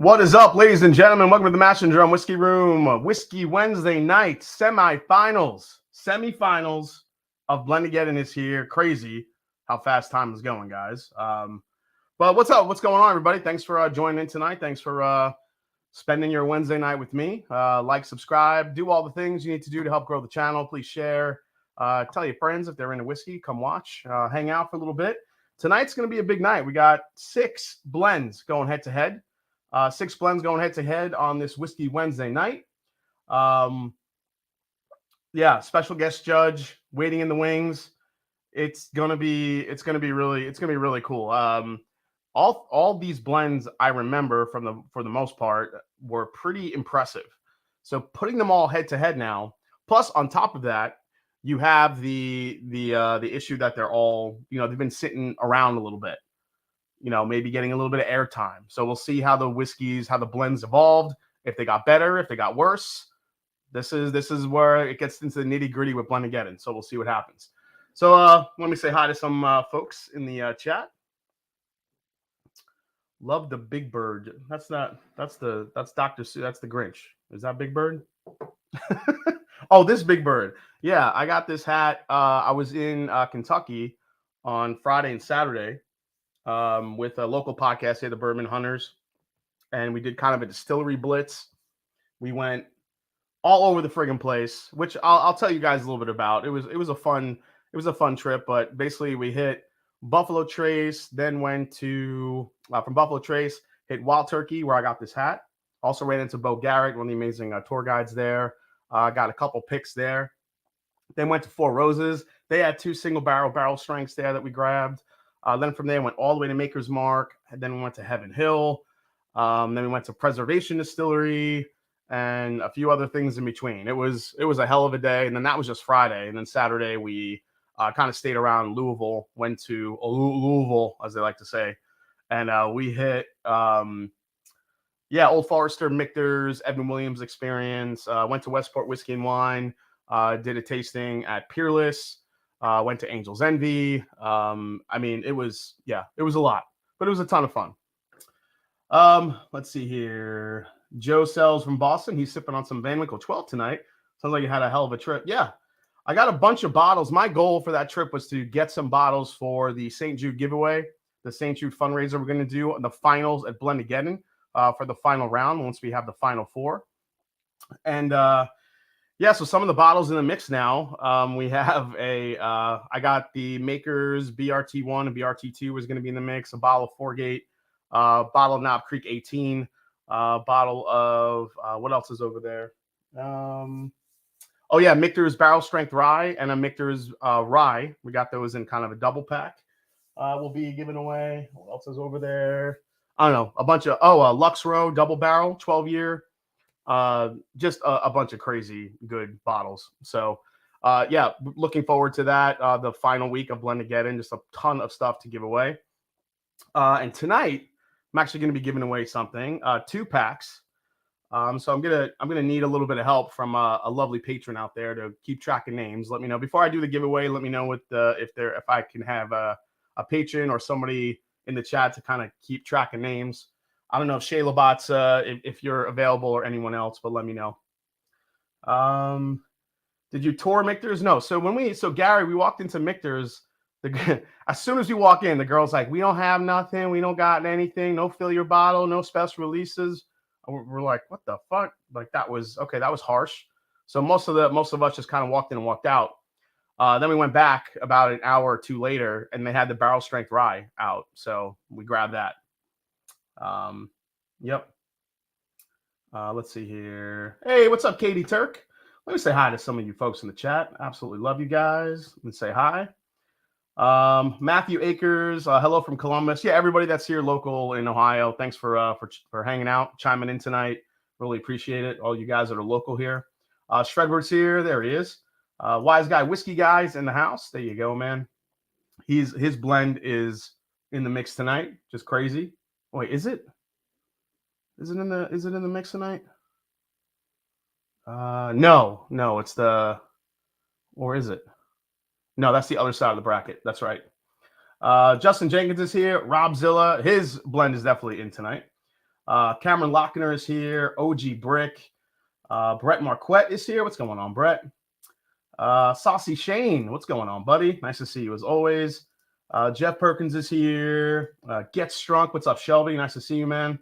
What is up, ladies and gentlemen? Welcome to the Mash and Drum Whiskey Room. Whiskey Wednesday night, semifinals. Semifinals of Blendageddon is here. Crazy how fast time is going, guys. But what's up? What's going on, everybody? Thanks for joining in tonight. Thanks for spending your Wednesday night with me. Like, subscribe, do all the things you need to do to help grow the channel. Please share. Tell your friends if they're into whiskey, come watch. Hang out for a little bit. Tonight's going to be a big night. We got 6 blends going head-to-head. 6 blends going head-to-head on this Whiskey Wednesday night. Yeah, special guest judge waiting in the wings. It's gonna be really cool. All these blends I remember for the most part were pretty impressive. So putting them all head-to-head now, plus on top of that, you have the issue that they're all, they've been sitting around a little bit. Maybe getting a little bit of airtime. So we'll see how the whiskeys, how the blends evolved, if they got better, if they got worse. This is where it gets into the nitty-gritty with Blendageddon. So we'll see what happens. So let me say hi to some folks in the chat. Love the Big Bird. That's Dr. Seuss. That's the Grinch. Is that Big Bird? Oh, this Big Bird. Yeah, I got this hat. I was in Kentucky on Friday and Saturday. With a local podcast here, the Bourbon Hunters, and we did kind of a distillery blitz. We went all over the friggin' place, which I'll tell you guys a little bit about. It was a fun trip, but basically we hit Buffalo Trace, then went to from Buffalo Trace, hit Wild Turkey where I got this hat. Also ran into Bo Garrett, one of the amazing tour guides there. Got a couple picks there. Then went to Four Roses. They had 2 single barrel strengths there that we grabbed. Then from there, went all the way to Maker's Mark. And then we went to Heaven Hill. Then we went to Preservation Distillery and a few other things in between. It was a hell of a day. And then that was just Friday. And then Saturday, we kind of stayed around Louisville, went to Louisville, as they like to say. And we hit, Old Forester, Michter's, Evan Williams Experience. Went to Westport Whiskey and Wine. Did a tasting at Peerless. Went to Angel's Envy. It was a lot, but it was a ton of fun. Let's see here. Joe Sells from Boston. He's sipping on some Van Winkle 12 tonight. Sounds like you had a hell of a trip. Yeah, I got a bunch of bottles. My goal for that trip was to get some bottles for the St. Jude giveaway, the St. Jude fundraiser we're going to do on the finals at Blendageddon for the final round once we have the final 4. And so some of the bottles in the mix now. We have I got the Maker's BRT1 and BRT2 was going to be in the mix. A bottle of Foregate, bottle of Knob Creek 18, bottle of, what else is over there? Michter's Barrel Strength Rye and a Michter's Rye. We got those in kind of a double pack. We'll be giving away. What else is over there? I don't know. A bunch of, Lux Row Double Barrel, 12-year. Just a bunch of crazy good bottles. So looking forward to that. The final week of Blendageddon, just a ton of stuff to give away. And tonight I'm actually going to be giving away something, 2 packs. So I'm gonna need a little bit of help from a lovely patron out there to keep track of names. Let me know before I do the giveaway. Let me know if I can have a patron or somebody in the chat to kind of keep track of names. I don't know if Shayla Bots, if you're available or anyone else, but let me know. Did you tour Michter's? No. So Gary, we walked into Michter's. As soon as we walk in, the girl's like, "We don't have nothing. We don't got anything. No fill your bottle. No special releases." We're like, "What the fuck?" Like that was okay. That was harsh. So most of us just kind of walked in and walked out. Then we went back about an hour or 2 later, and they had the Barrel Strength Rye out. So we grabbed that. Let's see here. Hey, what's up, Katie Turk? Let me say hi to some of you folks in the chat. Absolutely love you guys. Let me say hi. Matthew Akers, hello from Columbus. Yeah, everybody that's here local in Ohio. Thanks for hanging out, chiming in tonight. Really appreciate it. All you guys that are local here. Shredward's here. There he is. Wise Guy Whiskey Guy's in the house. There you go, man. His blend is in the mix tonight. Just crazy. Wait, is it? Is it in the mix tonight? No, it's the, or is it? No, that's the other side of the bracket. That's right. Justin Jenkins is here. Rob Zilla, his blend is definitely in tonight. Cameron Lochner is here. OG Brick. Brett Marquette is here. What's going on, Brett? Saucy Shane, what's going on, buddy? Nice to see you as always. Jeff Perkins is here. Get Strunk, what's up, Shelby? Nice to see you, man.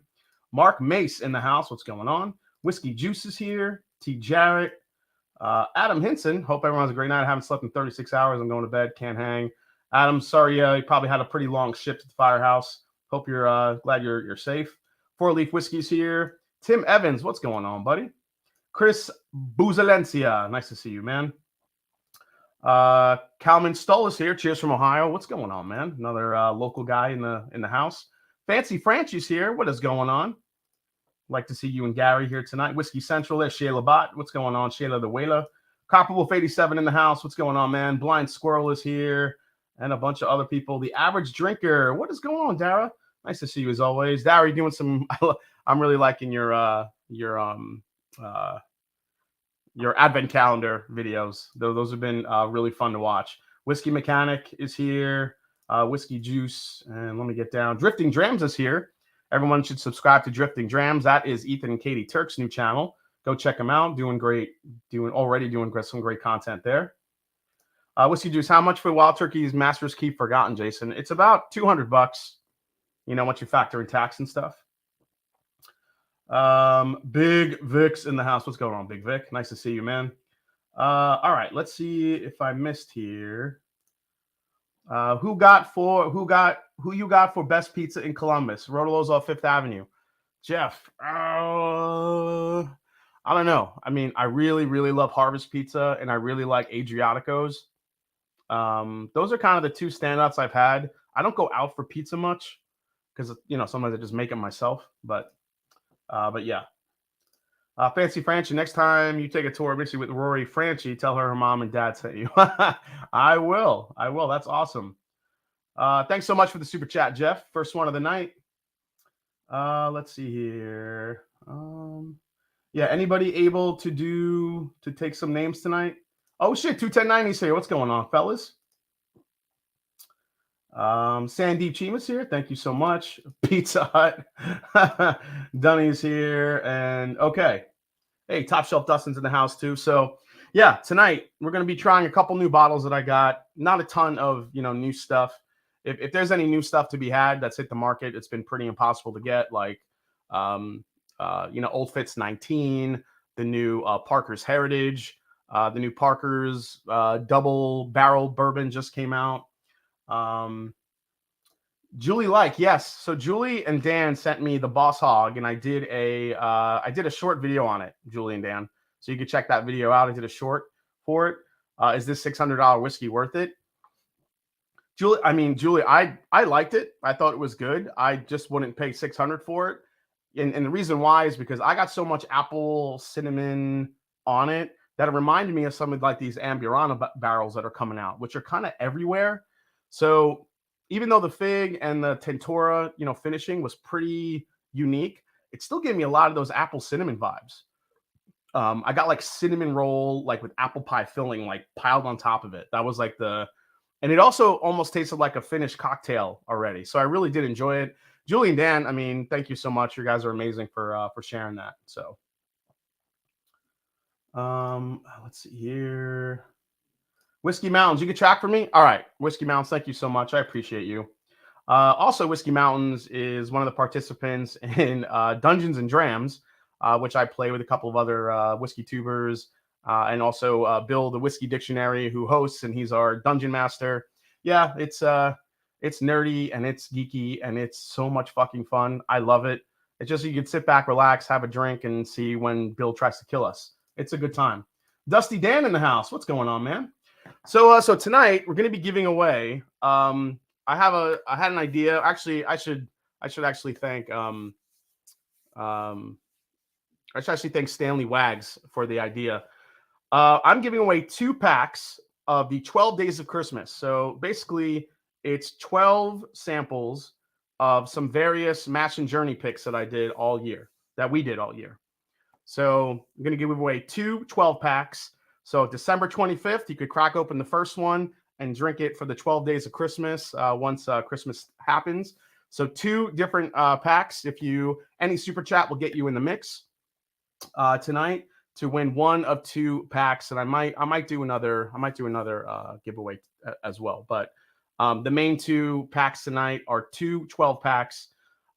Mark Mace in the house, what's going on? Whiskey Juice is here. T. Jarrett. Adam Hinson, hope everyone has a great night. I haven't slept in 36 hours. I'm going to bed, can't hang. Adam, sorry, you probably had a pretty long shift at the firehouse. Hope you're glad you're safe. Four Leaf Whiskey's here. Tim Evans, what's going on, buddy? Chris Buzalencia, nice to see you, man. Calvin Stoll is here. Cheers from Ohio. What's going on, man? Another local guy in the house. Fancy Franchi's here. What is going on? Like to see you and Gary here tonight. Whiskey Central. There's Shayla Bott. What's going on? Shayla the Whaler. Copper Wolf 87 in the house. What's going on, man? Blind Squirrel is here. And a bunch of other people. The Average Drinker. What is going on, Dara? Nice to see you as always. Dara, you're doing some I'm really liking your advent calendar videos. Those have been really fun to watch. Whiskey Mechanic is here. Whiskey Juice. And let me get down. Drifting Drams is here. Everyone should subscribe to Drifting Drams. That is Ethan and Katie Turk's new channel. Go check them out. Doing some great content there. Whiskey Juice, how much for Wild Turkey's Master's Keep Forgotten, Jason? It's about $200, once you factor in tax and stuff. Big Vic's in the house. What's going on, Big Vic? Nice to see you, man. All right, let's see if I missed here. Who you got for best pizza in Columbus? Rotolo's off Fifth Avenue. Jeff, I don't know. I mean, I really, really love Harvest Pizza, and I really like Adriatico's. Those are kind of the two standouts I've had. I don't go out for pizza much because sometimes I just make it myself. But yeah. Fancy Franchi, next time you take a tour, basically with Rory Franchi, tell her mom and dad sent you. I will. That's awesome. Thanks so much for the super chat, Jeff. First one of the night. Let's see here. Yeah, anybody able to take some names tonight? Oh shit, 21090's here. What's going on, fellas? Sandeep Chima's here. Thank you so much. Pizza Hut. Dunny's here. And okay. Hey, Top Shelf Dustin's in the house too. So yeah, tonight we're going to be trying a couple new bottles that I got. Not a ton of, new stuff. If there's any new stuff to be had that's hit the market, it's been pretty impossible to get. Like, Old Fitz 19, the new Parker's Heritage, the new Parker's double barrel bourbon just came out. Julie yes. So Julie and Dan sent me the Boss Hog, and I did a short video on it, Julie and Dan. So you can check that video out. I did a short for it. Is this $600 whiskey worth it? Julie, I liked it. I thought it was good. I just wouldn't pay $600 for it. And the reason why is because I got so much apple cinnamon on it that it reminded me of some of like these Amburana barrels that are coming out, which are kind of everywhere. So even though the fig and the Tentora, finishing was pretty unique, it still gave me a lot of those apple cinnamon vibes. I got like cinnamon roll, like with apple pie filling, like piled on top of it. That was like and it also almost tasted like a finished cocktail already. So I really did enjoy it. Julie and Dan, thank you so much. You guys are amazing for sharing that. So, let's see here. Whiskey Mountains, you can track for me? All right. Whiskey Mountains, thank you so much. I appreciate you. Also, Whiskey Mountains is one of the participants in Dungeons and Drams, which I play with a couple of other whiskey tubers, and also Bill, the Whiskey Dictionary, who hosts, and he's our dungeon master. Yeah, it's nerdy and it's geeky and it's so much fucking fun. I love it. It's just you can sit back, relax, have a drink, and see when Bill tries to kill us. It's a good time. Dusty Dan in the house. What's going on, man? So tonight we're going to be giving away. I had an idea. Actually, I should actually thank thank Stanley Wags for the idea. I'm giving away 2 packs of the 12 Days of Christmas. So basically, it's 12 samples of some various Mash and Journey picks that we did all year. So I'm going to give away 2 12 packs. So December 25th, you could crack open the first one and drink it for the 12 days of Christmas once Christmas happens. So 2 different packs. If you any super chat will get you in the mix tonight to win 1 of 2 packs, and I might do another giveaway as well. But the main 2 packs tonight are 2 12 packs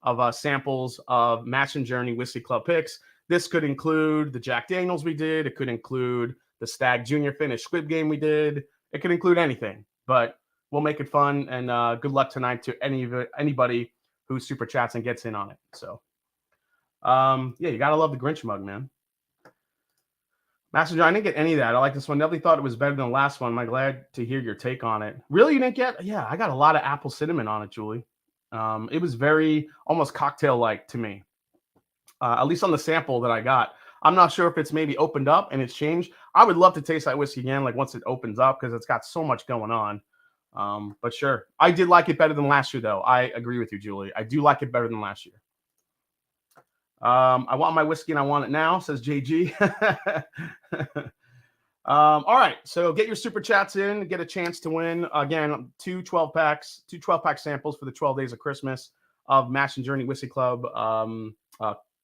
of samples of Match and Journey Whiskey Club picks. This could include the Jack Daniels we did. It could include the Stag Junior Finish Squib Game we did. It could include anything, but we'll make it fun. And good luck tonight to anybody who super chats and gets in on it. So, yeah, you gotta love the Grinch mug, man. Master John, I didn't get any of that. I like this one. Definitely thought it was better than the last one. I'm glad to hear your take on it. Really, you didn't get? Yeah, I got a lot of apple cinnamon on it, Julie. It was very almost cocktail-like to me, at least on the sample that I got. I'm not sure if it's maybe opened up and it's changed. I would love to taste that whiskey again, like once it opens up, because it's got so much going on. But sure, I did like it better than last year, though. I agree with you, Julie. I do like it better than last year. I want my whiskey and I want it now, says JG. All right, so get your super chats in, get a chance to win again 2 12-pack samples for the 12 days of Christmas of Match and Journey Whiskey Club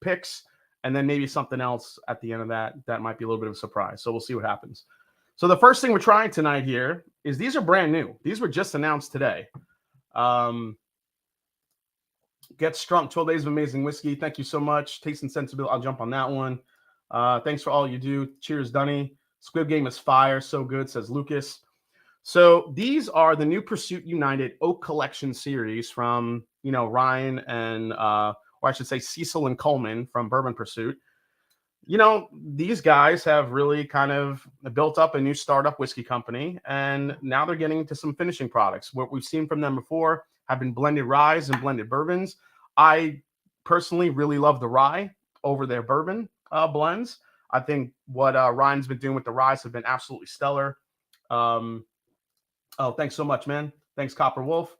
picks, and then maybe something else at the end of that might be a little bit of a surprise. So we'll see what happens. So the first thing we're trying tonight here is these are brand new. These were just announced today. Get Strunk, 12 Days of Amazing Whiskey. Thank you so much. Taste and Sensibility. I'll jump on that one. Thanks for all you do. Cheers, Dunny. Squib Game is fire. So good, says Lucas. So these are the new Pursuit United Oak Collection series from, Ryan and, or I should say Cecil and Coleman from Bourbon Pursuit. These guys have really kind of built up a new startup whiskey company, and now they're getting into some finishing products. What we've seen from them before have been blended ryes and blended bourbons. I personally really love the rye over their bourbon blends. I think what Ryan's been doing with the ryes have been absolutely stellar. Oh, thanks so much, man. Thanks, Copper Wolf.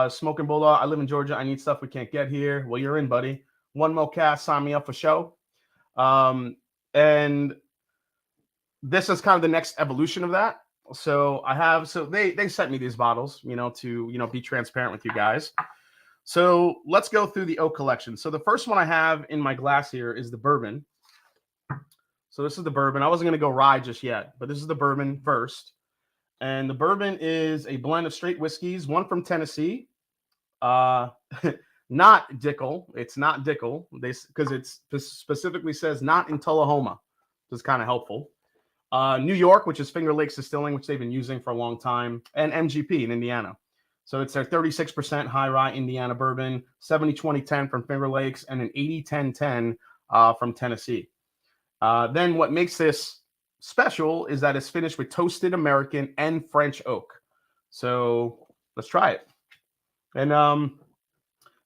Smoking Bulldog, I live in Georgia. I need stuff we can't get here. Well, you're in, buddy. One more cast, sign me up for show. And this is kind of the next evolution of that. So they sent me these bottles, to, be transparent with you guys. So let's go through the oak collection. So the first one I have in my glass here is the bourbon. So this is the bourbon. I wasn't going to go rye just yet, but this is the bourbon first. And the bourbon is a blend of straight whiskeys, one from Tennessee, not Dickel. It's not Dickel, because it specifically says not in Tullahoma. It's kind of helpful. New York, which is Finger Lakes Distilling, which they've been using for a long time, and MGP in Indiana. So it's their 36% high rye Indiana bourbon, 70-20-10 from Finger Lakes, and an 80-10-10 from Tennessee. Then what makes this special is that it's finished with toasted American and French oak. So let's try it. And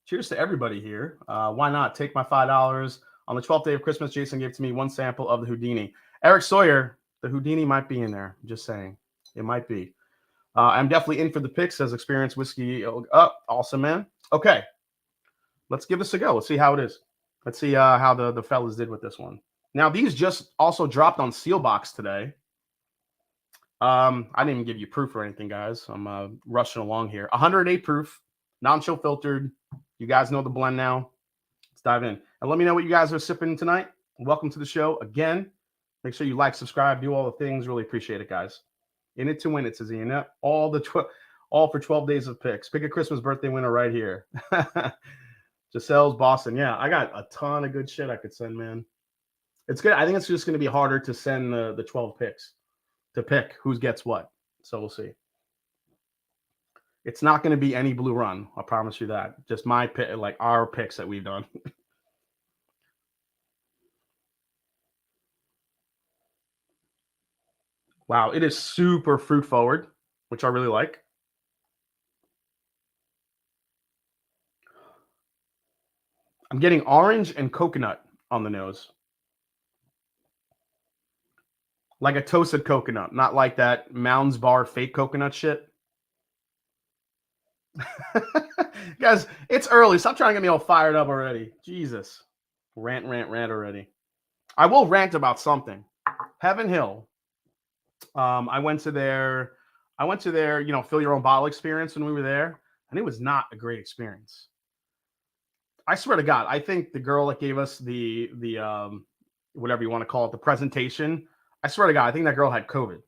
cheers to everybody here. Why not take my $5 on the 12th day of Christmas? Jason gave to me one sample of the Houdini. Eric Sawyer, the Houdini might be in there. Just saying, it might be. I'm definitely in for the picks as experienced whiskey. Oh, awesome, man. Okay, let's give this a go. Let's see how it is. Let's see how the fellas did with this one. Now, these just also dropped on Sealbox today. I didn't even give you proof or anything, guys. I'm rushing along here. 108 proof, non-chill filtered. You guys know the blend now. Let's dive in. And let me know what you guys are sipping tonight. Welcome to the show again. Make sure you like, subscribe, do all the things. Really appreciate it, guys. In it to win it, says Ian. All for 12 days of picks. Pick a Christmas birthday winner right here. Giselle's Boston. Yeah, I got a ton of good shit I could send, man. It's good. I think it's just going to be harder to send the 12 picks to pick who gets what. So we'll see. It's not going to be any Blue Run. I'll promise you that. Just my pick, like our picks that we've done. Wow, it is super fruit forward, which I really like. I'm getting orange and coconut on the nose. Like a toasted coconut, not like that Mounds Bar fake coconut shit. Guys, it's early. Stop trying to get me all fired up already. Jesus. Rant already. I will rant about something. Heaven Hill. I went to their, fill your own bottle experience when we were there, and it was not a great experience. I swear to God, I think the girl that gave us the whatever you want to call it, the presentation, I swear to God, I think that girl had COVID.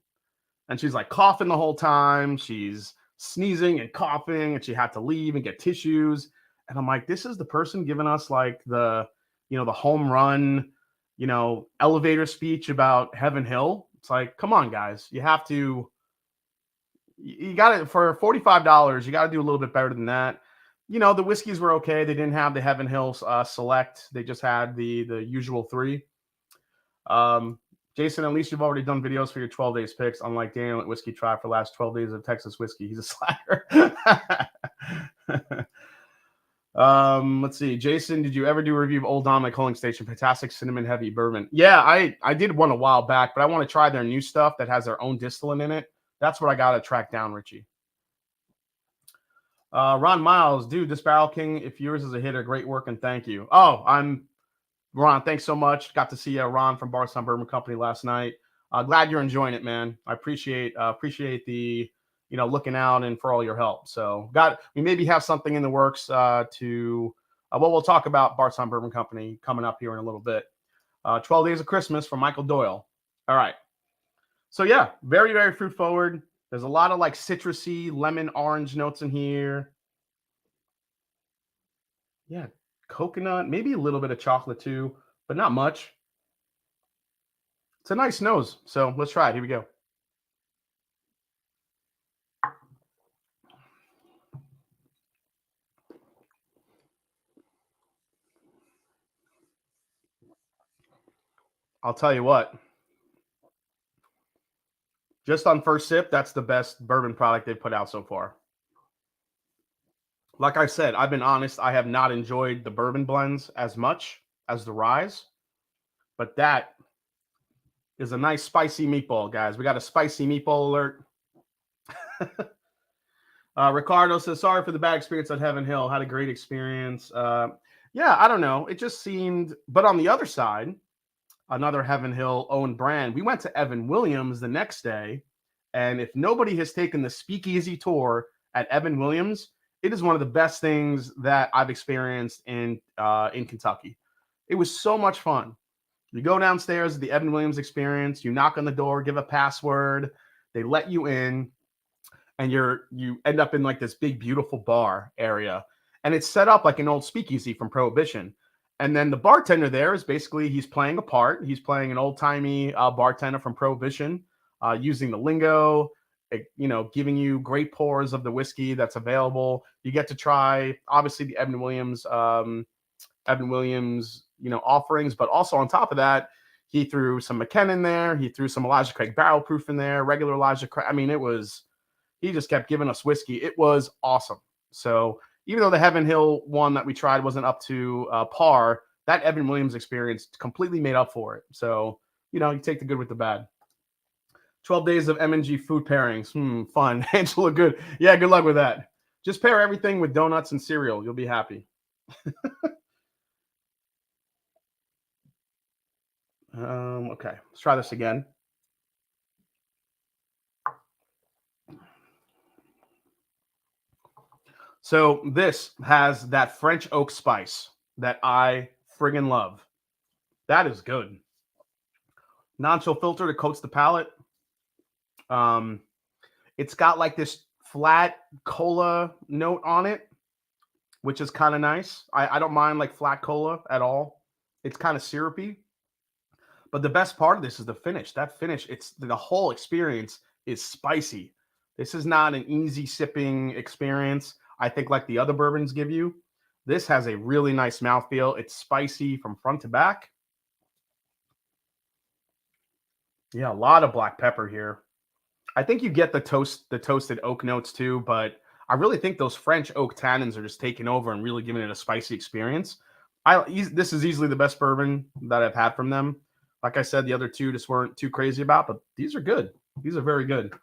And she's like coughing the whole time. She's sneezing and coughing, and she had to leave and get tissues. And I'm like, this is the person giving us like the home run, elevator speech about Heaven Hill. It's like, come on, guys. You have to, you got it for $45. You got to do a little bit better than that. The whiskeys were okay. They didn't have the Heaven Hill Select. They just had the usual three. Jason, at least you've already done videos for your 12 days picks, unlike Daniel at Whiskey Try for the last 12 days of Texas whiskey. He's a slacker. Let's see. Jason, did you ever do a review of Old Dominick Holding Station? Fantastic cinnamon heavy bourbon. Yeah, I did one a while back, but I want to try their new stuff that has their own distillate in it. That's what I got to track down, Richie. Ron Miles, dude, this Barrel King, if yours is a hitter, great work and thank you. Oh, Ron, thanks so much. Got to see Ron from Bardstown Bourbon Company last night. Glad you're enjoying it, man. I appreciate the looking out and for all your help. So we maybe have something in the works we'll talk about Bardstown Bourbon Company coming up here in a little bit. 12 Days of Christmas from Michael Doyle. All right. So yeah, very, very fruit forward. There's a lot of like citrusy, lemon, orange notes in here. Yeah. Coconut, maybe a little bit of chocolate too, but not much. It's a nice nose. So let's try it. Here we go. I'll tell you what. Just on first sip, that's the best bourbon product they've put out so far. Like I said, I've been honest. I have not enjoyed the bourbon blends as much as the ryes, but that is a nice spicy meatball, guys. We got a spicy meatball alert. Ricardo says, sorry for the bad experience at Heaven Hill. Had a great experience. Yeah, I don't know. It just seemed, but on the other side, another Heaven Hill owned brand. We went to Evan Williams the next day. And if nobody has taken the speakeasy tour at Evan Williams, it is one of the best things that I've experienced in Kentucky. It was so much fun. You go downstairs at the Evan Williams experience, you knock on the door, give a password, they let you in, and you end up in like this big, beautiful bar area. And it's set up like an old speakeasy from Prohibition. And then the bartender there is basically, he's playing a part. He's playing an old-timey bartender from Prohibition, using the lingo, giving you great pours of the whiskey that's available. You get to try, obviously, the Evan Williams, offerings. But also on top of that, he threw some McKenna there. He threw some Elijah Craig Barrel Proof in there, regular Elijah Craig. I mean, he just kept giving us whiskey. It was awesome. So even though the Heaven Hill one that we tried wasn't up to par, that Evan Williams experience completely made up for it. So, you take the good with the bad. 12 days of M&G food pairings. Fun. Angela, good. Yeah, good luck with that. Just pair everything with donuts and cereal. You'll be happy. Okay, let's try this again. So this has that French oak spice that I friggin' love. That is good. Non-chill filter that coats the palate. It's got like this flat cola note on it, which is kind of nice. I don't mind like flat cola at all. It's kind of syrupy. But the best part of this is the finish. That finish, it's the whole experience is spicy. This is not an easy sipping experience, I think, like the other bourbons give you. This has a really nice mouthfeel. It's spicy from front to back. Yeah, a lot of black pepper here. I think you get the toasted oak notes too, but I really think those French oak tannins are just taking over and really giving it a spicy experience. This is easily the best bourbon that I've had from them. Like I said, the other two just weren't too crazy about, but these are good. These are very good.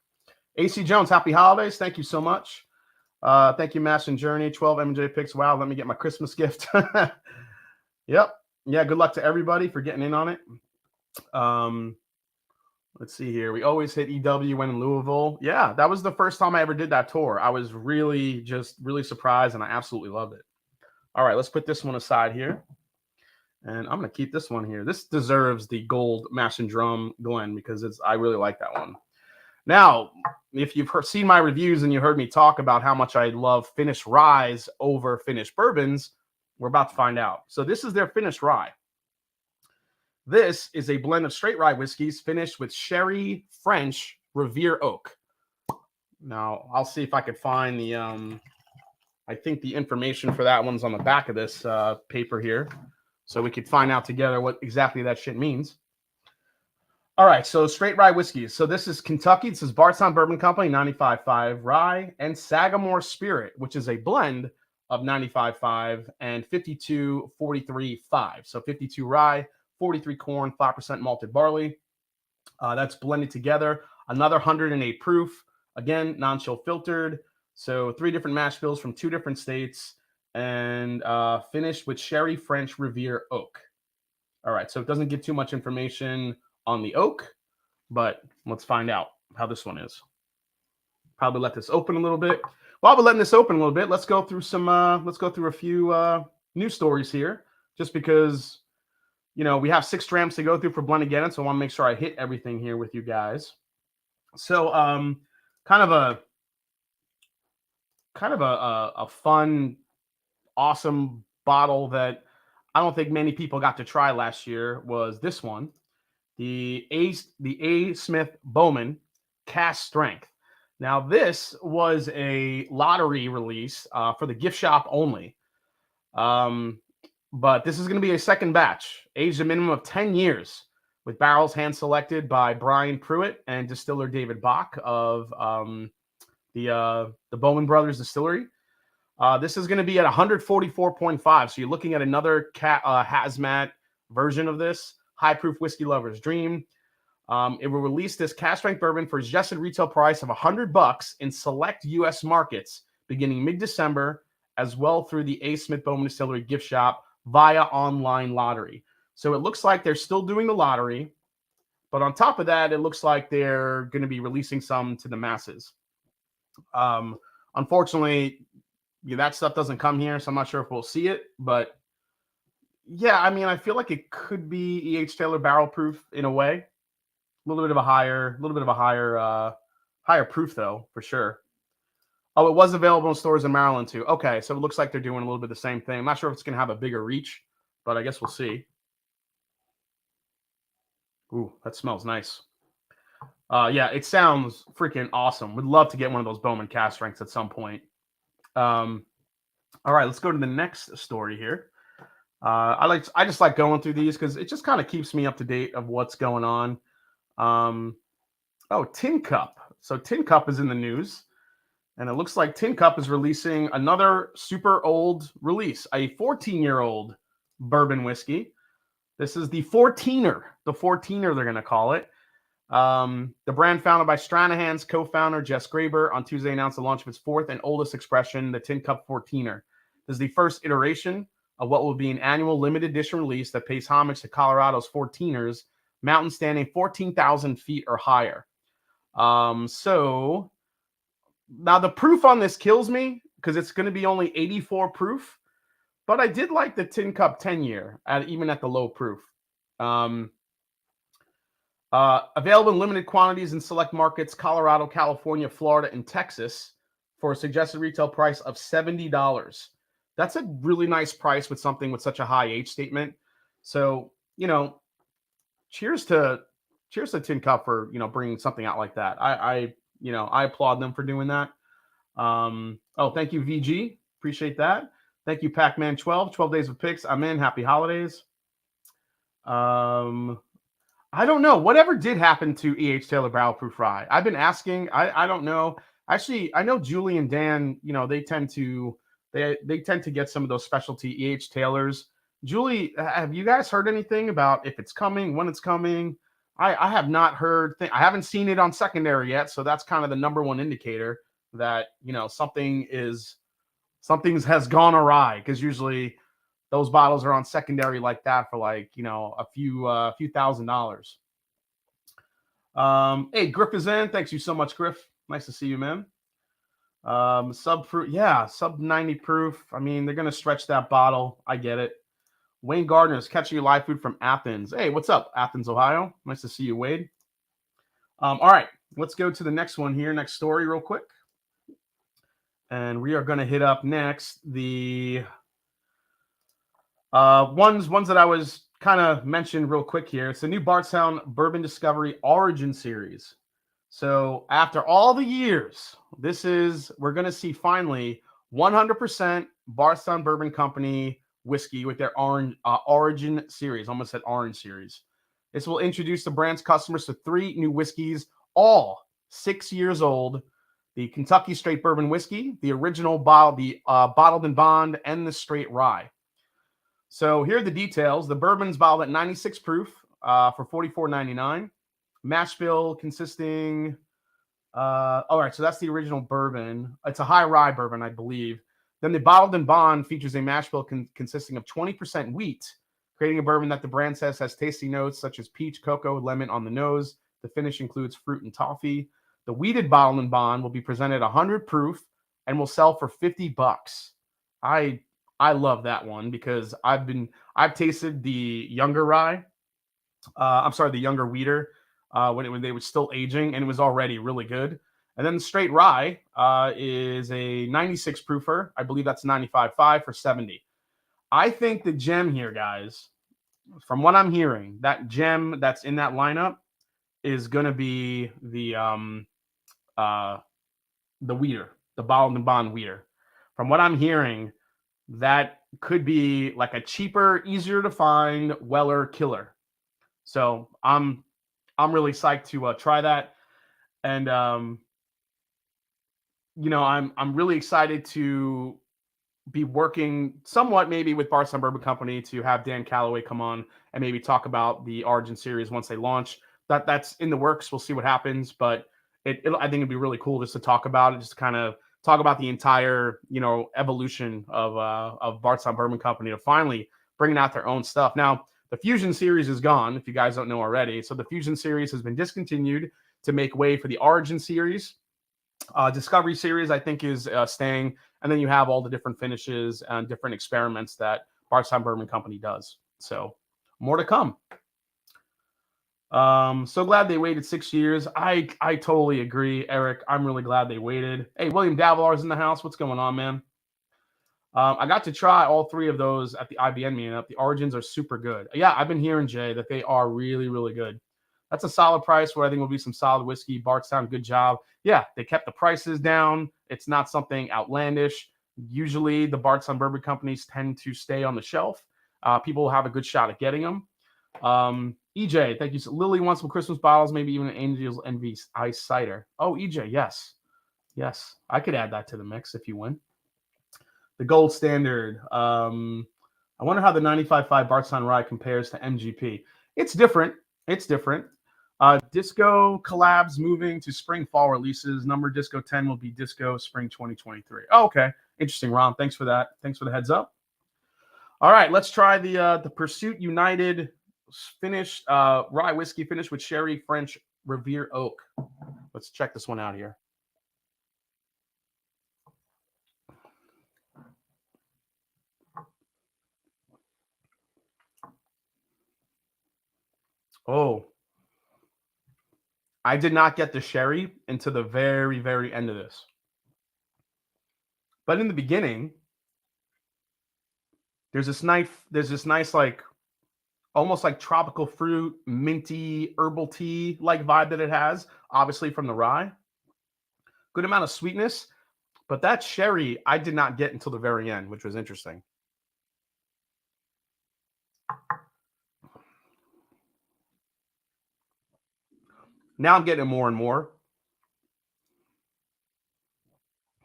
AC Jones, happy holidays. Thank you so much. Thank you, Mash and Journey. 12 MJ picks. Wow, let me get my Christmas gift. Yep. Yeah, good luck to everybody for getting in on it. Let's see here. We always hit EW when in Louisville. Yeah, that was the first time I ever did that tour. I was really surprised, and I absolutely loved it. All right, let's put this one aside here. And I'm going to keep this one here. This deserves the gold mash and drum Glen because I really like that one. Now, if you've seen my reviews and you heard me talk about how much I love finished ryes over finished bourbons, we're about to find out. So this is their finished rye. This is a blend of straight rye whiskeys finished with sherry French Revere oak. Now, I'll see if I could find the, I think the information for that one's on the back of this paper here. So we could find out together what exactly that shit means. All right, so straight rye whiskeys. So this is Kentucky. This is Bardstown Bourbon Company, 95.5 rye, and Sagamore Spirit, which is a blend of 95.5 and 52.43.5. So 52 rye, 43 corn, 5% malted barley. That's blended together. Another 108 proof. Again, non-chill filtered. So 3 different mash bills from 2 different states, and finished with sherry French Revere oak. All right, so it doesn't give too much information on the oak, but let's find out how this one is. Probably let this open a little bit. While we're letting this open a little bit, let's go through some. Let's go through a few news stories here, just because we have 6 drams to go through for Blendageddon, so I want to make sure I hit everything here with you guys. So, kind of a fun, awesome bottle that I don't think many people got to try last year was this one, the A. Smith Bowman Cast Strength. Now, this was a lottery release for the gift shop only. But this is going to be a second batch, aged a minimum of 10 years, with barrels hand-selected by Brian Pruitt and distiller David Bach of the Bowman Brothers Distillery. This is going to be at 144.5. So you're looking at another hazmat version of this. High-proof whiskey lover's dream. It will release this cast strength bourbon for a suggested retail price of $100 in select U.S. markets beginning mid-December, as well through the A. Smith Bowman Distillery gift shop via online lottery. So it looks like they're still doing the lottery, but on top of that, it looks like they're going to be releasing some to the masses. Unfortunately, that stuff doesn't come here, so I'm not sure if we'll see it. But yeah, I mean, I feel like it could be E.H. Taylor barrel proof in a way. A little bit of a higher proof though, for sure. Oh, it was available in stores in Maryland too. Okay, so it looks like they're doing a little bit the same thing. I'm not sure if it's going to have a bigger reach, but I guess we'll see. Ooh, that smells nice. Yeah, it sounds freaking awesome. Would love to get one of those Bowman cast strengths at some point. All right, let's go to the next story here. I just like going through these because it just kind of keeps me up to date of what's going on. Tin Cup. So Tin Cup is in the news, and it looks like Tin Cup is releasing another super old release, a 14-year-old bourbon whiskey. This is the 14er. The 14er, they're going to call it. The brand founded by Stranahan's co-founder Jess Graber on Tuesday announced the launch of its 4th and oldest expression, the Tin Cup 14er. This is the first iteration of what will be an annual limited edition release that pays homage to Colorado's 14ers, mountain standing 14,000 feet or higher. So now the proof on this kills me because it's going to be only 84 proof, but I did like the Tin Cup 10 year even at the low proof. Available in limited quantities in select markets, Colorado, California, Florida, and Texas for a suggested retail price of $70. That's a really nice price with something with such a high age statement. So, cheers to Tin Cup for, bringing something out like that. I applaud them for doing that. Thank you, VG. Appreciate that. Thank you, Pac-Man 12 days of picks. I'm in. Happy holidays. I don't know. Whatever did happen to E.H. Taylor Barrel Proof Rye? I've been asking. I don't know. Actually, I know Julie and Dan, they tend to get some of those specialty E.H. Taylors. Julie, have you guys heard anything about if it's coming, when it's coming? I have not heard. I haven't seen it on secondary yet, so that's kind of the number one indicator that something has gone awry, because usually those bottles are on secondary like that for a few $1,000s. Hey, Griff is in. Thanks you so much, Griff. Nice to see you, man. Sub proof, yeah, sub 90 proof. I mean, they're gonna stretch that bottle. I get it. Wayne Gardner is catching your live food from Athens. Hey, what's up, Athens, Ohio? Nice to see you, Wade. All right, let's go to the next one here, next story, real quick. And we are going to hit up next the ones that I was kind of mentioned real quick here. It's the new Bardstown Bourbon Discovery Origin Series. So after all the years, we're going to see finally 100% Bardstown Bourbon Company whiskey with their Origin Series. Almost said Orange Series. This will introduce the brand's customers to 3 new whiskeys, all 6 years old. The Kentucky Straight Bourbon Whiskey, the original bottle, the Bottled and Bond, and the Straight Rye. So here are the details. The bourbon's bottled at 96 proof for $44.99. Mash bill consisting, all right, so that's the original bourbon. It's a high rye bourbon, I believe. Then the Bottled and Bond features a mash bill consisting of 20% wheat, creating a bourbon that the brand says has tasty notes such as peach, cocoa, lemon on the nose. The finish includes fruit and toffee. The wheated Bottled and Bond will be presented at 100 proof and will sell for $50. I love that one because I've tasted the younger rye. The younger wheater when they were still aging, and it was already really good. And then the straight rye is a 96 proofer. I believe that's 95.5 for $70. I think the gem here, guys, from what I'm hearing, that gem that's in that lineup is going to be the wheater, the Bottled and Bond wheater. From what I'm hearing, that could be like a cheaper, easier to find Weller killer. So I'm really psyched to try that, and I'm really excited to be working somewhat maybe with Bardstown Bourbon Company to have Dan Calloway come on and maybe talk about the Origin Series once they launch. That's in the works. We'll see what happens, but I think it'd be really cool just to talk about it, just to kind of talk about the entire evolution of Bardstown Bourbon Company to finally bringing out their own stuff. Now, the Fusion Series is gone, if you guys don't know already. So the Fusion Series has been discontinued to make way for the Origin Series. Discovery Series, I think, is staying. And then you have all the different finishes and different experiments that Bardstown Bourbon Company does. So more to come. So glad they waited 6 years. I totally agree, Eric. I'm really glad they waited. Hey, William Davilar's in the house. What's going on, man? I got to try all 3 of those at the IBN meetup. The Origins are super good. Yeah, I've been hearing, Jay, that they are really, really good. That's a solid price where I think will be some solid whiskey. Bardstown, good job. Yeah, they kept the prices down. It's not something outlandish. Usually the Bardstown Bourbon companies tend to stay on the shelf. People will have a good shot at getting them. EJ, thank you. So Lily wants some Christmas bottles, maybe even an Angel's Envy Ice Cider. Oh, EJ, yes. Yes, I could add that to the mix if you win. The gold standard. I wonder how the 95.5 Bardstown Rye compares to MGP. It's different. It's different. Disco collabs moving to spring fall releases. Number Disco 10 will be Disco Spring 2023. Oh, okay. Interesting, Ron. Thanks for that. Thanks for the heads up. All right, let's try the Pursuit United finished rye whiskey finish with sherry French Riviere oak. Let's check this one out here. Oh, I did not get the sherry until the very, very end of this. But in the beginning, there's this nice like almost like tropical fruit, minty, herbal tea like vibe that it has, obviously from the rye. Good amount of sweetness, but that sherry I did not get until the very end, which was interesting. Now I'm getting it more and more.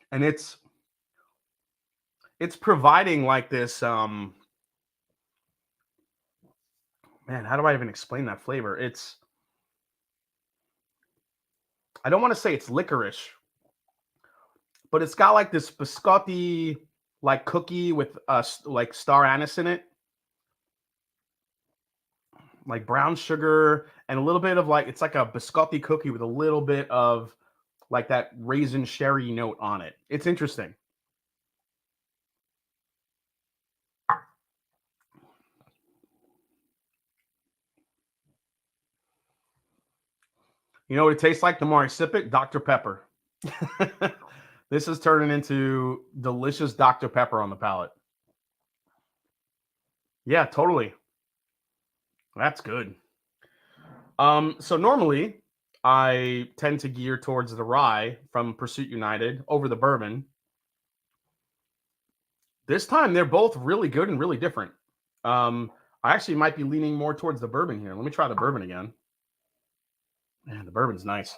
And it's providing like this man, how do I even explain that flavor? I don't want to say it's licorice, but it's got like this biscotti like cookie with like star anise in it, like brown sugar and a little bit of like, it's like a biscotti cookie with a little bit of like that raisin sherry note on it. It's interesting. You know what it tastes like the more I sip it? Dr. Pepper. This is turning into delicious Dr. Pepper on the palate. Yeah, totally. That's good. So normally I tend to gear towards the rye from Pursuit United over the bourbon. This time they're both really good and really different. I actually might be leaning more towards the bourbon here. Let me try the bourbon again. Man, the bourbon's nice.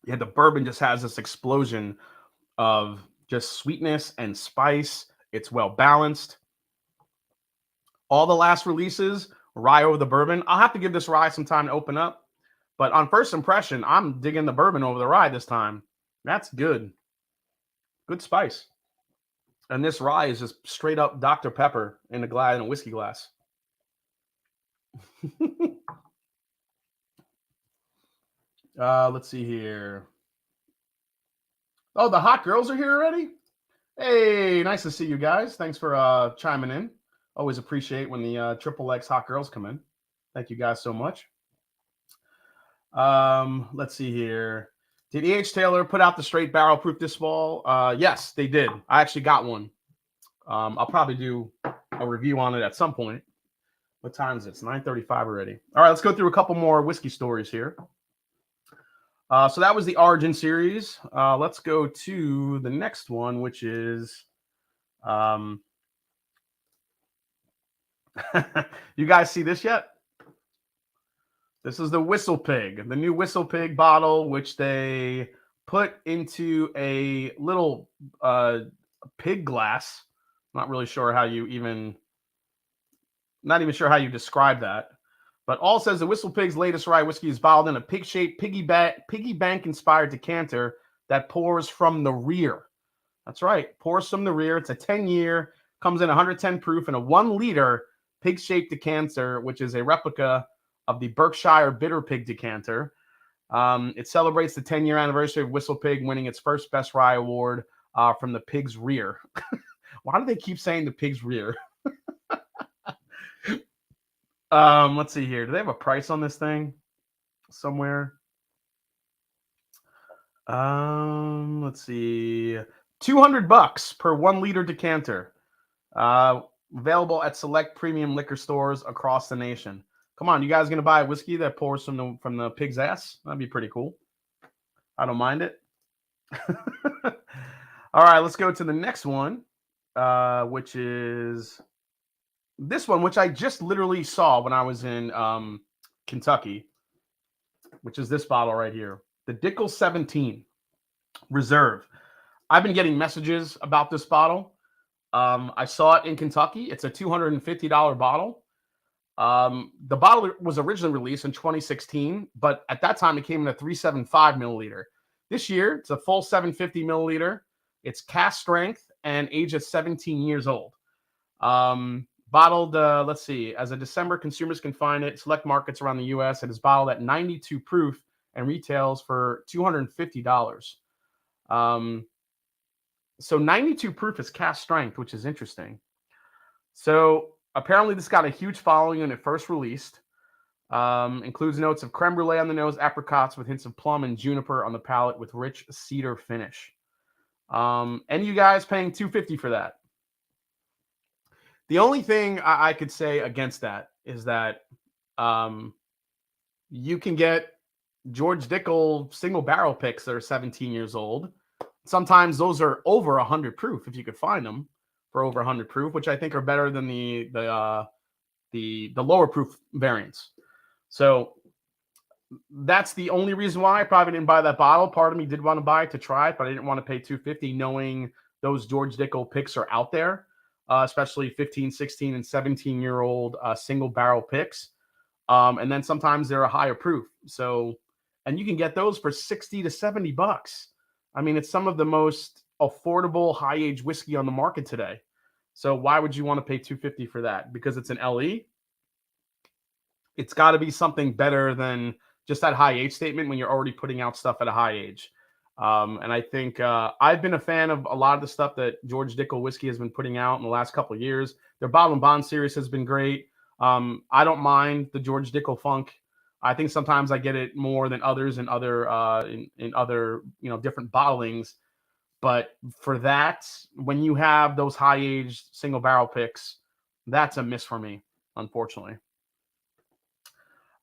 Yeah, the bourbon just has this explosion of just sweetness and spice. It's well balanced. All the last releases, rye over the bourbon. I'll have to give this rye some time to open up. But on first impression, I'm digging the bourbon over the rye this time. That's good. Good spice. And this rye is just straight up Dr. Pepper in a whiskey glass. Let's see here. Oh, the hot girls are here already? Hey, nice to see you guys. Thanks for chiming in. Always appreciate when the Triple X hot girls come in. Thank you guys so much. Let's see here. Did E.H. Taylor put out the straight barrel proof this fall? Yes, they did. I actually got one. I'll probably do a review on it at some point. What time is it? It's 9:35 already. All right, let's go through a couple more whiskey stories here. So that was the Origin series. Let's go to the next one, which is you guys see this yet? This is the Whistle Pig, the new Whistle Pig bottle, which they put into a little pig glass. Not really sure how you not even sure how you describe that. But all says the Whistle Pig's latest rye whiskey is bottled in a pig-shaped piggy bank inspired decanter that pours from the rear. That's right, pours from the rear. It's a 10-year, comes in 110 proof in a 1-liter pig-shaped decanter, which is a replica of the Berkshire Bitter Pig decanter. It celebrates the 10-year anniversary of Whistle Pig winning its first Best Rye Award from the pig's rear. Why do they keep saying the pig's rear? Let's see here. Do they have a price on this thing somewhere? Let's see. $200 per 1-liter decanter. Available at select premium liquor stores across the nation. Come on, you guys gonna buy a whiskey that pours from the pig's ass? That'd be pretty cool. I don't mind it. All right, let's go to the next one, which is this one, which I just literally saw when I was in Kentucky, which is this bottle right here, the Dickel 17 Reserve. I've been getting messages about this bottle. I saw it in Kentucky. It's a $250 bottle. The bottle was originally released in 2016, but at that time it came in a 375 milliliter. This year, it's a full 750 milliliter. It's cast strength and age at 17 years old. Bottled, let's see, as of December, consumers can find it select markets around the U.S. It is bottled at 92 proof and retails for $250. So 92 proof is cast strength, which is interesting. So apparently this got a huge following when it first released. Includes notes of creme brulee on the nose, apricots with hints of plum and juniper on the palate with rich cedar finish. And you guys paying $250 for that? The only thing I could say against that is that you can get George Dickel single barrel picks that are 17 years old. Sometimes those are over 100 proof if you could find them for over 100 proof, which I think are better than the lower proof variants. So that's the only reason why I probably didn't buy that bottle. Part of me did want to buy it to try it, but I didn't want to pay $250 knowing those George Dickel picks are out there, especially 15, 16, and 17-year-old single barrel picks. And then sometimes they're a higher proof. So, and you can get those for $60 to $70. I mean, it's some of the most affordable high-age whiskey on the market today. So why would you want to pay $250 for that? Because it's an LE? It's got to be something better than just that high age statement when you're already putting out stuff at a high age. And I think I've been a fan of a lot of the stuff that George Dickel whiskey has been putting out in the last couple of years. Their Bottle and Bond series has been great. I don't mind the George Dickel funk. I think sometimes I get it more than others in other in other different bottlings. But for that, when you have those high aged single barrel picks, that's a miss for me, unfortunately.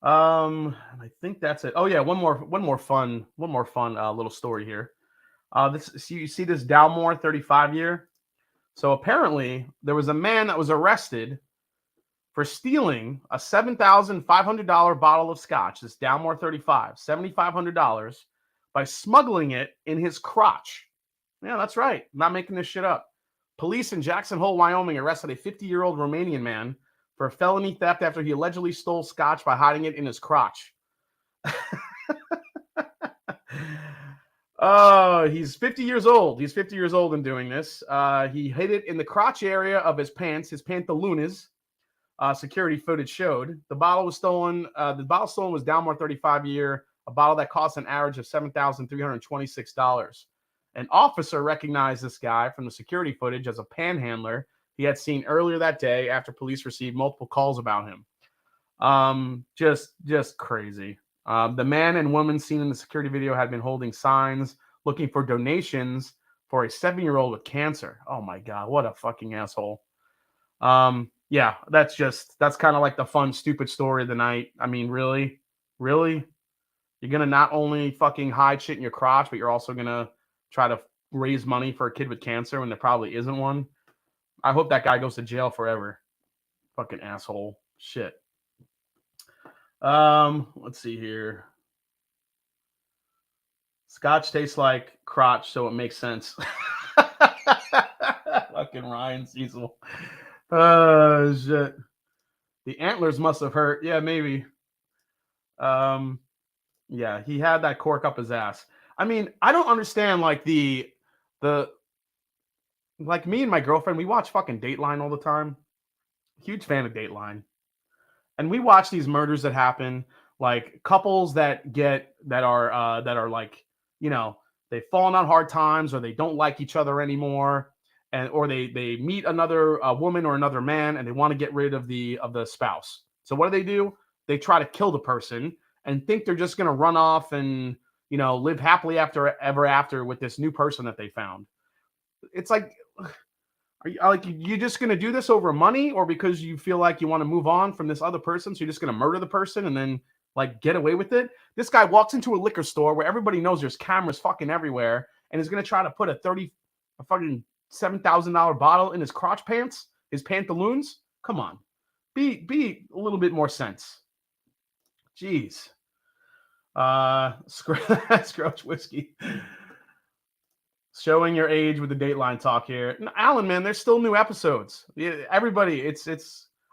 I think that's it. Oh yeah, one more fun little story here. You see this Dalmore 35 year. So apparently there was a man that was arrested for stealing a $7,500 bottle of scotch. This Dalmore 35, $7,500 by smuggling it in his crotch. Yeah, that's right. I'm not making this shit up. Police in Jackson Hole, Wyoming, arrested a 50-year-old Romanian man for felony theft after he allegedly stole scotch by hiding it in his crotch. Oh, he's 50 years old. He's 50 years old in doing this. He hid it in the crotch area of his pants, his pantaloons. Security footage showed. The bottle was stolen. The bottle stolen was Dalmore 35 year, a bottle that cost an average of $7,326. An officer recognized this guy from the security footage as a panhandler he had seen earlier that day after police received multiple calls about him. Just crazy. The man and woman seen in the security video had been holding signs looking for donations for a 7-year-old with cancer. Oh my God, what a fucking asshole. Yeah, that's kind of like the fun, stupid story of the night. I mean, really? You're going to not only fucking hide shit in your crotch, but you're also going to try to raise money for a kid with cancer when there probably isn't one. I hope that guy goes to jail forever. Fucking asshole. Shit. Let's see here. Scotch tastes like crotch, so it makes sense. Fucking Ryan Cecil. Oh, shit. The antlers must have hurt. Yeah, maybe. Yeah, he had that cork up his ass. I mean, I don't understand, like, like, me and my girlfriend, we watch fucking Dateline all the time. Huge fan of Dateline. And we watch these murders that happen, like couples that are like, they've fallen on hard times, or they don't like each other anymore, or they meet another woman or another man and they want to get rid of the spouse. So what do? They try to kill the person and think they're just going to run off and, live happily ever after with this new person that they found. It's like, are you just going to do this over money, or because you feel like you want to move on from this other person, so you're just going to murder the person and then like get away with it? This guy walks into a liquor store where everybody knows there's cameras fucking everywhere, and is going to try to put a fucking $7,000 bottle in his crotch pants, his pantaloons. Come on, be a little bit more sense. Jeez. Scrooge whiskey. Showing your age with the Dateline talk here. Alan, man, there's still new episodes. Everybody,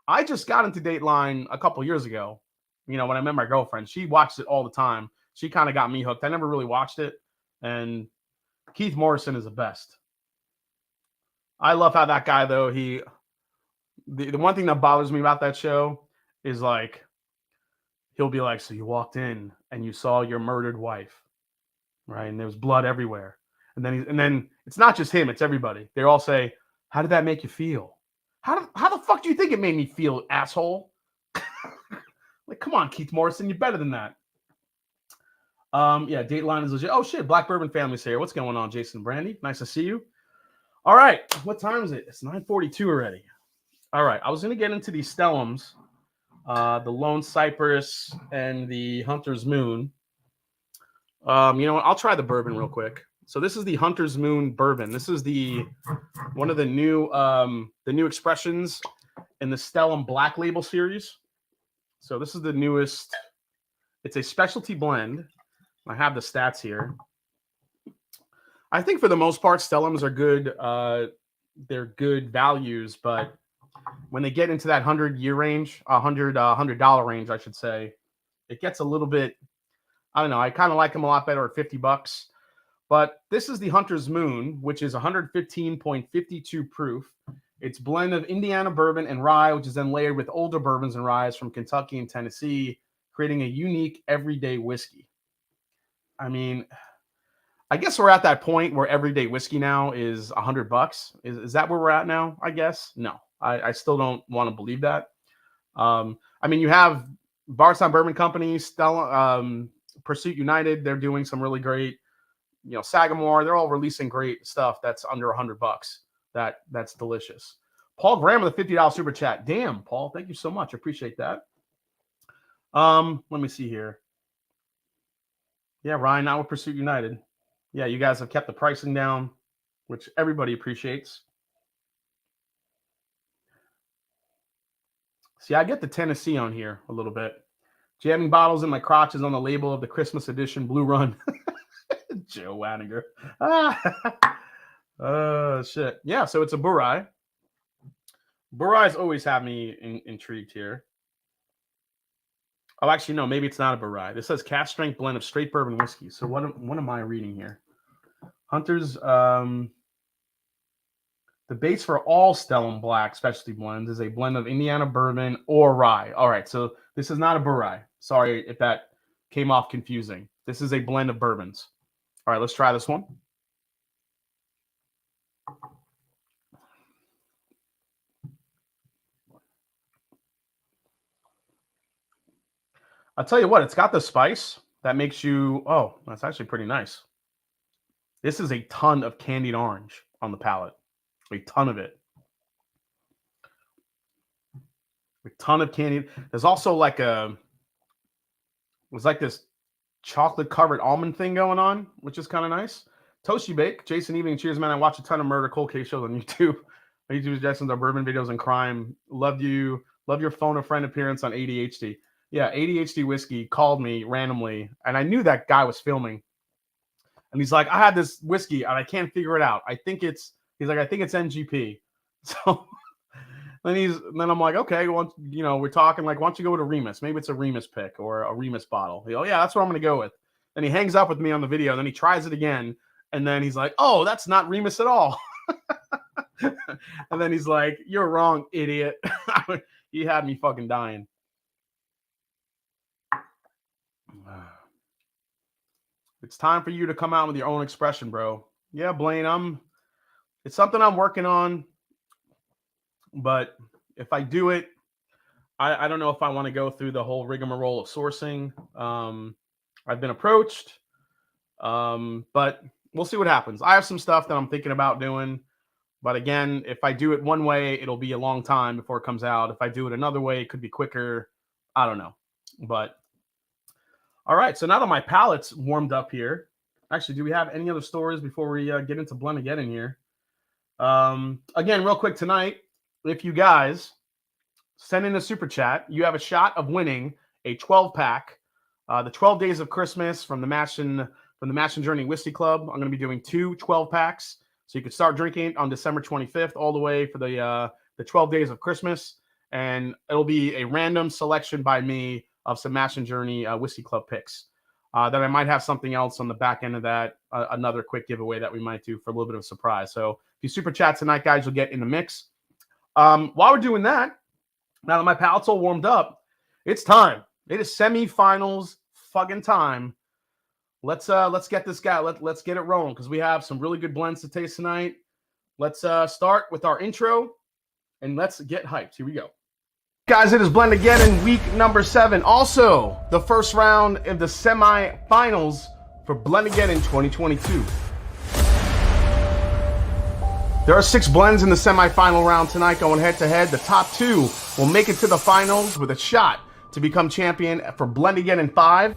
I just got into Dateline a couple years ago. When I met my girlfriend, she watched it all the time. She kind of got me hooked. I never really watched it. And Keith Morrison is the best. I love how that guy, though, the one thing that bothers me about that show is, like, he'll be like, so you walked in and you saw your murdered wife, right? And there was blood everywhere. And then it's not just him, it's everybody. They all say, how did that make you feel? How the fuck do you think it made me feel, asshole? Like, come on, Keith Morrison, you're better than that. Yeah, Dateline is legit. Oh shit, Black Bourbon family's here. What's going on, Jason Brandy? Nice to see you. All right, what time is it? It's 9:42 already. All right, I was gonna get into these Stellums, the Lone Cypress and the Hunter's Moon. You know what? I'll try the bourbon real quick. So this is the Hunter's Moon bourbon. This is one of the new expressions in the Stellum Black label series. So this is the newest. It's a specialty blend. I have the stats here. I think for the most part, Stellums are good. They're good values, but when they get into that $100 range, $100 range, I should say, it gets a little bit. I don't know. I kind of like them a lot better at $50. But this is the Hunter's Moon, which is 115.52 proof. It's a blend of Indiana bourbon and rye, which is then layered with older bourbons and ryes from Kentucky and Tennessee, creating a unique everyday whiskey. I mean, I guess we're at that point where everyday whiskey now is $100. Is that where we're at now? I guess no. I still don't want to believe that. I mean, you have Bardstown Bourbon Company, Stellum, Pursuit United. They're doing some really great, Sagamore. They're all releasing great stuff that's under $100. That's delicious. Paul Graham with a $50 super chat. Damn, Paul, thank you so much. I appreciate that. Let me see here. Yeah, Ryan, now with Pursuit United. Yeah, you guys have kept the pricing down, which everybody appreciates. See, I get the Tennessee on here a little bit. Jamming bottles in my crotch is on the label of the Christmas edition Blue Run. Joe Wanniger. Oh, shit. Yeah, so it's a Burai. Burai's always have me intrigued here. Oh, actually, no, maybe it's not a Burai. This says cast strength blend of straight bourbon whiskey. So what am I reading here? Hunter's, the base for all Stellum Black specialty blends is a blend of Indiana bourbon or rye. All right, so this is not a Burai. Sorry if that came off confusing. This is a blend of bourbons. All right, let's try this one. I'll tell you what, it's got the spice that makes you, oh, that's actually pretty nice. This is a ton of candied orange on the palate. A ton of it. A ton of candied. There's also like it was like this chocolate covered almond thing going on, which is kind of nice. Toasty Bake, Jason Evening, cheers, man. I watch a ton of murder cold case shows on YouTube. My YouTube suggestions are bourbon videos and crime. Love you. Love your phone a friend appearance on ADHD. Yeah, ADHD Whiskey called me randomly, and I knew that guy was filming. And he's like, I had this whiskey, and I can't figure it out. I think it's NGP. So then I'm like, okay, well, we're talking like, why don't you go with a Remus? Maybe it's a Remus pick or a Remus bottle. Oh, yeah, that's what I'm going to go with. Then he hangs up with me on the video. Then he tries it again. And then he's like, oh, that's not Remus at all. And then he's like, you're wrong, idiot. He had me fucking dying. It's time for you to come out with your own expression, bro. Yeah, Blaine, it's something I'm working on. But if I do it, I don't know if I want to go through the whole rigmarole of sourcing. I've been approached, but we'll see what happens. I have some stuff that I'm thinking about doing. But again, if I do it one way, it'll be a long time before it comes out. If I do it another way, it could be quicker. I don't know. But all right, so now that my palate's warmed up here, actually, do we have any other stories before we get into Blendageddon here? Again, real quick tonight, if you guys send in a super chat, you have a shot of winning a 12-pack, the 12 Days of Christmas from the Mash and Journey Whiskey Club. I'm going to be doing 2 12-packs, so you can start drinking on December 25th all the way for the 12 Days of Christmas, and it'll be a random selection by me of some Mash and Journey Whiskey Club picks. Then I might have something else on the back end of that, another quick giveaway that we might do for a little bit of a surprise. So if you super chat tonight, guys, you'll get in the mix. While we're doing that, now that my palate's all warmed up, it's time. It is semifinals fucking time. Let's get this guy. Let's get it rolling because we have some really good blends to taste tonight. Let's start with our intro and let's get hyped. Here we go. Guys, it is Blendageddon week number 7. Also, the first round of the semifinals for Blendageddon 2022. There are 6 blends in the semifinal round tonight going head to head. The top 2 will make it to the finals with a shot to become champion for Blendageddon 5.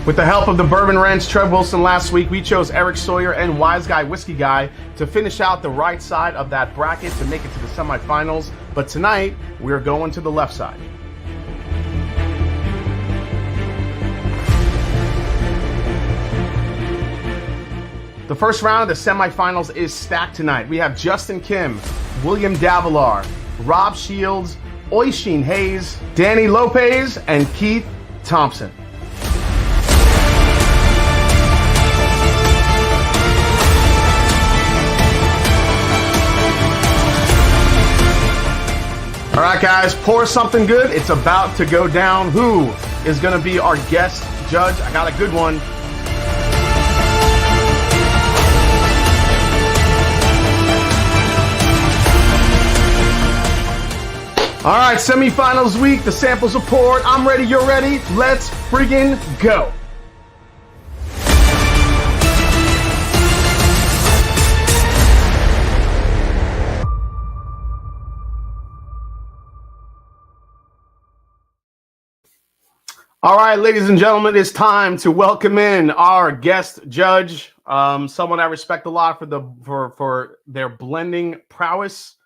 With the help of the Bourbon Wrench, Trev Wilson last week, we chose Eric Sawyer and Wise Guy Whiskey Guy to finish out the right side of that bracket to make it to the semifinals. But tonight, we're going to the left side. The first round of the semifinals is stacked tonight. We have Justin Kim, William Davalar, Rob Shields, Oisin Hayes, Danny Lopez, and Keith Thompson. right, guys, pour something good. It's about to go down. Who is going to be our guest judge? I got a good one. All right, semifinals week. The samples are poured. I'm ready. You're ready. Let's friggin' go. All right, ladies and gentlemen, it's time to welcome in our guest judge, someone I respect a lot for their blending prowess.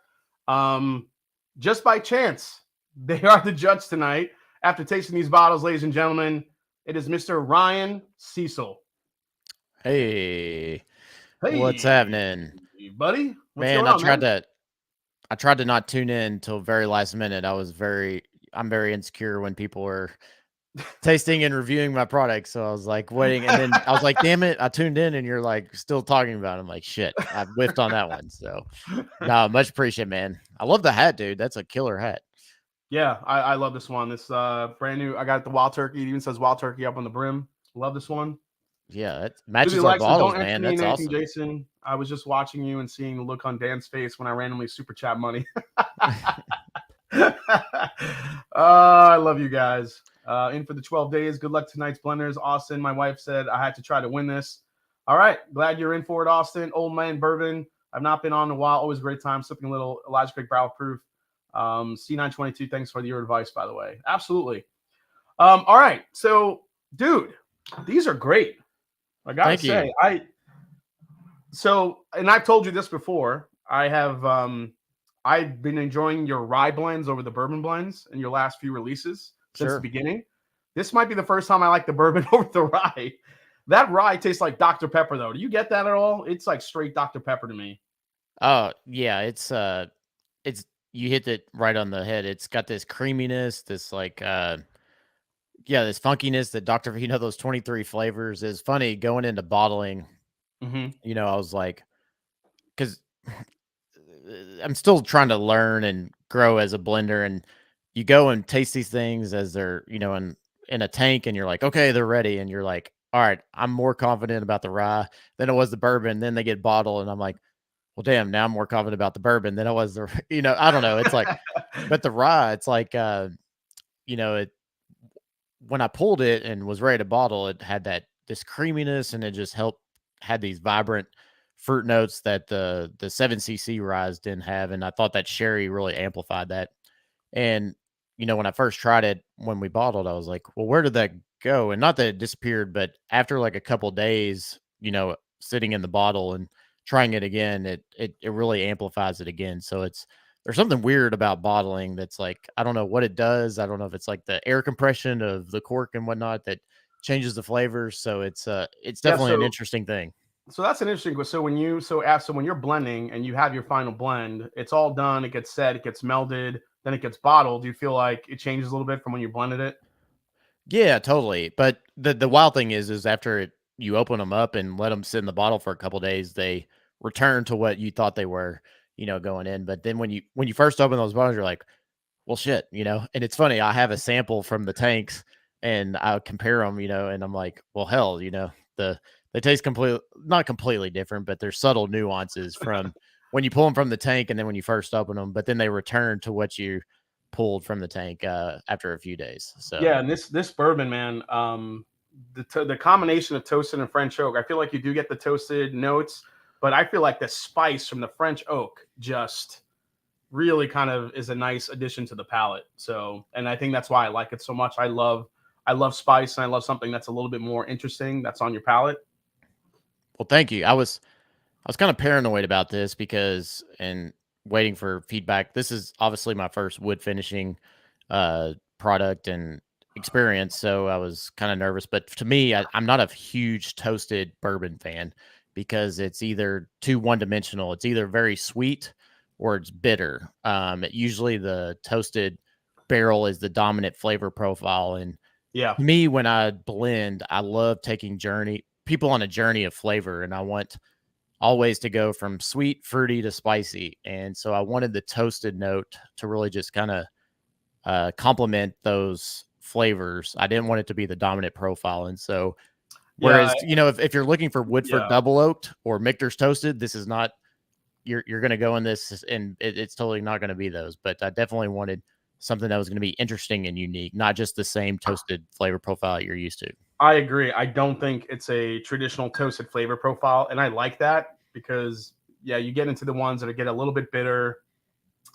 Just by chance, they are the judge tonight. After tasting these bottles, ladies and gentlemen, it is Mr. Ryan Cecil. Hey, what's happening, buddy? What's man? going on, I tried to not tune in till very last minute. I'm very insecure when people were tasting and reviewing my products. So I was like waiting, and then I was like, damn it, I tuned in and you're like still talking about it. I'm like, shit, I whiffed on that one. So no, much appreciated, man. I love the hat, dude. That's a killer hat. Yeah, I love this one. This brand new. I got the Wild Turkey. It even says Wild Turkey up on the brim. Love this one. Yeah, it matches our bottles, man. That's awesome. Jason, I was just watching you and seeing the look on Dan's face when I randomly super chat money. I love you guys. In for the 12 days. Good luck tonight's blenders. Austin, my wife said I had to try to win this. All right. Glad you're in for it, Austin. Old Man Bourbon. I've not been on in a while. Always a great time. Sipping a little Elijah Craig Barrel Proof. C922, thanks for your advice, by the way. Absolutely. All right. So, dude, these are great. I got to say. And I've told you this before. I've been enjoying your rye blends over the bourbon blends in your last few releases. Since the beginning. This might be the first time I like the bourbon over the rye. That rye tastes like Dr. Pepper, though. Do you get that at all? It's like straight Dr. Pepper to me. Oh, yeah. It's you hit it right on the head. It's got this creaminess, this like this funkiness that those 23 flavors. Is funny going into bottling. Mm-hmm. I was like, because I'm still trying to learn and grow as a blender, and you go and taste these things as they're, in a tank, and you're like, okay, they're ready. And you're like, all right, I'm more confident about the rye than it was the bourbon. Then they get bottled, and I'm like, well, damn, now I'm more confident about the bourbon than I was the, I don't know. It's like, but the rye, it's like, when I pulled it and was ready to bottle, it had this creaminess, and it just had these vibrant fruit notes that the 7cc ryes didn't have. And I thought that sherry really amplified that. And, when I first tried it, when we bottled, I was like, well, where did that go? And not that it disappeared, but after like a couple days, sitting in the bottle and trying it again, it really amplifies it again. So there's something weird about bottling that's like, I don't know what it does. I don't know if it's like the air compression of the cork and whatnot that changes the flavors. So it's definitely an interesting thing. So that's an interesting. So when you're blending and you have your final blend, it's all done. It gets set. It gets melded. Then it gets bottled. Do you feel like it changes a little bit from when you blended it? Yeah, totally. But the wild thing is after you open them up and let them sit in the bottle for a couple days, they return to what you thought they were, going in. But then when you first open those bottles, you're like, well, shit, And it's funny. I have a sample from the tanks, and I compare them, and I'm like, well, hell, they taste not completely different, but there's subtle nuances from when you pull them from the tank and then when you first open them, but then they return to what you pulled from the tank after a few days. So yeah, and this bourbon, man, the combination of toasted and French oak, I feel like you do get the toasted notes, but I feel like the spice from the French oak just really kind of is a nice addition to the palate. So, and I think that's why I like it so much. I love spice, and I love something that's a little bit more interesting that's on your palate. Well, thank you. I was kind of paranoid about this and waiting for feedback. This is obviously my first wood finishing product and experience, so I was kind of nervous. But to me, I'm not a huge toasted bourbon fan because it's either too one-dimensional. It's either very sweet or it's bitter. Usually the toasted barrel is the dominant flavor profile. And yeah, me, when I blend, I love taking people on a journey of flavor, and I want always to go from sweet, fruity to spicy. And so I wanted the toasted note to really just kind of complement those flavors. I didn't want it to be the dominant profile. And so, Yeah, whereas, if you're looking for Woodford yeah. double oaked or Michter's toasted, this is not, you're going to go in this and it's totally not going to be those. But I definitely wanted something that was going to be interesting and unique, not just the same toasted flavor profile you're used to. I agree. I don't think it's a traditional toasted flavor profile, and I like that because yeah, you get into the ones that get a little bit bitter,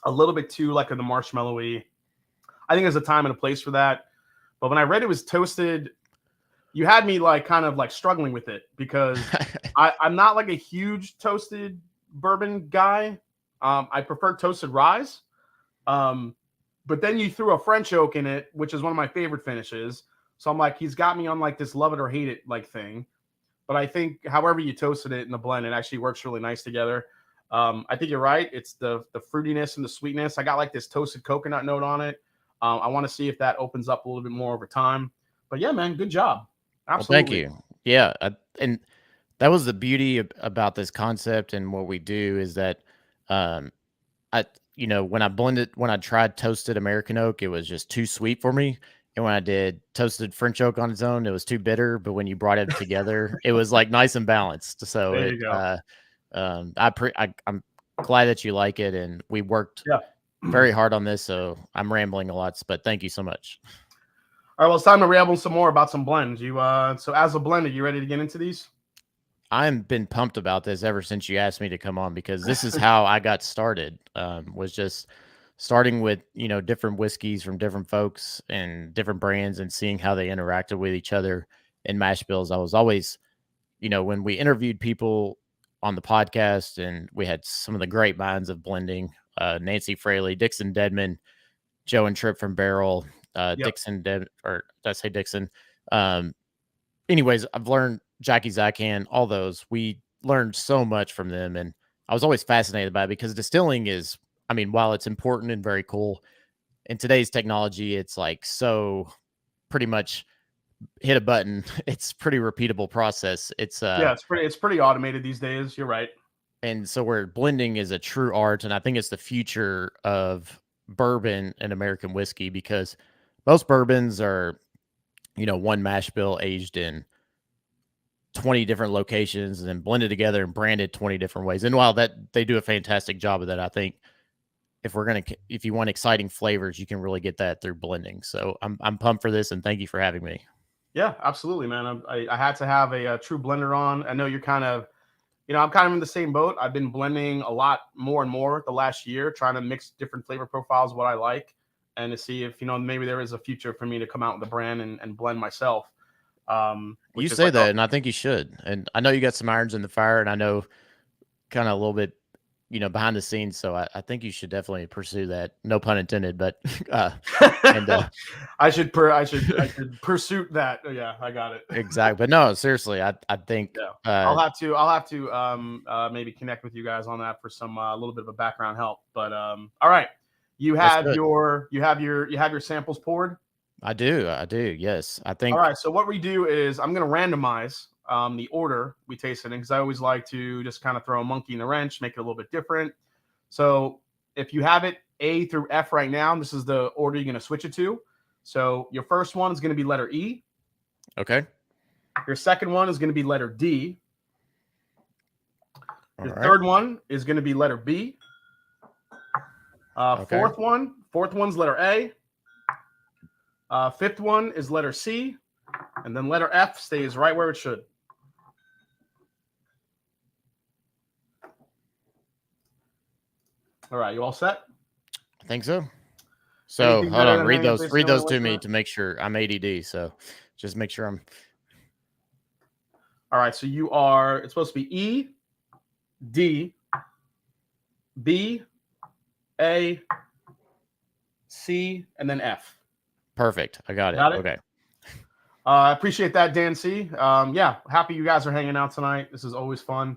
a little bit too like in the marshmallowy. I think there's a time and a place for that. But when I read it was toasted, you had me like kind of like struggling with it because I'm not like a huge toasted bourbon guy. I prefer toasted ryes. But then you threw a French oak in it, which is one of my favorite finishes. So I'm like, he's got me on like this love it or hate it like thing. But I think however you toasted it in the blend, it actually works really nice together. I think you're right. It's the fruitiness and the sweetness. I got like this toasted coconut note on it. I want to see if that opens up a little bit more over time. But yeah, man, good job. Absolutely. Well, thank you. Yeah. And that was the beauty about this concept and what we do is that, when I tried toasted American oak, it was just too sweet for me. And when I did toasted French oak on its own, it was too bitter. But when you brought it together, it was like nice and balanced. So There you go. I'm glad that you like it, and we worked very hard on this. So I'm rambling a lot, but thank you so much. All right, well, it's time to ramble some more about some blends. So as a blender, you ready to get into these? I've been pumped about this ever since you asked me to come on because this is how I got started. Was just starting with different whiskeys from different folks and different brands and seeing how they interacted with each other in mash bills. I was always, when we interviewed people on the podcast and we had some of the great minds of blending, Nancy Fraley, Dixon Dedman, Joe and Tripp from Barrel, Dixon or did I say Dixon? Anyways, I've learned Jackie Zykan, all those. We learned so much from them, and I was always fascinated by it because distilling is, while it's important and very cool, in today's technology, it's like so pretty much hit a button. It's pretty repeatable process. It's it's pretty automated these days. You're right. And so where blending is a true art, and I think it's the future of bourbon and American whiskey because most bourbons are, one mash bill aged in 20 different locations and then blended together and branded 20 different ways. And while that they do a fantastic job of that, I think if you want exciting flavors, you can really get that through blending. So I'm pumped for this, and thank you for having me. Yeah, absolutely, man. I had to have a true blender on. I know you're kind of, I'm kind of in the same boat. I've been blending a lot more and more the last year, trying to mix different flavor profiles, what I like, and to see if, maybe there is a future for me to come out with a brand and blend myself. You say like that, and I think you should. And I know you got some irons in the fire, and I know kind of a little bit, behind the scenes. So I think you should definitely pursue that. No pun intended, but I should pursue that. Yeah, I got it. Exactly. But no, seriously, I think I'll have to maybe connect with you guys on that for some a little bit of a background help. But all right, you have your samples poured. I do. Yes, I think. All right. So what we do is I'm going to randomize the order we taste it in because I always like to just kind of throw a monkey in the wrench, make it a little bit different. So if you have it A through F right now, this is the order you're going to switch it to. So your first one is going to be letter E. Okay. Your second one is going to be letter D. Your third one is going to be letter B. Okay. Fourth one's letter A. Fifth one is letter C. And then letter F stays right where it should. All right, you all set? I think so. So hold on, read those to me to make sure. I'm ADD, so just make sure I'm. All right, so it's supposed to be E, D, B, A, C, and then F. Perfect. I got it. Okay. I appreciate that, Dan C. Happy you guys are hanging out tonight. This is always fun.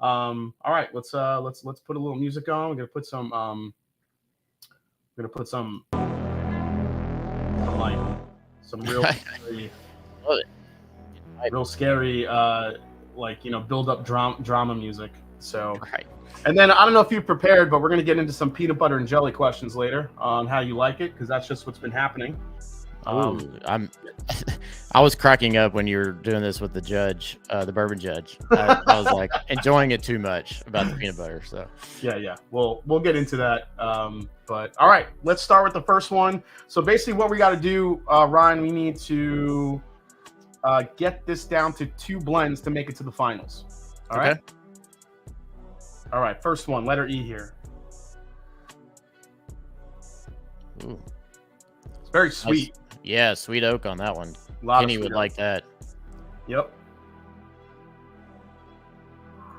All right, let's put a little music on. We're gonna put some some real scary, real scary build up drama music. So, Right. and then I don't know if you've prepared, but we're going to get into some peanut butter and jelly questions later on how you like it, because that's just what's been happening. Ooh, I was cracking up when you were doing this with the judge, the bourbon judge. I was like enjoying it too much about the peanut butter. So yeah. We'll get into that. But all right, let's start with the first one. So basically, what we got to do, Ryan, we need to get this down to 2 blends to make it to the finals. All right. All right. First one, letter E here. ooh, It's very sweet. yeah, sweet oak on that one. A lot Kenny of would like that. Yep.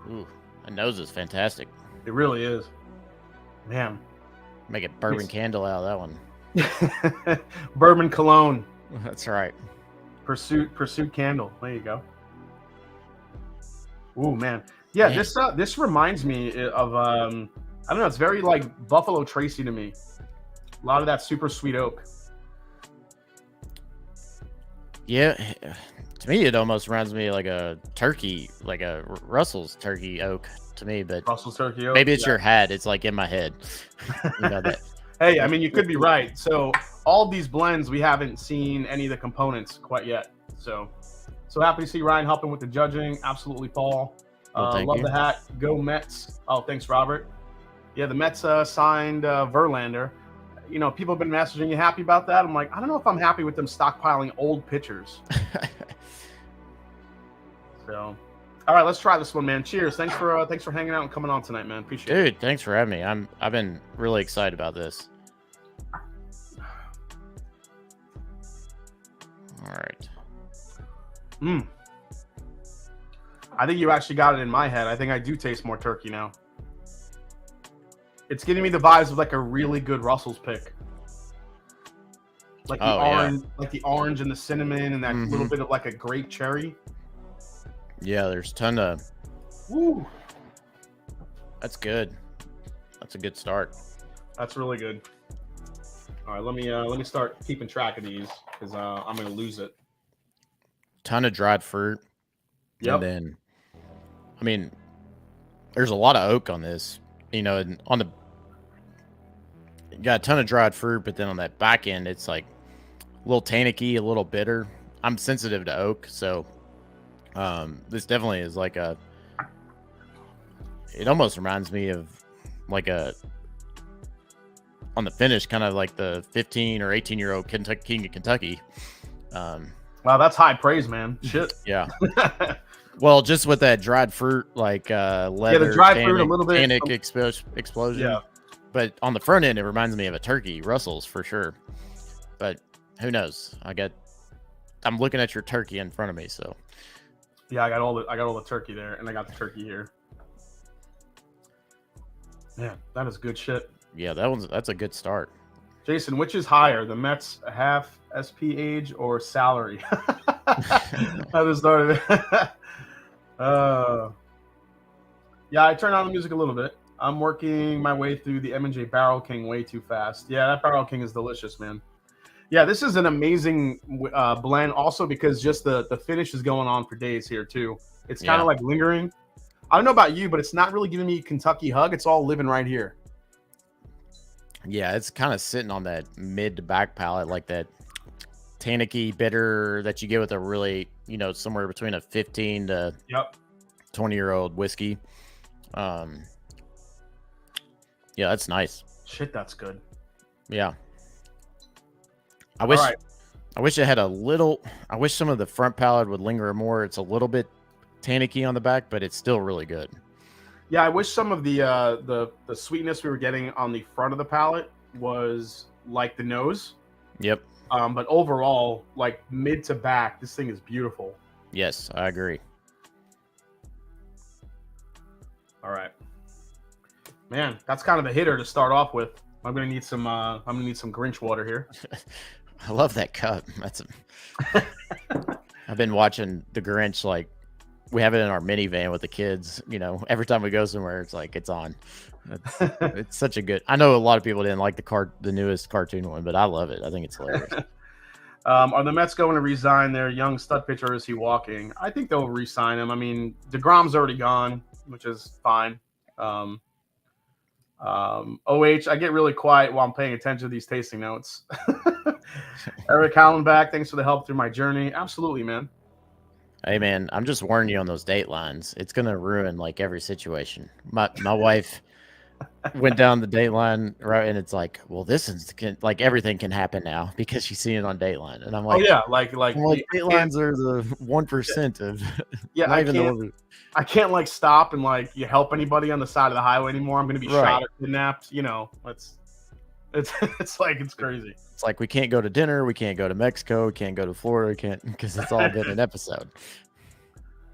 Ooh, the nose is fantastic. It really is. Man. Make a bourbon candle out of that one. Bourbon cologne. That's right. Pursuit candle. There you go. Ooh, man. Yeah, Man. this reminds me of I don't know, it's very like Buffalo Tracy to me. A lot of that super sweet oak. Yeah, to me it almost reminds me like a turkey, like a Russell's turkey oak to me, but Russell's turkey oak. maybe it's your hat. It's like in my head. You know that. Hey, I mean, you could be right. So all these blends, we haven't seen any of the components quite yet. So happy to see Ryan helping with the judging. Absolutely, Paul. Well, Love the hat. Go Mets. Oh, thanks, Robert. Yeah, the Mets signed Verlander. You know, people have been messaging you happy about that. I'm like, I don't know if I'm happy with them stockpiling old pitchers. So, all right, let's try this one, man. Cheers. Thanks for hanging out and coming on tonight, man. Appreciate it. Dude, thanks for having me. I've been really excited about this. All right. I think you actually got it in my head. I think I do taste more turkey now. It's giving me the vibes of like a really good Russell's pick. Like the orange, like the orange and the cinnamon and that little bit of like a grape cherry. Yeah, there's a ton of. Woo. That's good. That's a good start. That's really good. All right, let me start keeping track of these because I'm gonna lose it. Ton of dried fruit. Yep. And then, I mean, there's a lot of oak on this. You know, and on the you got a ton of dried fruit, but then on that back end, it's like a little tannicky, a little bitter. I'm sensitive to oak, so this definitely is like a. It almost reminds me of like a on the finish, kind of like the 15 or 18-year-old King of Kentucky. Wow, that's high praise, man. Shit. Yeah. Well, just with that dried fruit, like leather, the dried fruit, a little bit tannic explosion. Yeah. But on the front end, it reminds me of a turkey, Russell's for sure. But who knows? I'm looking at your turkey in front of me, so. Yeah, I got all the turkey there, and I got the turkey here. Man, that is good shit. Yeah, that's a good start. Jason, which is higher, the Mets half SP age or salary? At the start of it. Yeah, I turned on the music a little bit. I'm working my way through the M&J Barrel King way too fast. Yeah, that Barrel King is delicious, man. Yeah, this is an amazing blend also because just the finish is going on for days here too. It's kind of like lingering. I don't know about you, but it's not really giving me a Kentucky hug. It's all living right here. Yeah, it's kind of sitting on that mid to back palate, like that tannicky bitter that you get with a really, somewhere between a 15 to 20-year-old whiskey. Yeah, that's nice. Shit, that's good. Yeah. I wish it had a little. I wish some of the front palate would linger more. It's a little bit tannicky on the back, but it's still really good. Yeah, I wish some of the sweetness we were getting on the front of the palate was like the nose. Yep. But overall, like mid to back, this thing is beautiful. Yes, I agree. All right, man, that's kind of a hitter to start off with. I'm gonna need some Grinch water here. I love that cup. I've been watching the Grinch, like we have it in our minivan with the kids. Every time we go somewhere, it's like it's on. It's such a good. I know a lot of people didn't like the newest cartoon one, but I love it. I think it's hilarious. Are the Mets going to re-sign their young stud pitcher? Or is he walking? I think they'll re-sign him. I mean, DeGrom's already gone. which is fine. OH, I get really quiet while I'm paying attention to these tasting notes. Eric Hallenbach, thanks for the help through my journey. Absolutely, man. Hey man, I'm just warning you on those date lines. It's gonna ruin like every situation. My wife went down the date line, right, and it's like, well, this is like everything can happen now because she's seen it on Dateline, and I'm like, oh yeah, date lines are the 1% of yeah. I can't like stop and like you help anybody on the side of the highway anymore. I'm gonna be shot or kidnapped. You know, it's like it's crazy. It's like we can't go to dinner, we can't go to Mexico, we can't go to Florida, can't because it's all been an episode.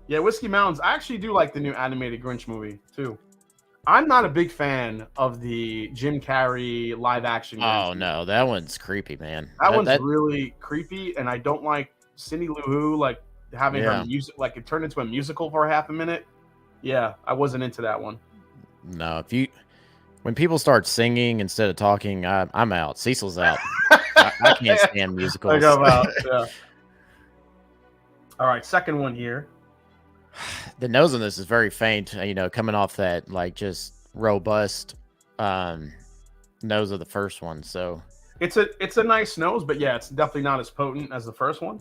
Yeah, Whiskey Mountains. I actually do like the new animated Grinch movie too. I'm not a big fan of the Jim Carrey live action. Oh no, that one's creepy, man. That one's really creepy, and I don't like Cindy Lou Who like having her music like it turned into a musical for half a minute. Yeah, I wasn't into that one. No, when people start singing instead of talking, I'm out. Cecil's out. I can't stand musicals. I go out. Yeah. All right, second one here. The nose on this is very faint, you know, coming off that like just robust nose of the first one. So it's a nice nose, but yeah, it's definitely not as potent as the first one.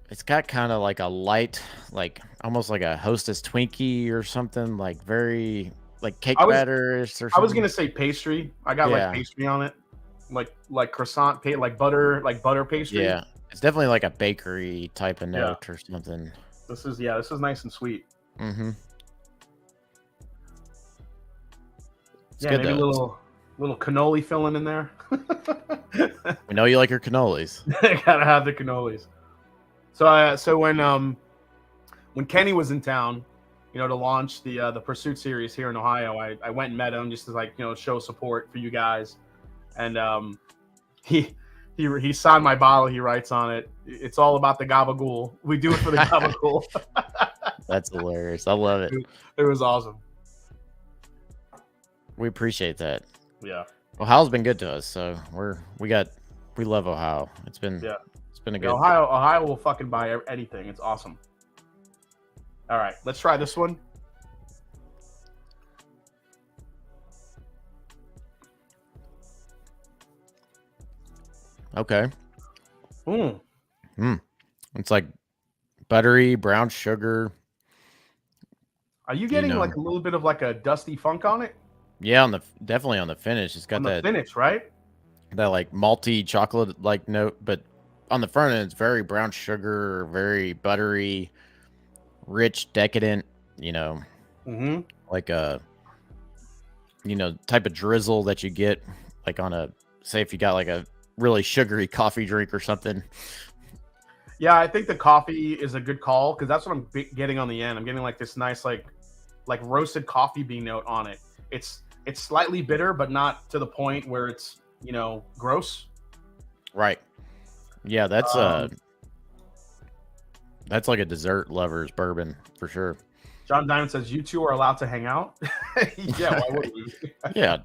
It's got kind of like a light, like almost like a Hostess Twinkie or something, like very like cake batter or something. I was gonna say pastry. I got like pastry on it, like croissant, like butter pastry. Yeah, it's definitely like a bakery type of note or something. This is nice and sweet. Mm-hmm. Yeah, maybe a little cannoli filling in there. We know you like your cannolis. Gotta have the cannolis. So when Kenny was in town, you know, to launch the Pursuit series here in Ohio, I went and met him just to like, you know, show support for you guys, and he signed my bottle. He writes on it, "It's all about the gabagool. We do it for the gabagool." That's hilarious. I love it. It was awesome. We appreciate that. Yeah. Ohio's been good to us, so we love Ohio. It's been a good. Ohio will fucking buy anything. It's awesome. All right, let's try this one. Okay. It's like buttery brown sugar. Are you getting like a little bit of like a dusty funk on it? Yeah, definitely on the finish. It's got that finish, right? That like malty chocolate like note, but on the front end it's very brown sugar, very buttery, rich, decadent, you know. Mm-hmm. Like a type of drizzle that you get like on say if you got like a really sugary coffee drink or something. Yeah, I think the coffee is a good call because that's what I'm getting on the end. I'm getting like this nice like roasted coffee bean note on it. It's slightly bitter, but not to the point where it's, you know, gross. Right. Yeah, that's like a dessert lover's bourbon for sure. John Diamond says you two are allowed to hang out. Yeah, why wouldn't we? Yeah,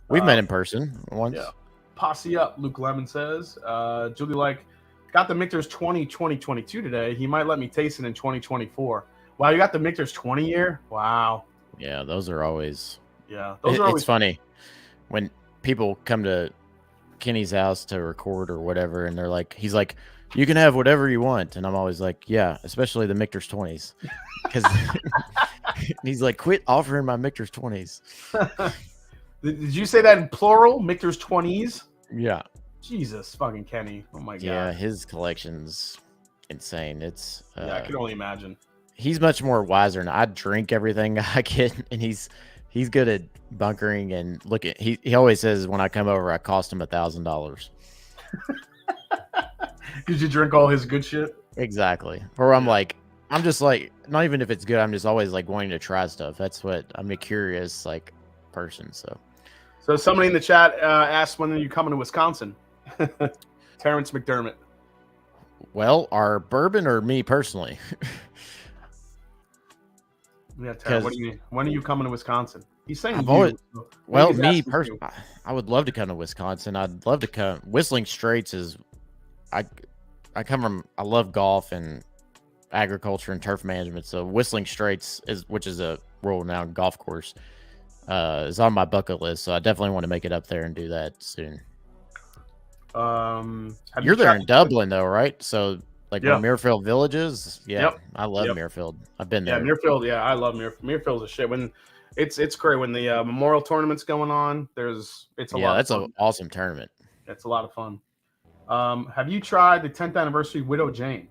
we've met in person once. Yeah. Posse up, Luke Lemon says. Julie got the Michter's 2022 today. He might let me taste it in 2024. Wow, you got the Michter's 20 year? Wow. Yeah, those are always. Yeah, it's funny when people come to Kenny's house to record or whatever, and he's like, you can have whatever you want, and I'm always like, yeah, especially the Michter's 20s, because he's like, quit offering my Michter's 20s. Did you say that in plural? Michter's 20s? Yeah. Jesus fucking Kenny. Oh my god. Yeah, his collection's insane. It's I can only imagine. He's much more wiser, and I drink everything I get, and he's good at bunkering and he always says when I come over I cost him $1,000. Did you drink all his good shit? Exactly. Or I'm just like, not even if it's good, I'm just always like wanting to try stuff. That's what I'm a curious like person. So somebody in the chat asked when are you coming to Wisconsin? Terrence McDermott. Well, our bourbon or me personally? Yeah, Terrence, what do you mean? When are you coming to Wisconsin? He's saying me personally. I would love to come to Wisconsin. I'd love to come. Whistling Straits is I come from. I love golf, and agriculture and turf management. So Whistling Straits which is a world-renowned golf course, is on my bucket list. So I definitely want to make it up there and do that soon. Have You're you there tried in Dublin though, right? So like where Yeah. Muirfield Village is? Yeah, Yep. I love Yep. Muirfield. I've been Yeah, there. Muirfield. Yeah, I love Muirfield. Muirfield's a shit. When it's great when the memorial tournament's going on. It's a Yeah, lot of that's fun. an awesome tournament. It's a lot of fun. Have you tried the 10th anniversary Widow Jane?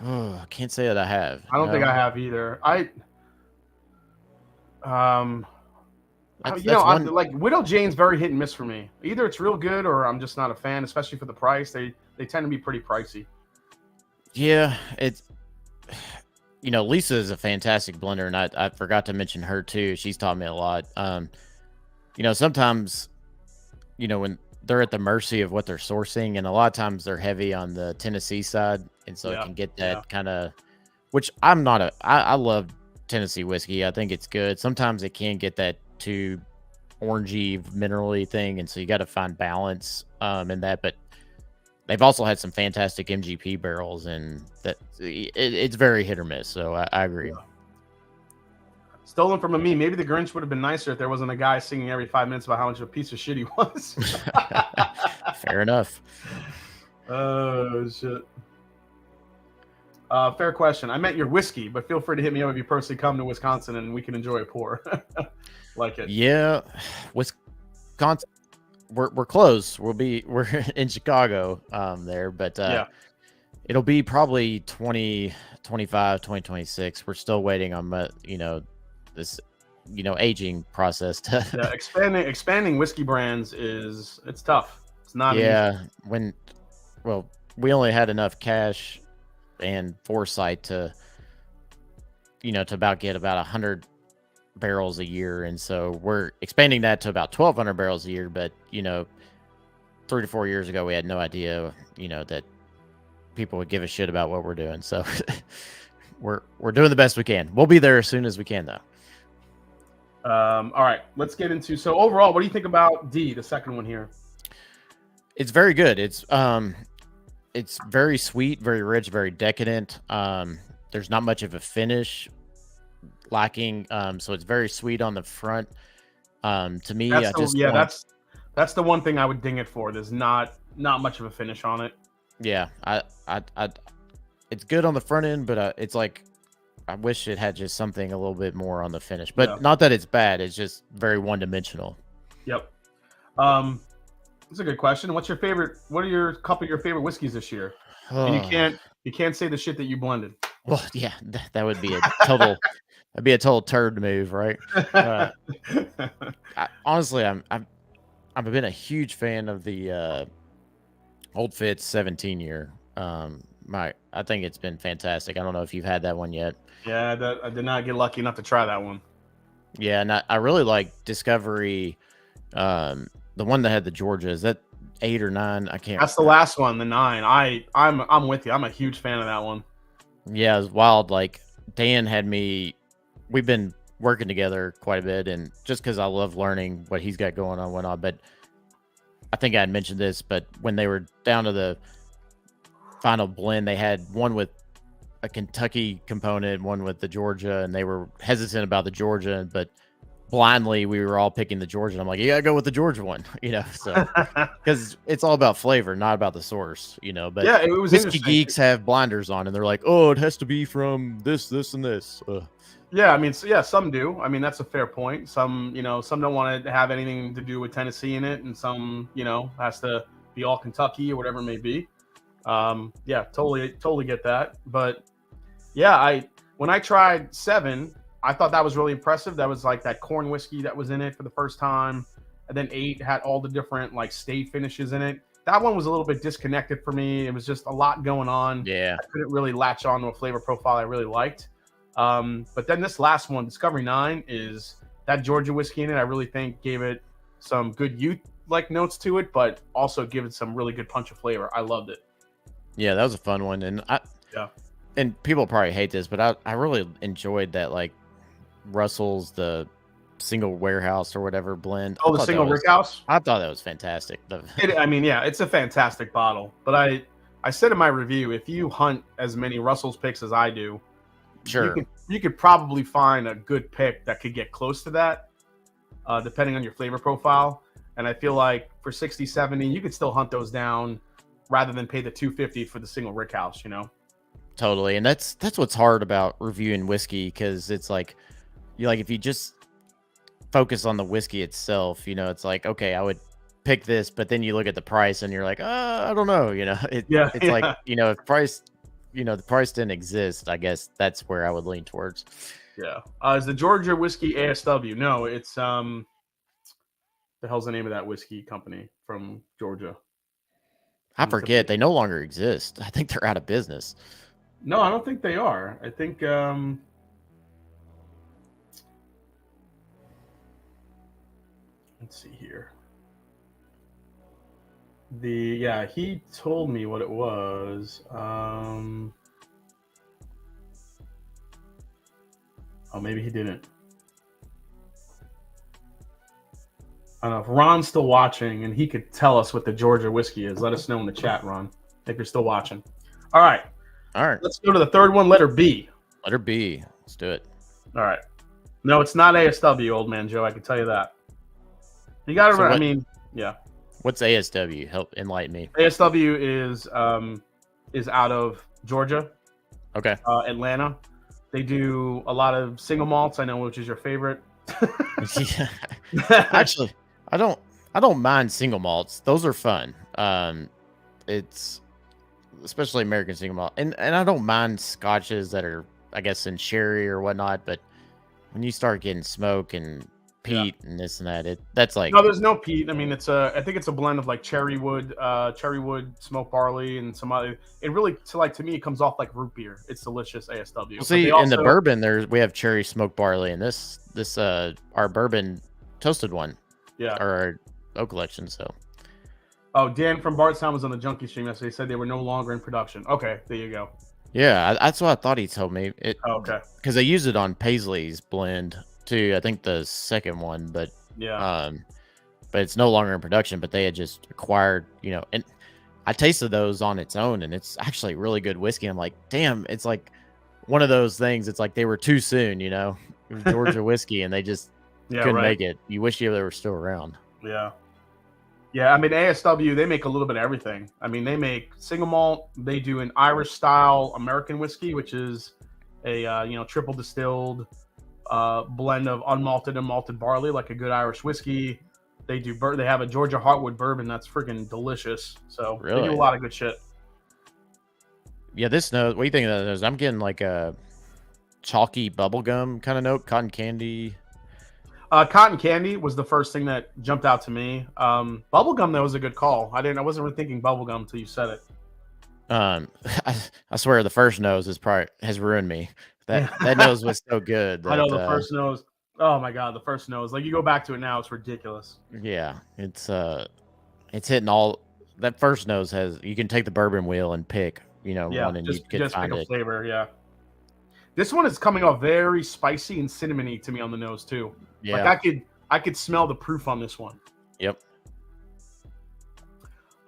Oh, I can't say that I have. I don't think No. I have either. That's I'm one. like Widow Jane's very hit and miss for me. Either it's real good or I'm just not a fan, especially for the price. They tend to be pretty pricey. Yeah, it's Lisa is a fantastic blender, and I forgot to mention her too. She's taught me a lot. Sometimes when they're at the mercy of what they're sourcing, and a lot of times they're heavy on the Tennessee side, and so it can get that kind of, which I'm not I love Tennessee whiskey. I think it's good. Sometimes it can get that too orangey, minerally thing, and so you got to find balance in that. But they've also had some fantastic MGP barrels, and that it's very hit or miss. So I agree. Yeah. Stolen from a meme. Maybe the Grinch would have been nicer if there wasn't a guy singing every 5 minutes about how much of a piece of shit he was. Fair enough. Oh shit. Fair question. I meant your whiskey, but feel free to hit me up if you personally come to Wisconsin and we can enjoy a pour. Like it. Yeah, Wisconsin. We're close. We're in Chicago there, but it'll be probably 2025, 2026. We're still waiting on this aging process to expanding whiskey brands it's tough. It's not we only had enough cash and foresight to about get about 100 barrels a year, and so we're expanding that to about 1,200 barrels a year. But 3 to 4 years ago we had no idea that people would give a shit about what we're doing. So we're doing the best we can. We'll be there as soon as we can though. All right, let's get into, so overall, what do you think about D, the second one here? It's very good. It's very sweet, very rich, very decadent. There's not much of a finish lacking, so it's very sweet on the front. To me, that's the one thing I would ding it for. There's not much of a finish on it. Yeah, I it's good on the front end, but it's like I wish it had just something a little bit more on the finish. But not that it's bad. It's just very one-dimensional. Yep. That's a good question. What are your couple of your favorite whiskeys this year? And you can't say the shit that you blended. Well, yeah, that would be a total that'd be a total turd move, right? Honestly, I've been a huge fan of the Old Fitz 17 year. I think it's been fantastic. I don't know if you've had that one yet. Yeah, I did not get lucky enough to try that one. Yeah, and I really like Discovery. The one that had the Georgia, is that 8 or 9? I can't. That's the last one, the 9. I'm with you. I'm a huge fan of that one. Yeah, it was wild. Like Dan had me. We've been working together quite a bit, and just because I love learning what he's got going on and whatnot. But I think I had mentioned this, but when they were down to the final blend, they had one with a Kentucky component, one with the Georgia, and they were hesitant about the Georgia, but blindly we were all picking the Georgia. I'm like, you gotta go with the Georgia one, so because it's all about flavor, not about the source, But yeah, it was whiskey geeks have blinders on, and they're like, oh, it has to be from this, and this. Yeah, I mean, some do. I mean, that's a fair point. Some, some don't want to have anything to do with Tennessee in it, and some, has to be all Kentucky or whatever it may be. Yeah, totally get that. But yeah, when I tried 7, I thought that was really impressive. That was like that corn whiskey that was in it for the first time, and then 8 had all the different like stay finishes in it. That one was a little bit disconnected for me. It was just a lot going on. Yeah, I couldn't really latch on to a flavor profile I really liked. But then this last one, Discovery 9, is that Georgia whiskey in it. I really think gave it some good youth-like notes to it, but also give it some really good punch of flavor. I loved it. Yeah, that was a fun one, and people probably hate this, but I really enjoyed that, like Russell's the single warehouse or whatever blend. Oh, the single rick house. I thought that was fantastic. I mean, yeah, it's a fantastic bottle, but I said in my review, if you hunt as many Russell's picks as I do, Sure. you could probably find a good pick that could get close to that, depending on your flavor profile. And I feel like for 60, 70, you could still hunt those down rather than pay the $250 for the single rick house, you know? Totally. And that's what's hard about reviewing whiskey, because it's like, if you just focus on the whiskey itself, it's like, okay, I would pick this, but then you look at the price and you're like, I don't know, it's like, if price, the price didn't exist, I guess that's where I would lean towards. Yeah. Is the Georgia whiskey ASW? No, it's the hell's the name of that whiskey company from Georgia? I forget. They no longer exist. I think they're out of business. No, I don't think they are. I think let's see here. He told me what it was. Oh, maybe he didn't. I don't know if Ron's still watching and he could tell us what the Georgia whiskey is. Let us know in the chat, Ron, if you're still watching. All right. Let's go to the third one, letter B. Letter B. Let's do it. All right. No, it's not ASW, old man Joe. I can tell you that. You got to remember. Yeah. What's ASW? Help enlighten me. ASW is out of Georgia. Okay. Atlanta. They do a lot of single malts. I know which is your favorite. Actually, I don't mind single malts. Those are fun. It's especially American single malt, and I don't mind scotches that are, I guess, in sherry or whatnot. But when you start getting smoke and peat and this and that, that's like, no, there's no peat. I mean, I think it's a blend of like cherry wood, smoked barley, and some other. It really, to me, it comes off like root beer. It's delicious. ASW. Well, see, in the bourbon, we have cherry smoked barley, and this our bourbon toasted one. Yeah. Or our oak collection. So. Oh, Dan from Bardstown was on the Junkie stream yesterday. He said they were no longer in production. Okay, there you go. Yeah, that's what I thought he told me. Okay. Because they use it on Paisley's blend too. I think the second one, but but it's no longer in production. But they had just acquired, and I tasted those on its own, and it's actually really good whiskey. I'm like, damn, it's like one of those things. It's like they were too soon, It was Georgia whiskey, and they just couldn't make it. You wish they were still around. Yeah. Yeah, I mean, ASW, they make a little bit of everything. I mean, they make single malt. They do an Irish-style American whiskey, which is a, triple distilled blend of unmalted and malted barley, like a good Irish whiskey. They have a Georgia Heartwood bourbon that's freaking delicious. So They do a lot of good shit. Yeah, this note, what do you think of that? I'm getting like a chalky bubblegum kind of note, cotton candy. Cotton candy was the first thing that jumped out to me. Bubblegum, though, was a good call. I wasn't really thinking bubblegum until you said it. I swear the first nose has ruined me. That nose was so good. I know the first nose. Oh my god, the first nose. Like, you go back to it now, it's ridiculous. Yeah, it's hitting all. That first nose you can take the bourbon wheel and pick, one, and you can find pick a it. flavor. Yeah. This one is coming off very spicy and cinnamony to me on the nose too. Yeah. Like I could smell the proof on this one. Yep.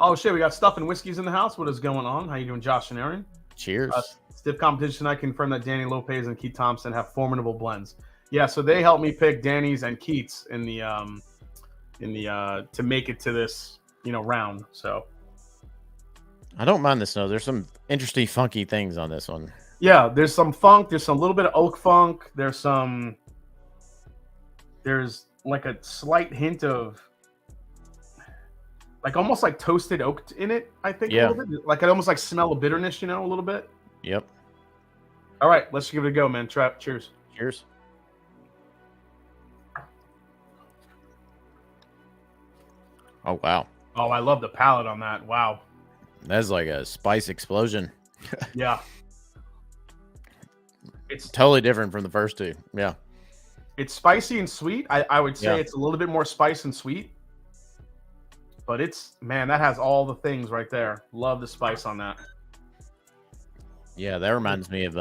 Oh shit, we got Stuff and Whiskeys in the house. What is going on? How you doing, Josh and Aaron? Cheers. Stiff competition. I confirm that Danny Lopez and Keith Thompson have formidable blends. Yeah, so they helped me pick Danny's and Keith's in the to make it to this round. So I don't mind this nose. There's some interesting funky things on this one. Yeah, there's some funk. There's some little bit of oak funk. There's like a slight hint of like almost like toasted oak in it. I think a little bit. Like I almost like smell of bitterness, a little bit. Yep. All right, let's give it a go, man. Cheers. Cheers. Oh wow. Oh, I love the palate on that. Wow. That's like a spice explosion. Yeah. It's totally different from the first two. Yeah. It's spicy and sweet. I would say it's a little bit more spice and sweet. But that has all the things right there. Love the spice on that. Yeah, that reminds me of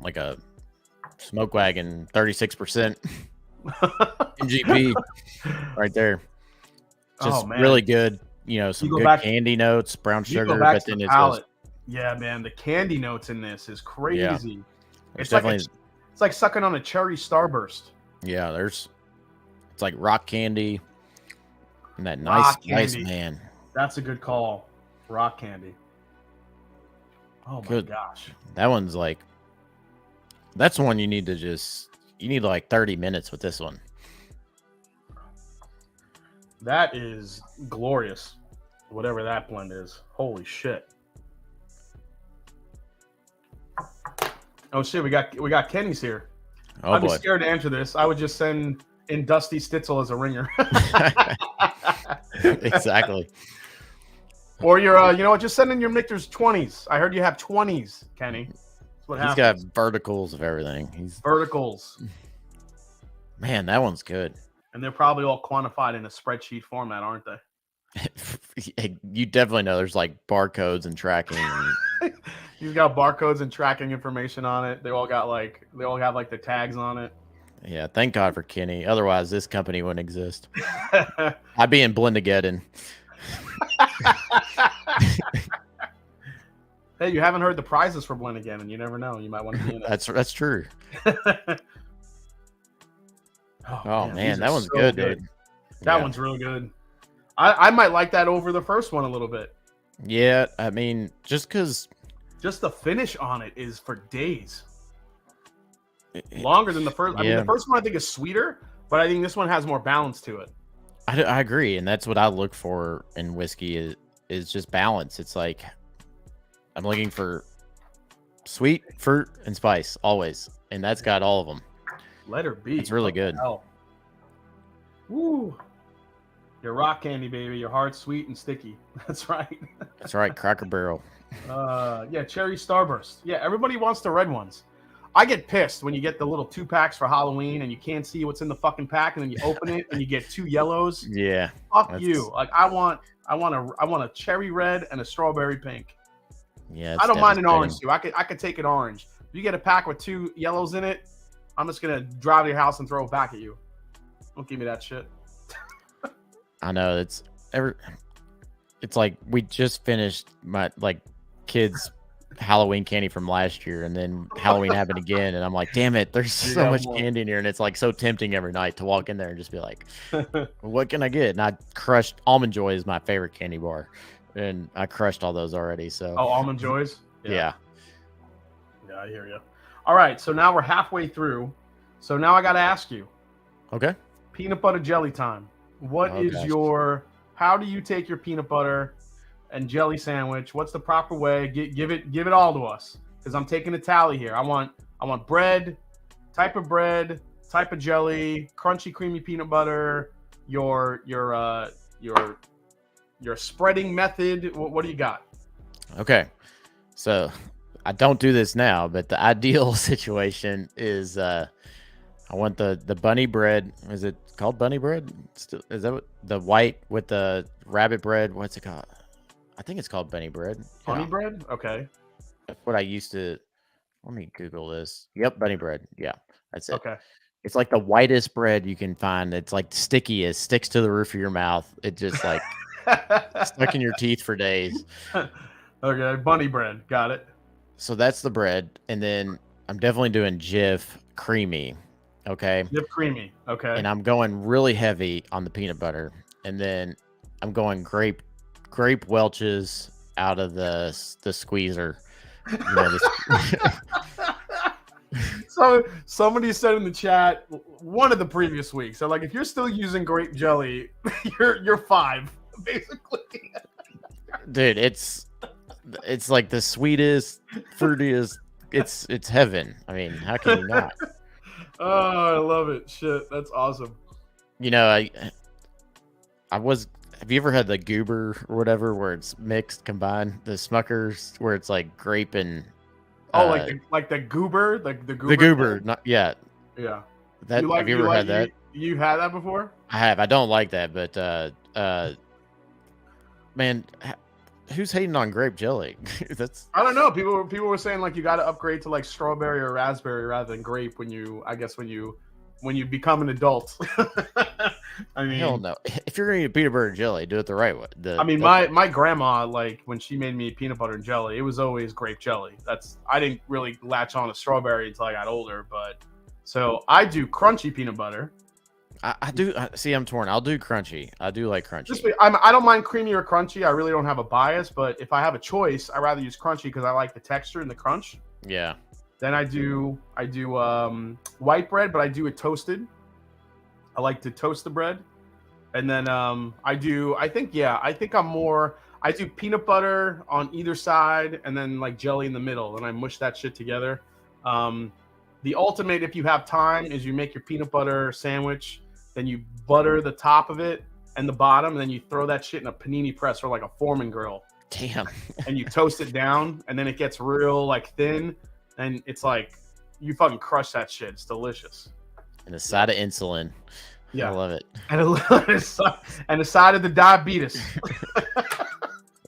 like a Smoke Wagon 36% MGP right there. Just really good, some go good back- candy notes, brown You sugar, go back but to then the it palate. goes. Yeah, man, the candy notes in this is crazy. There's It's like definitely it's like sucking on a cherry starburst. it's like rock candy and that Rock nice candy. man. That's a good call. Rock candy. Oh my Good. gosh. That one's like that's one you need like 30 minutes with this one. That is glorious. Whatever that blend is. Holy shit. Oh shit, we got Kenny's here. Oh I'd be boy. scared to answer this. I would just send in Dusty Stitzel as a ringer. Exactly. Or your you know what, just send in your Michter's 20s. I heard you have 20s, Kenny. That's what He's happens. got verticals of everything. He's Verticals. man, that one's good. And they're probably all quantified in a spreadsheet format, aren't they? You definitely know there's like barcodes and tracking. He's got barcodes and tracking information on it. They all have like the tags on it. Yeah, thank God for Kenny. Otherwise, this company wouldn't exist. I'd be in Blendageddon. Hey, you haven't heard the prizes for Blendageddon, and you never know. You might want to be in it. That's true. Oh man, these that are one's so good, dude. That Yeah. one's really good. I might like that over the first one a little bit. Yeah, I mean, just because Just the finish on it is for days. Longer than the first. I mean, the first one I think is sweeter, but I think this one has more balance to it. I agree, and that's what I look for in whiskey is just balance. It's like I'm looking for sweet, fruit, and spice always, and that's got all of them. Let her be. It's really What the good. hell? Woo. Your rock candy, baby. Your heart's sweet and sticky. That's right. That's right, Cracker Barrel. Yeah, cherry starburst. Yeah, everybody wants the red ones. I get pissed when you get the little 2-packs for Halloween and you can't see what's in the fucking pack, and then you open it and you get 2 yellows. Yeah, Fuck you. Like I want a cherry red and a strawberry pink. yeah. I don't mind an orange devastating. too. I could take an orange. If you get a pack with 2 yellows in it, I'm just gonna drive to your house and throw it back at you. Don't give me that shit. I know it's like we just finished my kids' Halloween candy from last year, and then Halloween happened again, and I'm like, damn it, there's so much candy in here, and it's like so tempting every night to walk in there and just be like, what can I get? And I crushed Almond Joy is my favorite candy bar, and I crushed all those already. So Almond Joys. yeah, I hear you. All right, so now we're halfway through. So now I got to ask you, okay. peanut butter jelly time. What is gosh. how do you take your peanut butter and jelly sandwich? What's the proper way? Give it all to us, because I'm taking a tally here. I want bread, type of jelly, crunchy creamy peanut butter, your spreading method. What do you got? Okay, so I don't do this now, but the ideal situation is I want the bunny bread. Is it called bunny bread? Is that what, the white with the rabbit bread? What's it called? I think it's called bunny bread. Bunny bread? Okay. That's what I used to. Let me Google this. Yep, bunny bread. Yeah, that's it. Okay. It's like the whitest bread you can find. It's like stickiest, sticks to the roof of your mouth. It just like stuck in your teeth for days. Okay, bunny bread. Got it. So that's the bread, and then I'm definitely doing Jif creamy. Okay. Jif creamy. Okay. And I'm going really heavy on the peanut butter, and then I'm going grape Welch's out of the squeezer. You know, So somebody said in the chat one of the previous weeks. So like, if you're still using grape jelly, you're 5 basically. Dude, it's like the sweetest, fruitiest. It's heaven. I mean, how can you not? Oh, I love it. Shit, that's awesome. You know, have you ever had the goober or whatever where it's mixed, combined? The Smuckers where it's like grape and like the goober, the goober. The goober, not yeah. Yeah. That have you ever had that? You had that before? I have. I don't like that, but man, who's hating on grape jelly? I don't know. People were saying like you got to upgrade to like strawberry or raspberry rather than grape when you become an adult. I Hell mean, no. If you're gonna eat peanut butter and jelly, do it the right way. my grandma, like when she made me peanut butter and jelly, it was always grape jelly. I didn't really latch on to strawberry until I got older, but so I do crunchy peanut butter. I do see. I'm torn. I'll do crunchy. I do like crunchy. I don't mind creamy or crunchy. I really don't have a bias, but if I have a choice, I rather use crunchy because I like the texture and the crunch. Yeah. Then I do white bread, but I do it toasted. I like to toast the bread, and then I do peanut butter on either side, and then like jelly in the middle, and I mush that shit together. The ultimate, if you have time, is you make your peanut butter sandwich, then you butter the top of it and the bottom, and then you throw that shit in a panini press or like a Foreman grill. Damn. And you toast it down, and then it gets real like thin, and it's like you fucking crush that shit. It's delicious. And a side of insulin. Yeah, I love it. And a side of the diabetes.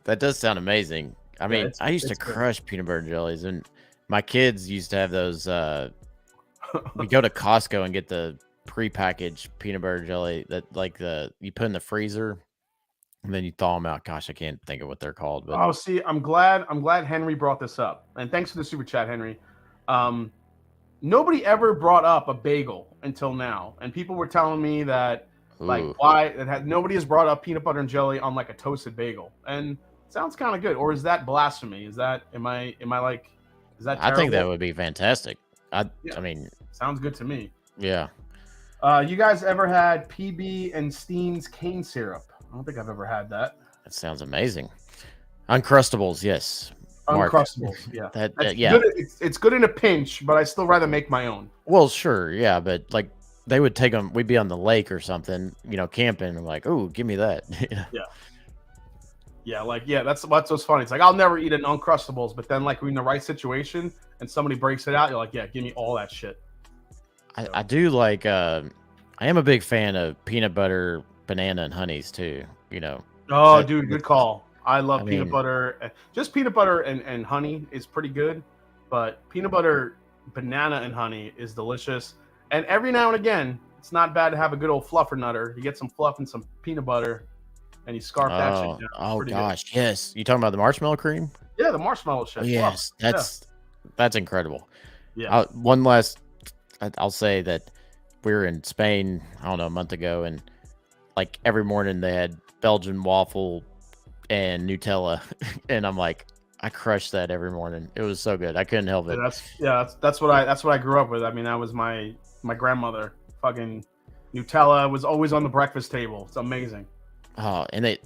That does sound amazing. I mean, I used to crush peanut butter jellies, and my kids used to have those. We go to Costco and get the prepackaged peanut butter jelly that you put in the freezer, and then you thaw them out. Gosh, I can't think of what they're called. But see, I'm glad Henry brought this up, and thanks for the super chat, Henry. Nobody ever brought up a bagel until now, and people were telling me that nobody has brought up peanut butter and jelly on like a toasted bagel, and it sounds kind of good. Or is that blasphemy? Is that am I like is that terrible? I think that would be fantastic. I mean, sounds good to me. Yeah. You guys ever had PB and Steen's cane syrup? I don't think I've ever had that. That sounds amazing. Uncrustables, yes. Uncrustables, yeah. Yeah. Good, it's good in a pinch, but I still rather make my own. Well, sure, yeah, but like they would take them. We'd be on the lake or something, camping, and like, oh, give me that. That's what's funny. It's like I'll never eat an Uncrustables, but then like we're in the right situation and somebody breaks it out, you're like, yeah, give me all that shit. I do like. I am a big fan of peanut butter, banana, and honeys too. Oh, dude, good call. I love peanut butter. Just peanut butter and honey is pretty good, but peanut butter, banana, and honey is delicious. And every now and again, it's not bad to have a good old fluffer nutter. You get some fluff and some peanut butter, and you scarf that shit down. Oh gosh, yes. You talking about the marshmallow cream? Yeah, the marshmallow shit. Oh, yes, that's incredible. Yeah. One last, I'll say that we were in Spain, I don't know, a month ago, and like every morning they had Belgian waffle and Nutella, and I'm like, I crushed that every morning. It was so good. I couldn't help it. That's what I grew up with. I mean, that was my grandmother. Fucking Nutella was always on the breakfast table. It's amazing. Oh, and they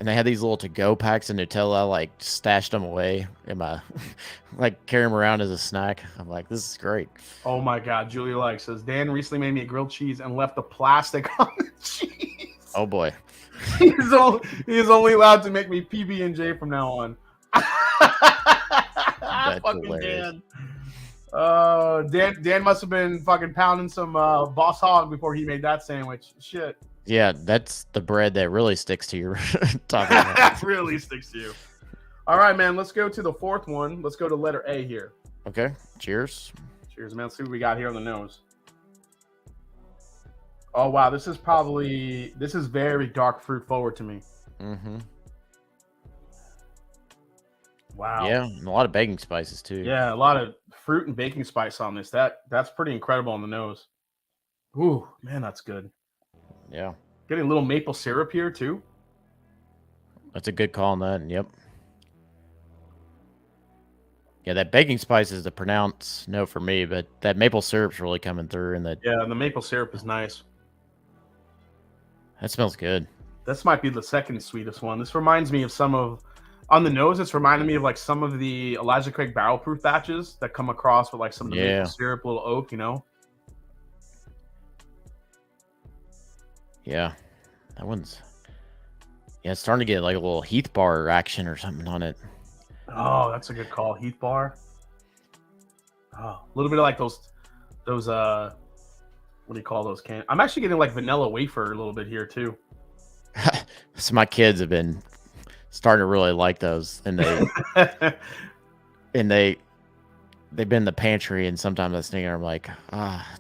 had these little to-go packs of Nutella. I like stashed them away in my like carry them around as a snack. I'm like, this is great. Oh my god, Julia says Dan recently made me a grilled cheese and left the plastic on the cheese. Oh boy. He is only allowed to make me PB&J from now on. That's fucking hilarious. Dan must have been fucking pounding some Boss Hog before he made that sandwich. Shit. Yeah, that's the bread that really sticks to your talking really sticks to you. All right, man. Let's go to the fourth one. Let's go to letter A here. Okay. Cheers. Cheers, man. Let's see what we got here on the nose. Oh wow, this is very dark fruit forward to me. Mm-hmm. Wow. Yeah, and a lot of baking spices too. Yeah, a lot of fruit and baking spice on this. That's pretty incredible on the nose. Ooh, man, that's good. Yeah. Getting a little maple syrup here too. That's a good call on that. Yep. Yeah, that baking spice is a pronounced no for me, but that maple syrup's really coming through, and the maple syrup is nice. That smells good. This might be the second sweetest one. This reminds me of on the nose. It's reminding me of like some of the Elijah Craig barrel proof batches that come across with like some of the maple syrup, little oak, Yeah, that one's. Yeah, it's starting to get like a little Heath bar action or something on it. Oh, that's a good call. Heath bar. Oh, a little bit of like those what do you call those cans? I'm actually getting like vanilla wafer a little bit here too. So my kids have been starting to really like those, and they've been in the pantry, and sometimes I'm like,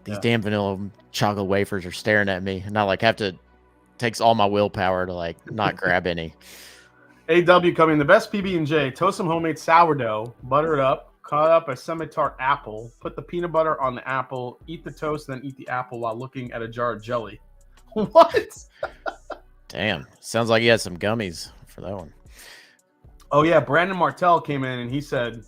these damn vanilla chocolate wafers are staring at me, and I like have to takes all my willpower to like not grab any. AW coming, the best PB&J. Toast some homemade sourdough, butter it up, cut up a semi-tart apple, put the peanut butter on the apple, eat the toast, then eat the apple while looking at a jar of jelly. What? Damn. Sounds like he had some gummies for that one. Oh, yeah. Brandon Martell came in and he said,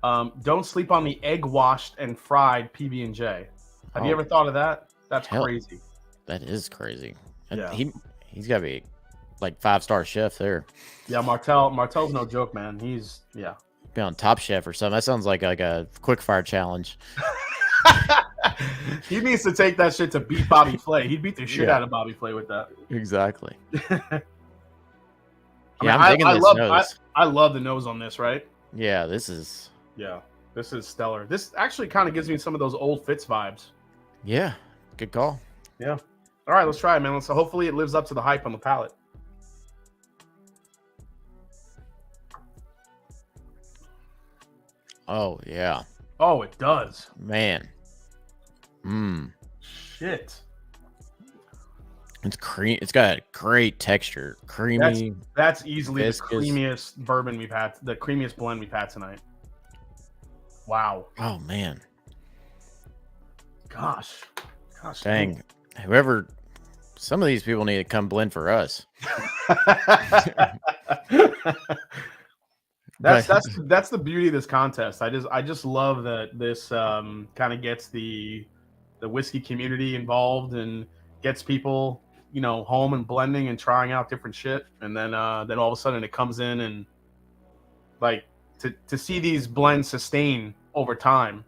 don't sleep on the egg-washed and fried PB&J. Have you ever thought of that? That's crazy. That is crazy. Yeah. He's got to be like 5-star chef there. Yeah, Martell's no joke, man. He's be on Top Chef or something. That sounds like a quick fire challenge. He needs to take that shit to beat Bobby Flay. He'd beat the shit out of Bobby Flay with that. Exactly. I'm digging this nose. I love the nose on this, right? Yeah, this is stellar. This actually kind of gives me some of those old Fitz vibes. Yeah, good call. Yeah. All right, let's try it, man. So hopefully it lives up to the hype on the palate. Oh, yeah. Oh, it does. Man. Shit. It's cream. It's got a great texture. Creamy. That's easily viscous. the creamiest bourbon we've had, the creamiest blend we've had tonight. Wow. Oh, man. Gosh. Dang. Whoever, some of these people need to come blend for us. That's the beauty of this contest. I just love that this kind of gets the whiskey community involved and gets people, home and blending and trying out different shit. And then all of a sudden it comes in and like to see these blends sustain over time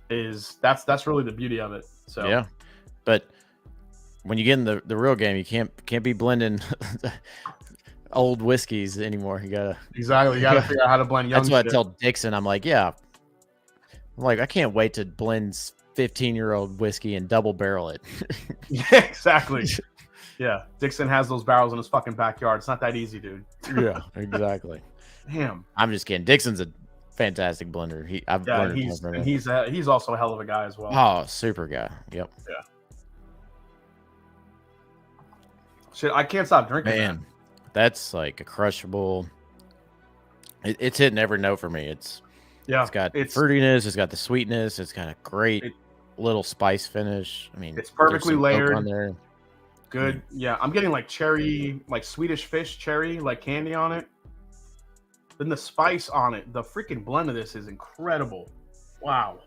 that's really the beauty of it. So yeah, but when you get in the real game, you can't be blending old whiskeys anymore. You gotta figure out how to blend young. That's what I tell Dixon. I'm like, I can't wait to blend 15-year-old whiskey and double barrel it. Yeah, exactly. Yeah, Dixon has those barrels in his fucking backyard. It's not that easy, dude. Yeah, exactly. Damn. I'm just kidding. Dixon's a fantastic blender. He's also a hell of a guy as well. Oh, super guy. Yep. Yeah. Shit, I can't stop drinking. Man, that's like a crushable. It's hitting every note for me. It's got fruitiness. It's got the sweetness. It's got a great little spice finish. I mean, it's perfectly layered on there. Good. Yeah, I'm getting like cherry, like Swedish fish cherry, like candy on it. Then the spice on it, the freaking blend of this is incredible. Wow.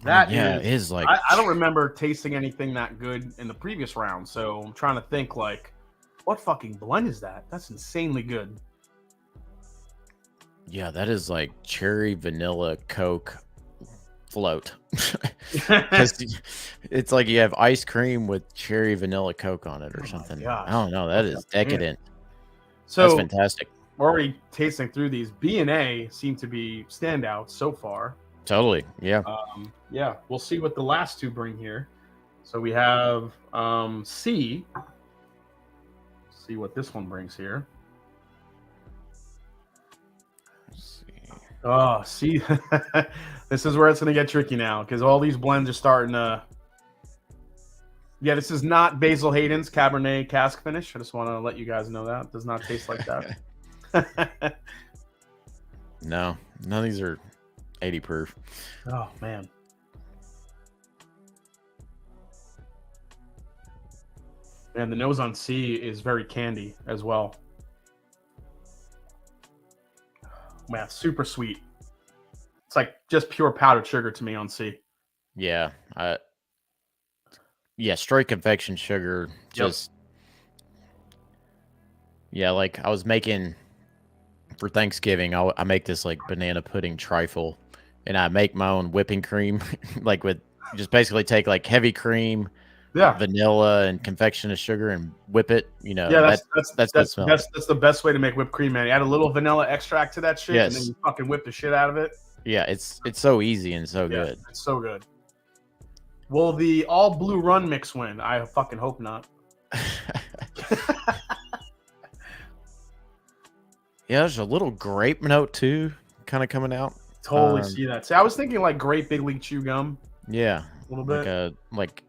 It is like I don't remember tasting anything that good in the previous round, so I'm trying to think like, what fucking blend is that? That's insanely good. Yeah, that is like cherry vanilla Coke float. It's like you have ice cream with cherry vanilla Coke on it or something. I don't know. That is decadent. So that's fantastic. We're already tasting through these. B and A seem to be standouts so far. Totally. Yeah. Yeah. We'll see what the last two bring here. So we have C. See what this one brings here. Let's see. Oh, see, this is where it's going to get tricky now because all these blends are starting to. Yeah, this is not Basil Hayden's Cabernet cask finish. I just want to let you guys know that. It does not taste like that. No, none of these are 80 proof. Oh, man. And the nose on C is very candy as well. Man, super sweet. It's like just pure powdered sugar to me on C. Yeah. Straight confection sugar. Just Yeah, like I was making for Thanksgiving, I make this like banana pudding trifle, and I make my own whipping cream, like with just basically take like heavy cream, vanilla, and confectioner's sugar and whip it. Yeah, that's the best way to make whipped cream, man. You add a little vanilla extract to that shit, and then you fucking whip the shit out of it. Yeah, it's so easy and so good. It's so good. Will the all blue run mix win? I fucking hope not. Yeah, there's a little grape note too, kind of coming out. Totally see that. See, I was thinking like grape big league chew gum. Yeah, a little bit, like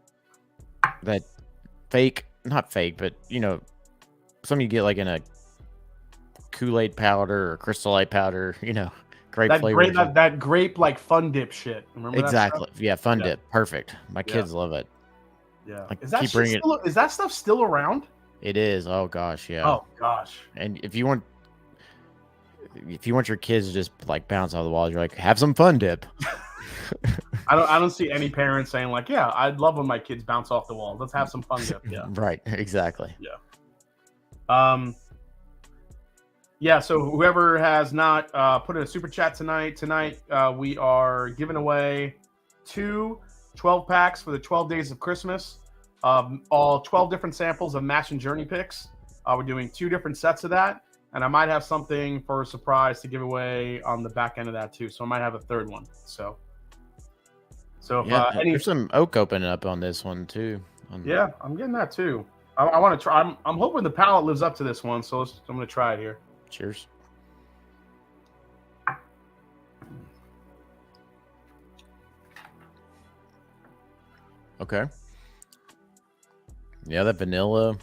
that fake, not fake, but some you get like in a Kool-Aid powder or Crystal Light powder, grape That flavors. grape, that grape like fun dip shit. Remember Exactly. that stuff? Yeah, fun Yeah. dip. Perfect. My Yeah. kids love it. Yeah. Like, Is that keep bringing is that stuff still around? It is. Oh gosh, yeah. Oh gosh. And if you want your kids to just like bounce off the walls, you're like, have some fun dip. I don't see any parents saying like, yeah, I'd love when my kids bounce off the walls. Let's have some fun dip. Yeah. Right. Exactly. Yeah. Yeah, so whoever has not put in a super chat tonight, we are giving away 2 12-packs for the 12 days of Christmas. All 12 different samples of Mash and Journey picks. We're doing 2 different sets of that. And I might have something for a surprise to give away on the back end of that too. So I might have a third one. So if there's some oak opening up on this one too. Yeah, I'm getting that too. I want to try. I'm hoping the palate lives up to this one. So I'm going to try it here. Cheers. Okay. Yeah, that vanilla.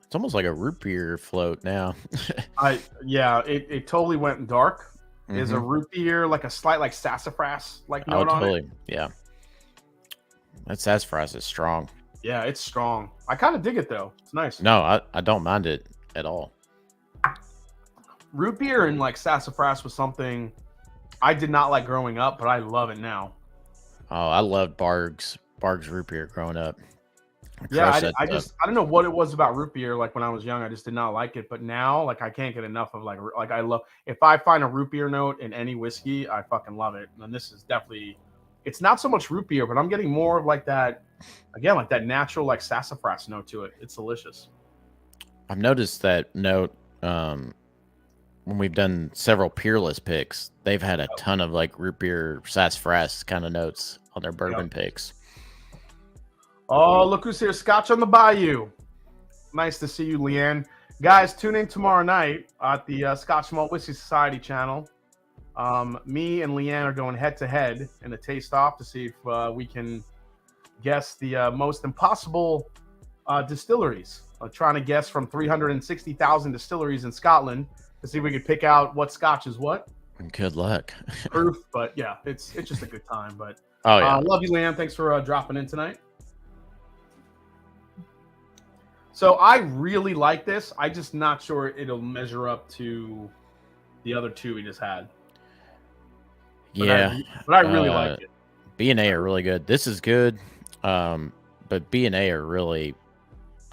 It's almost like a root beer float now. It totally went dark. Is a root beer like a slight like sassafras like note on it? Yeah. That sassafras is strong. Yeah, it's strong. I kind of dig it though. It's nice. No, I don't mind it at all. Root beer and like sassafras was something I did not like growing up, but I love it now. Oh, I loved Barg's root beer growing up. I don't know what it was about root beer. Like when I was young, I just did not like it. But now, like I can't get enough of like I love. If I find a root beer note in any whiskey, I fucking love it. And this is definitely. It's not so much root beer, but I'm getting more of like that. Again, like that natural like sassafras note to it. It's delicious. I've noticed that note. When we've done several Peerless picks, they've had a ton of like root beer sassafras kind of notes on their bourbon picks. Oh, look who's here. Scotch on the Bayou. Nice to see you, Leanne. Guys, tune in tomorrow night at the Scotch Malt Whiskey Society channel. Me and Leanne are going head-to-head in a taste-off to see if we can guess the most impossible distilleries. Trying to guess from 360,000 distilleries in Scotland to see if we could pick out what Scotch is what. Good luck. Proof, but yeah, it's just a good time. But love you, Leanne. Thanks for dropping in tonight. So I really like this. I'm just not sure it'll measure up to the other 2 we just had. But I really like it. B&A are really good. This is good, but B&A are really,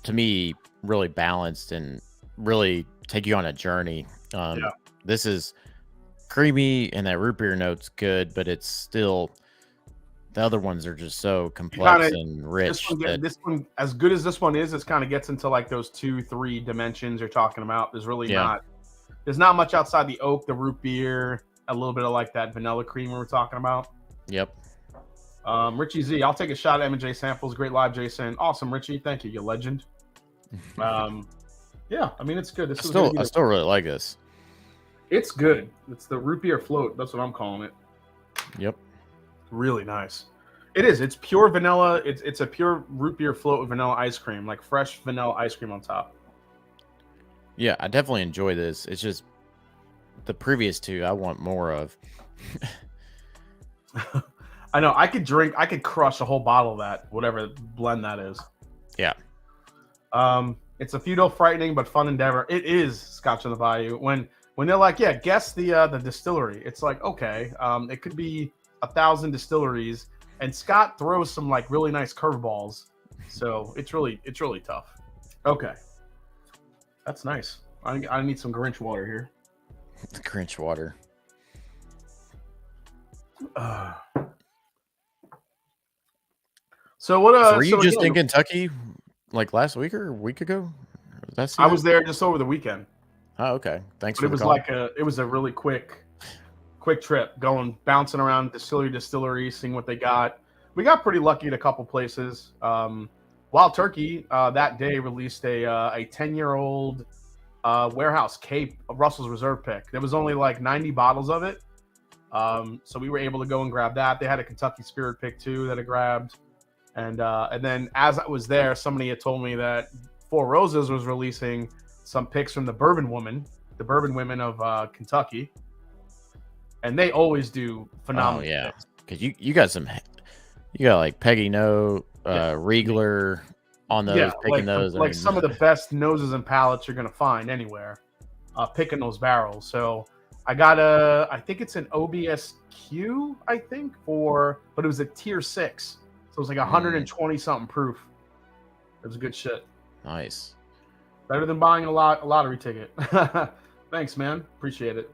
to me, really balanced and really take you on a journey. This is creamy and that root beer note's good, but it's still. The other ones are just so complex and rich. This one, as good as this one is, it kind of gets into like those 2-3 dimensions you're talking about. There's really there's not much outside the oak, the root beer, a little bit of like that vanilla cream we were talking about. Yep. Richie Z, I'll take a shot at M&J Samples. Great live, Jason. Awesome, Richie. Thank you, you legend. Yeah, I mean, it's good. I still really like this. It's good. It's the root beer float. That's what I'm calling it. Yep. Really nice. It is. It's pure vanilla. It's a pure root beer float with vanilla ice cream, like fresh vanilla ice cream on top. Yeah, I definitely enjoy this. It's just the previous 2 I want more of. I know. I could crush a whole bottle of that, whatever blend that is. Yeah. It's a futile, frightening, but fun endeavor. It is Scotch on the Bayou. When they're like, yeah, guess the distillery. It's like, okay, it could be 1,000 distilleries, and Scott throws some like really nice curveballs. So it's really tough. Okay, that's nice. I need some Grinch water here. The Grinch water. So what? Were you just in Kentucky like last week or a week ago? I was there just over the weekend. Oh, okay. Thanks but for the call. It was a really quick trip, bouncing around distillery, seeing what they got. We got pretty lucky at a couple places. Wild Turkey that day released a 10-year-old warehouse Cape Russell's Reserve pick. There was only like 90 bottles of it. So we were able to go and grab that. They had a Kentucky Spirit pick too that I grabbed. And then as I was there, somebody had told me that Four Roses was releasing some picks from the Bourbon Women of Kentucky, and they always do phenomenal. Oh yeah, picks. because you got like Peggy No, Riegler on those, picking those. Like some of the best noses and palates you're gonna find anywhere, picking those barrels. So I got I think it's an OBSQ, but it was a tier 6, so it was like 120 something proof. It was good shit. Nice. Better than buying a lottery ticket. Thanks, man. Appreciate it.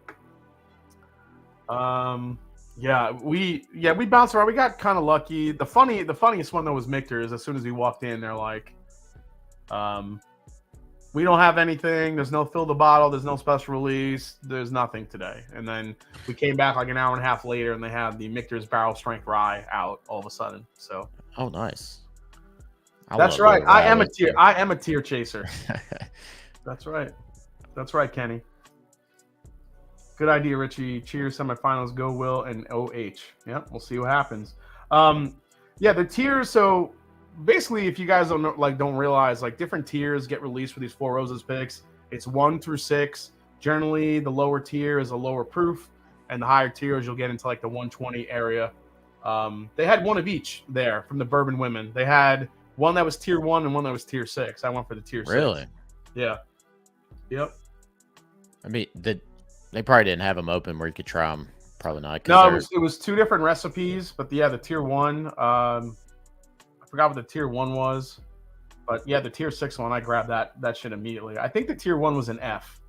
We bounced around. We got kind of lucky. The funniest one though was Michter's. As soon as we walked in, they're like, we don't have anything. There's no fill the bottle. There's no special release. There's nothing today. And then we came back like an hour and a half later, and they had the Michter's Barrel Strength Rye out all of a sudden. So, oh, nice. That's right. I am a tier chaser. That's right. That's right, Kenny. Good idea, Richie. Cheers, semifinals. Go Will and OH. Yep, we'll see what happens. The tiers. So basically, if you guys don't realize, like different tiers get released for these Four Roses picks. It's 1 through 6. Generally, the lower tier is a lower proof, and the higher tiers you'll get into like the 120 area. They had one of each there from the Bourbon Women. They had one that was tier 1 and one that was tier 6. I went for the tier 6. Really? Yeah. Yep. I mean, they probably didn't have them open where you could try them. Probably not. No, it was 2 different recipes, but yeah, the tier 1. I forgot what the tier 1 was, but yeah, the tier 6 one, I grabbed that shit immediately. I think the tier 1 was an F,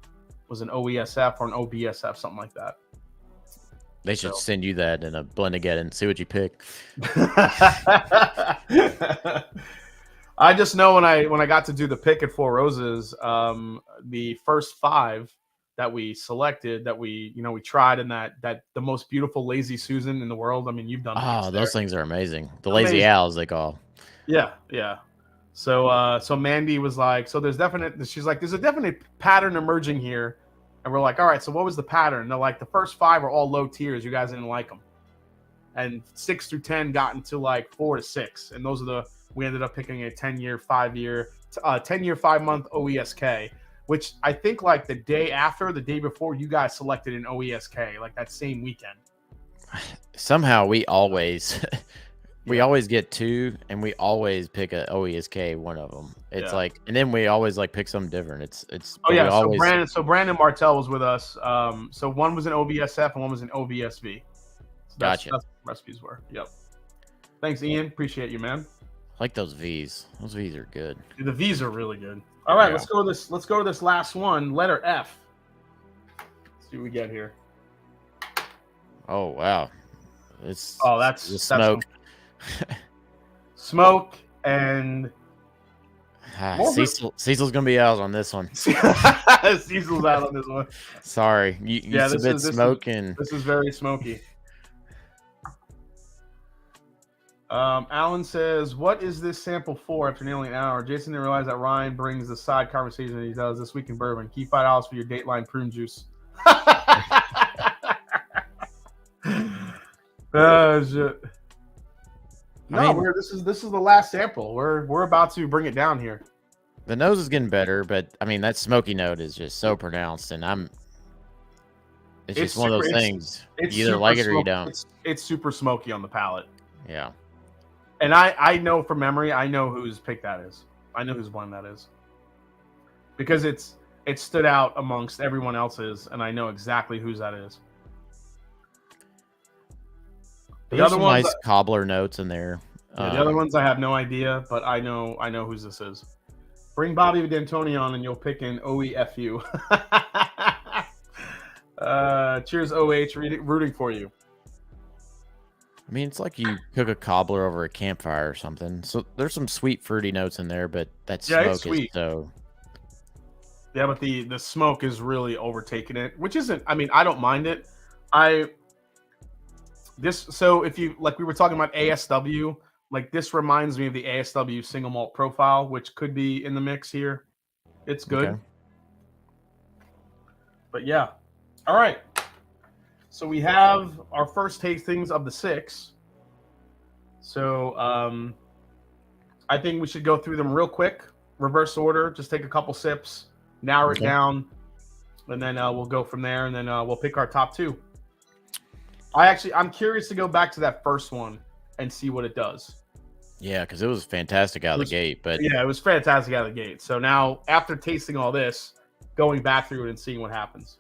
was an OESF or an OBSF, something like that. They should send you that in a Blendageddon and see what you pick. I just know when I got to do the pick at Four Roses, the first 5 that we selected, that we tried in that the most beautiful Lazy Susan in the world. I mean, you've done. Oh, those things are amazing. The Lazy Owls, they call. Yeah. So Mandy was like, she's like, there's a definite pattern emerging here, and we're like, all right. So what was the pattern? And they're like, the first 5 are all low tiers. You guys didn't like them, and 6 through 10 got into like 4 to 6, and those are we ended up picking a 10-year, 5-month OESK. Which I think like the day before, you guys selected an OESK, like that same weekend. Somehow we always get 2, and we always pick a OESK, one of them. It's like, and then we always like pick something different. It's. Oh yeah, so Brandon Martell was with us. So one was an OBSF and one was an OBSV. So gotcha. That's what the recipes were. Yep. Thanks, Ian. Appreciate you, man. I like those V's. Those V's are good. Dude, the V's are really good. All right, let's go to this last one. Letter F. Let's see what we get here. Oh wow, that's smoke. Smoke and Cecil's gonna be out on this one. Cecil's out on this one. Sorry, you submit smoke and this is very smoky. Alan says, what is this sample for after nearly an hour? Jason didn't realize that Ryan brings the side conversation that he does this week in bourbon. Keep $5 for your Dateline prune juice. Oh shit. No, this is the last sample. We're about to bring it down here. The nose is getting better, but I mean that smoky note is just so pronounced, and it's just one of those things. You either like it or you don't. It's super smoky on the palate. Yeah. And I know from memory, I know whose pick that is. I know whose blend that is. Because it stood out amongst everyone else's, and I know exactly whose that is. There's some nice cobbler notes in there. Yeah, the other ones I have no idea, but I know whose this is. Bring Bobby D'Antoni on, and you'll pick an OEFU. Cheers, OH. Rooting for you. I mean, it's like you cook a cobbler over a campfire or something. So there's some sweet, fruity notes in there, but that smoke is so. Yeah, but the smoke is really overtaking it, which isn't. I mean, I don't mind it. So if you like, we were talking about ASW. Like this reminds me of the ASW single malt profile, which could be in the mix here. It's good. Okay. But yeah, all right. So we have our first tastings of the 6. So I think we should go through them real quick, reverse order. Just take a couple sips, narrow it down, and then we'll go from there. And then we'll pick our top 2. I'm curious to go back to that first one and see what it does. Yeah, because it was fantastic out of the gate. But yeah, it was fantastic out of the gate. So now, after tasting all this, going back through it and seeing what happens.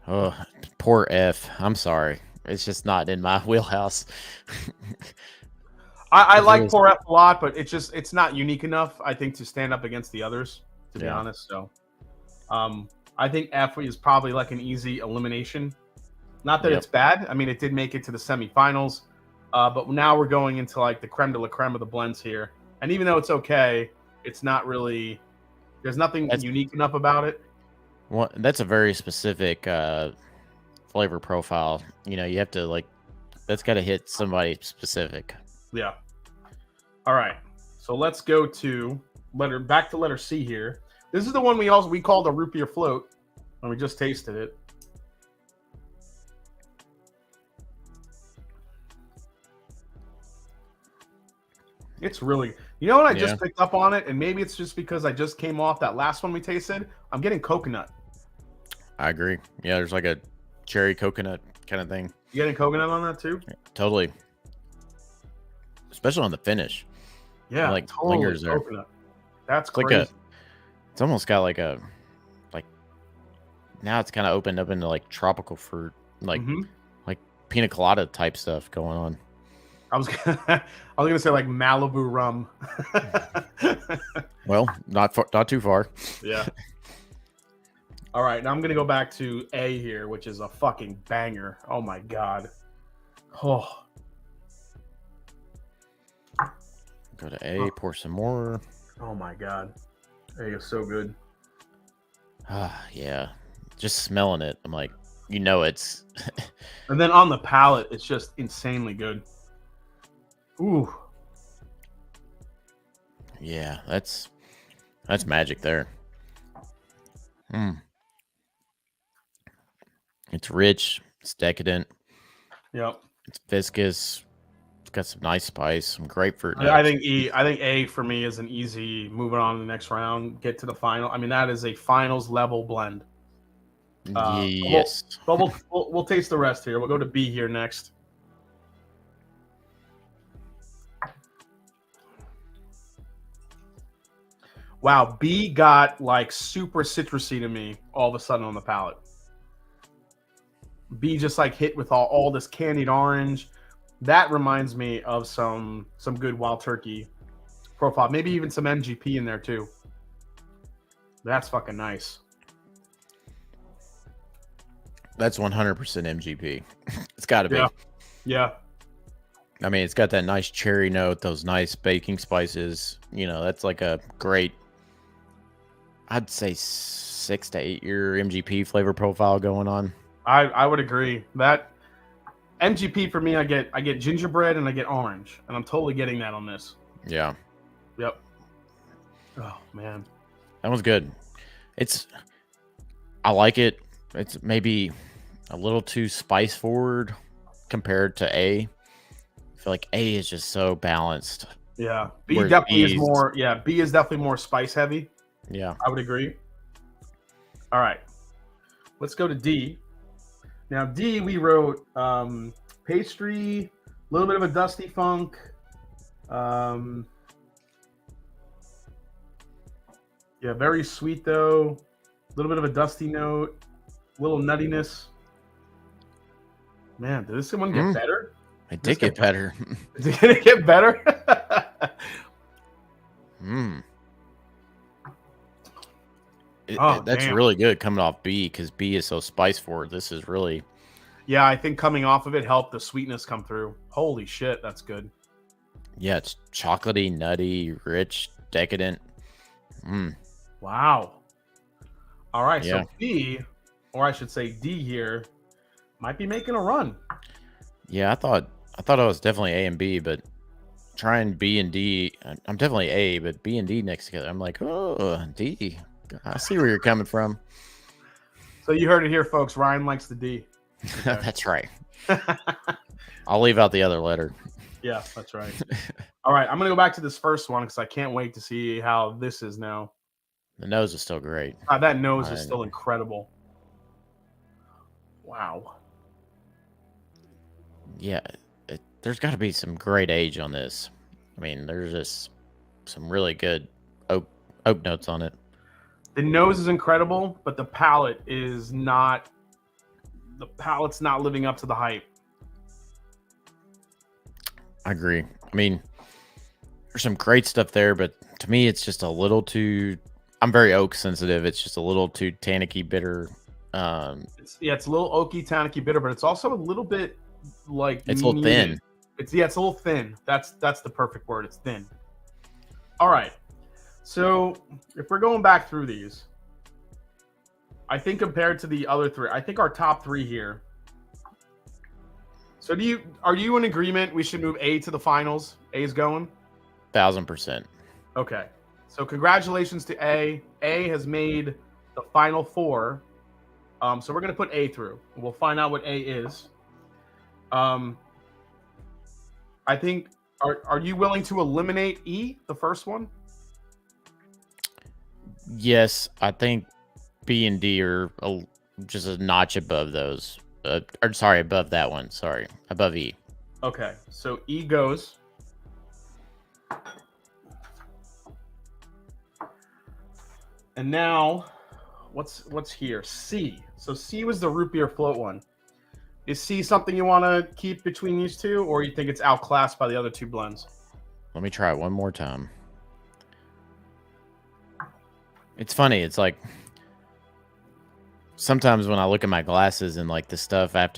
Oh, poor F. I'm sorry. It's just not in my wheelhouse. I like Poor F a lot, but it's not unique enough, I think, to stand up against the others, to be honest. So I think F is probably like an easy elimination. Not that it's bad. I mean, it did make it to the semifinals. But now we're going into like the creme de la creme of the blends here. And even though it's okay, it's not really, there's nothing unique enough about it. Well, that's a very specific flavor profile. You know, you have to that's got to hit somebody specific. Yeah. All right. So let's go to back to letter C here. This is the one we called a root beer float when we just tasted it. It's really, you know what I just picked up on it, and maybe it's just because I just came off that last one we tasted. I'm getting coconut. I agree. Yeah, there's like a cherry coconut kind of thing. You getting coconut on that too? Yeah, totally. Especially on the finish. Yeah, like totally lingers there. Coconut. That's it's crazy. It's almost got like now it's kind of opened up into like tropical fruit, like pina colada type stuff going on. I was gonna say like Malibu rum. Well, not too far. Yeah. All right, now I'm gonna go back to A here, which is a fucking banger. Oh my god. Oh. Go to A, pour some more. Oh my god, A is so good. Yeah, just smelling it, I'm like, it's. And then on the palate, it's just insanely good. Ooh. Yeah, that's magic there. It's rich. It's decadent. Yep. It's viscous. It's got some nice spice, some grapefruit notes. I think A for me is an easy moving on to the next round, get to the final. I mean, that is a finals level blend. Yes. But we'll taste the rest here. We'll go to B here next. Wow, B got like super citrusy to me all of a sudden on the palate. B just like hit with all this candied orange. That reminds me of some good Wild Turkey profile. Maybe even some MGP in there too. That's fucking nice. That's 100% MGP. It's got to be. Yeah. I mean, it's got that nice cherry note, those nice baking spices. That's like a great, I'd say 6 to 8 year MGP flavor profile going on. I would agree. That MGP for me, I get gingerbread and I get orange, and I'm totally getting that on this. Yeah. Yep. Oh man, that was good. I like it. It's maybe a little too spice forward compared to A. I feel like A is just so balanced. Yeah, B definitely is more. Yeah, B is definitely more spice heavy. Yeah, I would agree. All right, let's go to D. Now D, we wrote pastry, a little bit of a dusty funk. Yeah, very sweet though. A little bit of a dusty note, a little nuttiness. Man, did this one get better? It did get better. Did it get better? That's really good coming off B, because B is so spice forward. This is really... Yeah, I think coming off of it helped the sweetness come through. Holy shit, that's good. Yeah, it's chocolatey, nutty, rich, decadent. Wow. All right, so B, or I should say D here, might be making a run. Yeah, I thought I was definitely A and B, but trying B and D, I'm definitely A, but B and D next together, I'm like, oh, D. I see where you're coming from. So you heard it here, folks. Ryan likes the D. That's right. I'll leave out the other letter. Yeah, that's right. All right, I'm gonna go back to this first one because I can't wait to see how this is now. The nose is still great. That nose is still incredible. Wow. Yeah, there's got to be some great age on this. I mean, there's just some really good oak notes on it. The nose is incredible, but the palate is not. The palate's not living up to the hype. I agree. I mean, there's some great stuff there, but to me, it's just a little too. I'm very oak sensitive. It's just a little too tannicky bitter. It's a little oaky, tannicky, bitter, but it's also a little bit like it's a little thin. It's a little thin. That's the perfect word. It's thin. All right. So if we're going back through these, I think compared to the other three, I think our top three here. So are you in agreement we should move A to the finals? A's going? 1000%. Okay. So congratulations to A. A has made the final four. So we're gonna put A through. We'll find out what A is. I think are you willing to eliminate E, the first one? Yes, I think B and D are just a notch above those. Above that one. Sorry, above E. Okay, so E goes. And now, what's here? C. So C was the root beer float one. Is C something you want to keep between these two, or you think it's outclassed by the other two blends? Let me try it one more time. It's funny. It's like sometimes when I look at my glasses and like the stuff I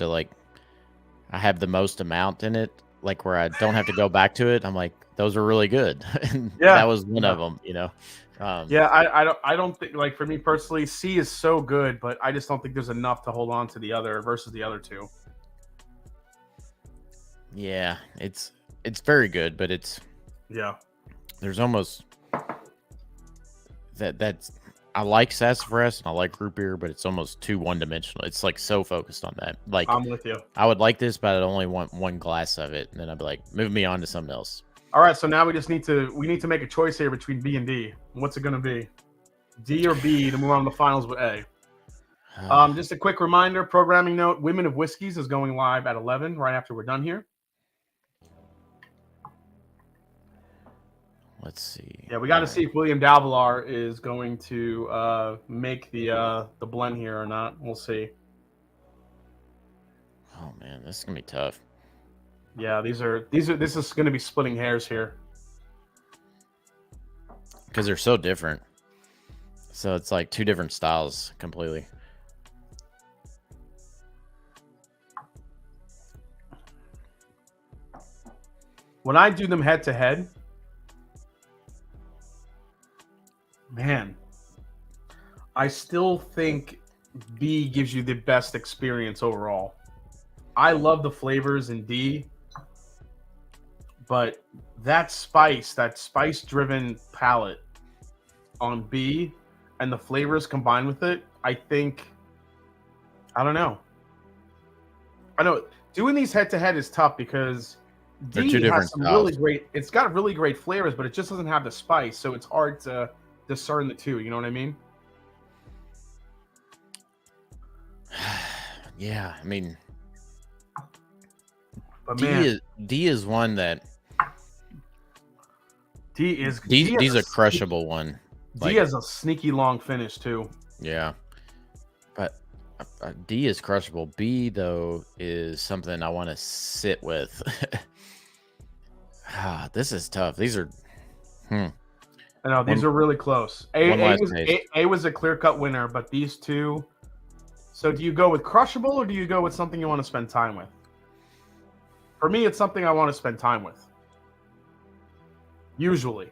have the most amount in it, like where I don't have to go back to it, I'm like, those are really good. And that was one of them, you know. I don't think, like, for me personally, C is so good, but I just don't think there's enough to hold on to the other versus the other two. Yeah, it's very good, but there's almost that's I like sassafras and I like root beer, but it's almost too one-dimensional. It's like so focused on that. Like, I'm with you. I would like this, but I'd only want one glass of it, and then I'd be like, move me on to something else. All right, so now we need to make a choice here between B and D. What's it going to be? D or B to move on to the finals with A? Just a quick reminder, programming note, Women of Whiskeys is going live at 11 right after we're done here. Let's see. Yeah, we got to see if William Dalvilar is going to make the blend here or not. We'll see. Oh man, this is gonna be tough. Yeah, this is going to be splitting hairs here because they're so different. So it's like two different styles completely. When I do them head to head, man, I still think B gives you the best experience overall. I love the flavors in D, but that spice-driven palate on B and the flavors combined with it, I don't know. I know doing these head-to-head is tough because D has some it's got really great flavors, but it just doesn't have the spice, so it's hard to discern the two. You know what I mean? Yeah, I mean, but D is one that D's a crushable one. D has a sneaky long finish too. Yeah, but D is crushable. B though is something I want to sit with. This is tough. These are. I know these are really close. A was a clear-cut winner, but these two. So do you go with crushable or do you go with something you want to spend time with? For me, it's something I want to spend time with. Usually.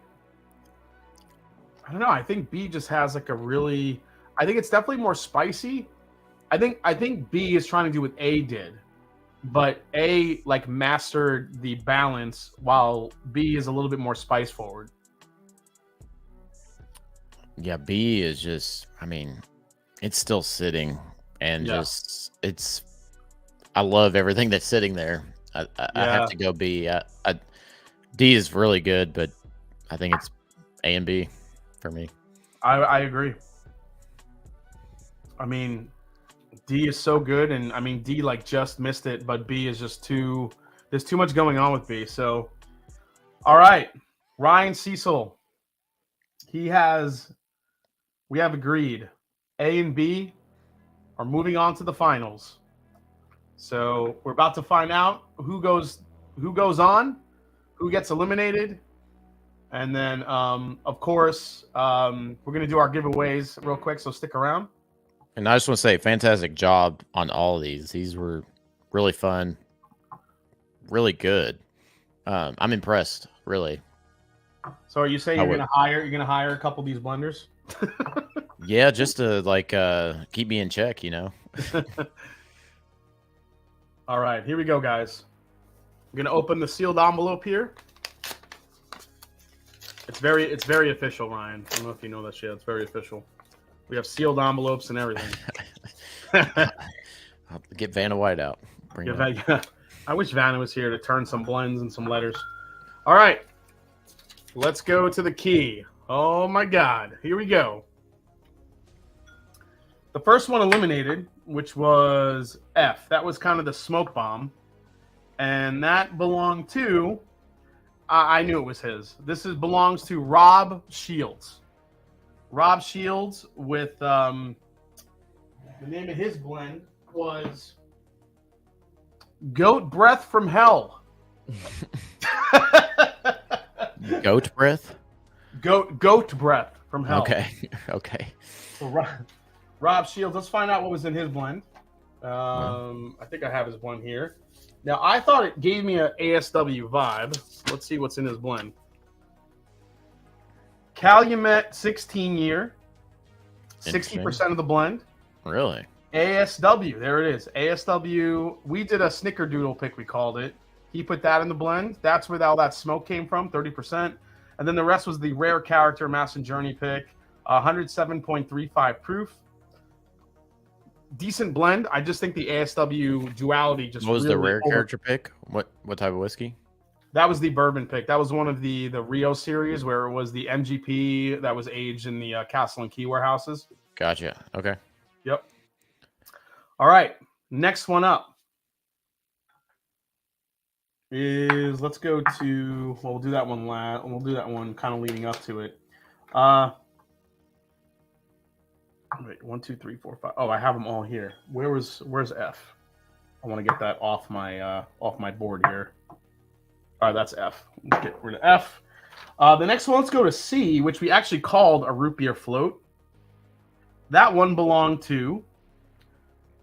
I don't know. I think B just has like I think it's definitely more spicy. I think B is trying to do what A did, but A like mastered the balance while B is a little bit more spice forward. Yeah, B is just, I mean, it's still sitting and I love everything that's sitting there. I have to go B. D is really good, but I think it's A and B for me. I agree. I mean, D is so good, and I mean D like just missed it, but B is just too. There's too much going on with B. So, all right, Ryan Cecil. We have agreed. A and B are moving on to the finals. So we're about to find out who goes on, who gets eliminated, and then of course we're gonna do our giveaways real quick. So stick around. And I just want to say, fantastic job on all of these. These were really fun, really good. I'm impressed, really. So are you saying you're gonna hire a couple of these blenders? Yeah, just to like keep me in check, you know. All right, here we go, guys. I'm gonna open the sealed envelope here. It's very official, Ryan. I don't know if you know that shit. It's very official. We have sealed envelopes and everything. I'll get Vanna White out. I wish Vanna was here to turn some blends and some letters. All right, let's go to the key. Oh my God, here we go. The first one eliminated, which was F. That was kind of the smoke bomb. And that belonged to, I knew it was his. Belongs to Rob Shields. Rob Shields with, the name of his blend was Goat Breath from Hell. Goat breath? Goat Breath from Hell. Okay. So Rob Shields, let's find out what was in his blend. I think I have his blend here. Now, I thought it gave me an ASW vibe. Let's see what's in his blend. Calumet 16 year, 60% of the blend. Really? ASW, there it is. ASW, we did a snickerdoodle pick, we called it. He put that in the blend. That's where all that smoke came from, 30%. And then the rest was the rare character Mass and Journey pick, 107.35 proof. Decent blend. I just think the ASW duality just. What was the rare character pick? What type of whiskey? That was the bourbon pick. That was one of the Rio series where it was the MGP that was aged in the Castle and Key warehouses. Gotcha. Okay. Yep. All right. Next one up is, let's go to, well, we'll do that one last. We'll do that one kind of leading up to it. Wait, 1, 2, 3, 4, 5. Oh, I have them all here. Where's F? I want to get that off my board here. All right, that's F. Let's get rid of F. The next one, let's go to C, which we actually called a root beer float. That one belonged to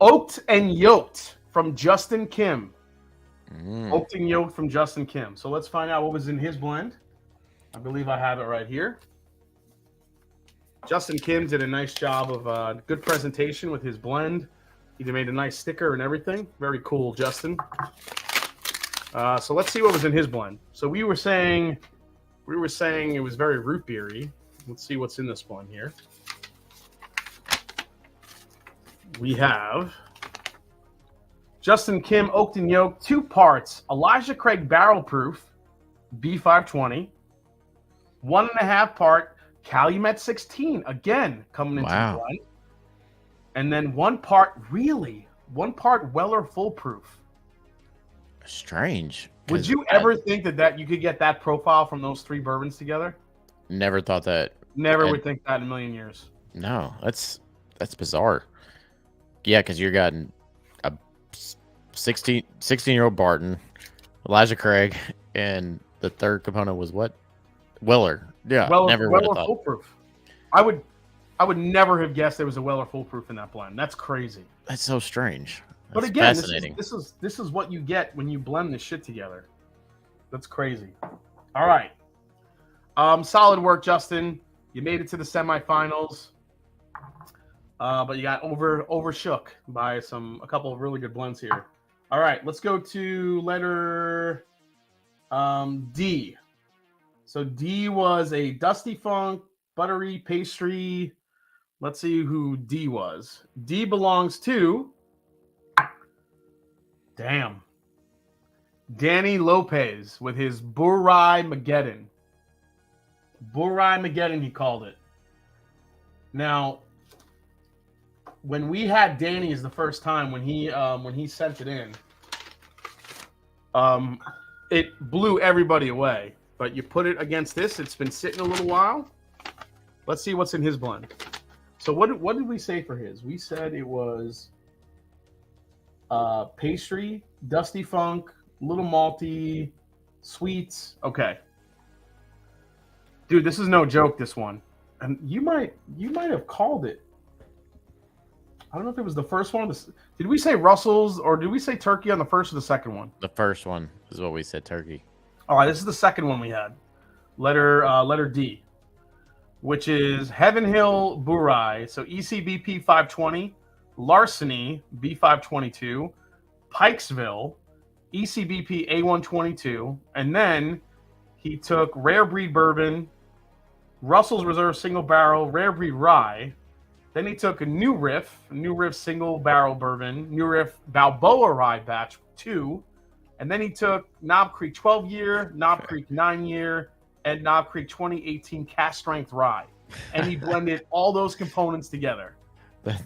Oaked and Yoked from Justin Kim. Oaked and Yoked from Justin Kim. So let's find out what was in his blend. I believe I have it right here. Justin Kim did a nice job of good presentation with his blend. He made a nice sticker and everything. Very cool, Justin. So let's see what was in his blend. So we were saying it was very root beery. Let's see what's in this blend here. We have Justin Kim Oaked and Yolk, 2 parts. Elijah Craig Barrel Proof, B520. 1.5 part Calumet 16, again, coming into the blend. And then 1 part Weller Foolproof. Strange. Would you ever think that you could get that profile from those 3 bourbons together? Never thought that. Never would think that in a million years. No, that's bizarre. Yeah, because you're gotten a 16-year-old Barton, Elijah Craig, and the third component was what? Weller. Yeah, never would have thought. Foolproof. I would never have guessed there was a Weller Foolproof in that blend. That's crazy. That's so strange. But again, this is what you get when you blend this shit together. That's crazy. All right. Solid work, Justin. You made it to the semifinals. But you got overshook by a couple of really good blends here. All right, let's go to letter D. So D was a dusty funk, buttery pastry. Let's see who D was. D belongs to, damn, Danny Lopez with his Bardstown. Bardstown, he called it. Now, when we had Danny's the first time, when he sent it in, it blew everybody away. But you put it against this, it's been sitting a little while. Let's see what's in his blend. So what did we say for his? We said it was pastry, dusty funk, little malty, sweets. Okay. Dude, this is no joke, this one. And you might have called it. I don't know if it was the first one. Did we say Russell's or did we say turkey on the first or the second one? The first one is what we said, turkey. All right, this is the second one we had. Letter D, which is Heaven Hill Burai. So ECBP 520, Larceny B522, Pikesville, ECBP A122, and then he took Rare Breed Bourbon, Russell's Reserve Single Barrel, Rare Breed Rye. Then he took a New Riff Single Barrel Bourbon, New Riff Balboa Rye Batch 2, and then he took Knob Creek 12-year, Knob Creek 9-year, and Knob Creek 2018 Cast Strength Rye. And he blended all those components together. That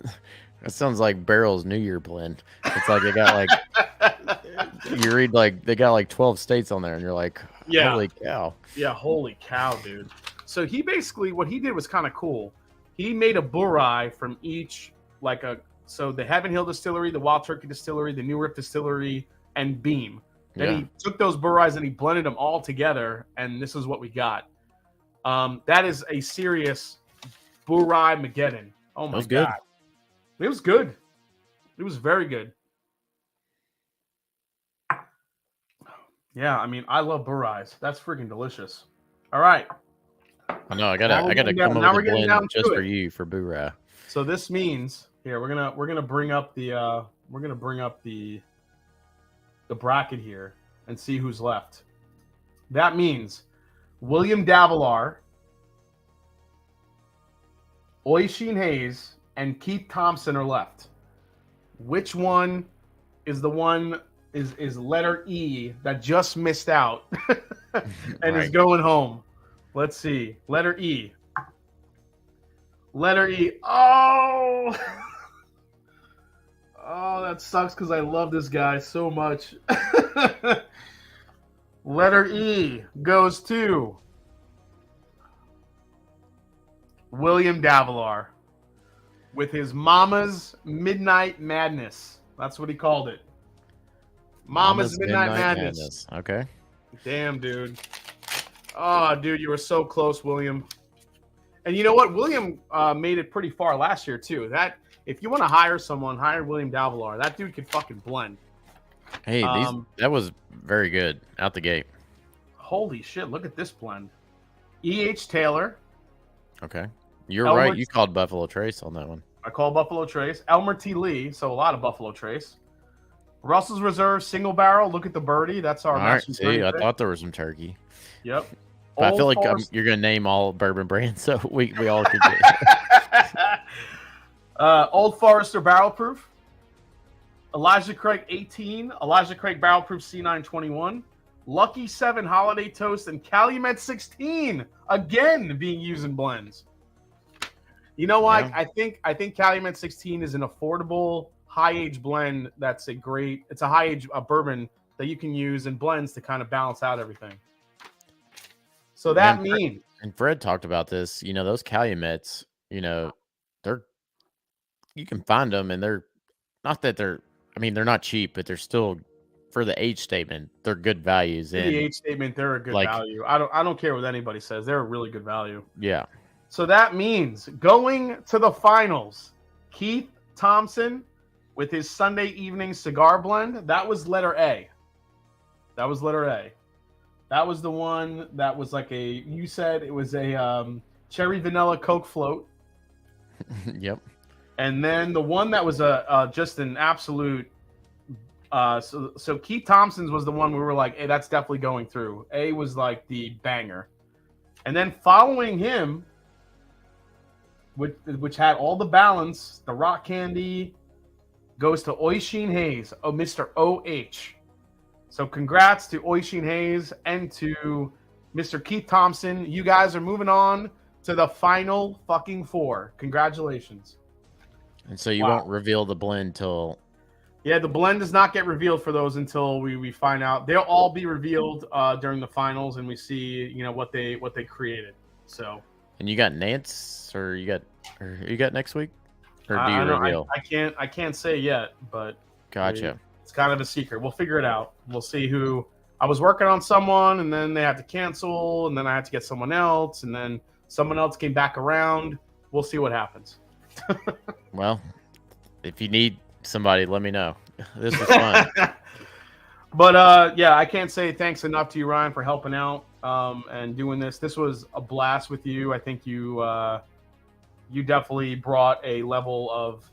sounds like Barrel's New Year blend. It's like they got you read they got 12 states on there, and you're like, holy cow. Yeah, holy cow, dude. So he basically, what he did was kind of cool. He made a Burai from each, so the Heaven Hill Distillery, the Wild Turkey Distillery, the New Riff Distillery, and Beam. Then he took those Burais and he blended them all together, and this is what we got. That is a serious Bardstown. Oh my God. It was good. It was very good. Yeah, I mean, I love Burais. That's freaking delicious. All right. I know. I gotta come up with a blend just for you for Burai. So this means here we're gonna bring up the bracket here and see who's left. That means William Davilar, Oisin Hayes, and Keith Thompson are left. Which one is the one is letter E that just missed out and is going home? Let's see. Letter E. Letter E. Oh! Oh, that sucks because I love this guy so much. Letter E goes to William Davilar with his Mama's Midnight Madness. That's what he called it. Mama's Midnight Madness. Okay. Damn, dude. Oh, dude, you were so close, William. And you know what? William made it pretty far last year, too. That if you want to hire someone, hire William Davilar. That dude could fucking blend. Hey, that was very good out the gate. Holy shit, look at this blend. E.H. Taylor. Okay. You're right. You called Buffalo Trace on that one. I called Buffalo Trace. Elmer T. Lee, so a lot of Buffalo Trace. Russell's Reserve Single Barrel. Look at the birdie. That's our match. See, I thought there was some turkey. Yep. But I feel like you're going to name all bourbon brands, so we all could get it. Old Forester Barrel Proof. Elijah Craig 18. Elijah Craig Barrel Proof C921. Lucky 7 Holiday Toast and Calumet 16 again being used in blends. You know what? Yeah. I think Calumet 16 is an affordable high age blend. It's a high age bourbon that you can use in blends to kind of balance out everything. So that means, and Fred talked about this, those Calumets, you can find them, and they're not cheap, but they're still, for the age statement, they're good values. For the age statement, they're a good value. I don't care what anybody says. They're a really good value. Yeah. So that means going to the finals, Keith Thompson with his Sunday evening cigar blend. That was letter A. That was the one that was you said it was a cherry vanilla Coke float. Yep. And then the one that was just an absolute. So Keith Thompson's was the one we were like, hey, that's definitely going through. A was like the banger. And then following him, which had all the balance, the rock candy, goes to Oisin Hayes, Mr. OH. So congrats to Oisin Hayes and to Mr. Keith Thompson. You guys are moving on to the final fucking four. Congratulations. And so you won't reveal the blend till... Yeah, the blend does not get revealed for those until we find out. They'll all be revealed during the finals, and we see what they created. So. And you got Nance, or you got next week, or do you reveal? I can't say yet, but. Gotcha. It's kind of a secret. We'll figure it out. We'll see who. I was working on someone, and then they had to cancel, and then I had to get someone else, and then someone else came back around. We'll see what happens. Well, if you need somebody, let me know. This was fun. But yeah, I can't say thanks enough to you, Ryan, for helping out and doing this. This was a blast with you. I think you definitely brought a level of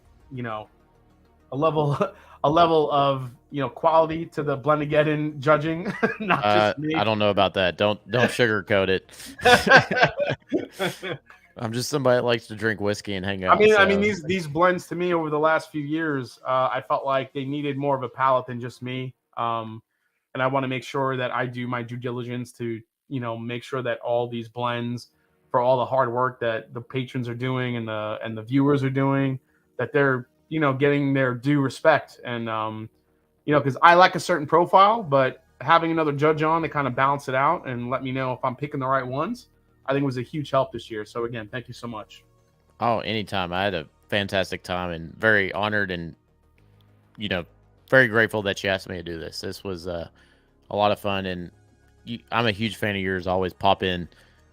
quality to the Blendageddon judging. Not just me. I don't know about that. Don't sugarcoat it. I'm just somebody that likes to drink whiskey and hang out. I mean these blends to me over the last few years, I felt like they needed more of a palate than just me. And I want to make sure that I do my due diligence to, make sure that all these blends, for all the hard work that the patrons are doing and the viewers are doing, that they're, getting their due respect. And, because I like a certain profile, but having another judge on to kind of balance it out and let me know if I'm picking the right ones, I think was a huge help this year. So again, thank you so much. Oh, anytime. I had a fantastic time and very honored and, very grateful that you asked me to do this. This was a lot of fun, and I'm a huge fan of yours. I always pop in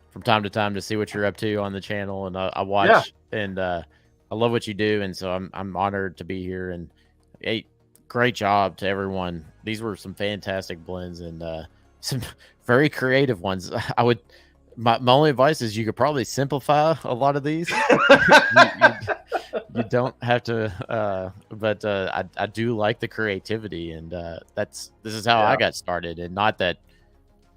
from time to time to see what you're up to on the channel, and I watch, and I love what you do, and so I'm honored to be here. And hey, great job to everyone. These were some fantastic blends and some very creative ones. My only advice is you could probably simplify a lot of these. You don't have to, but I do like the creativity, and this is how I got started. And not that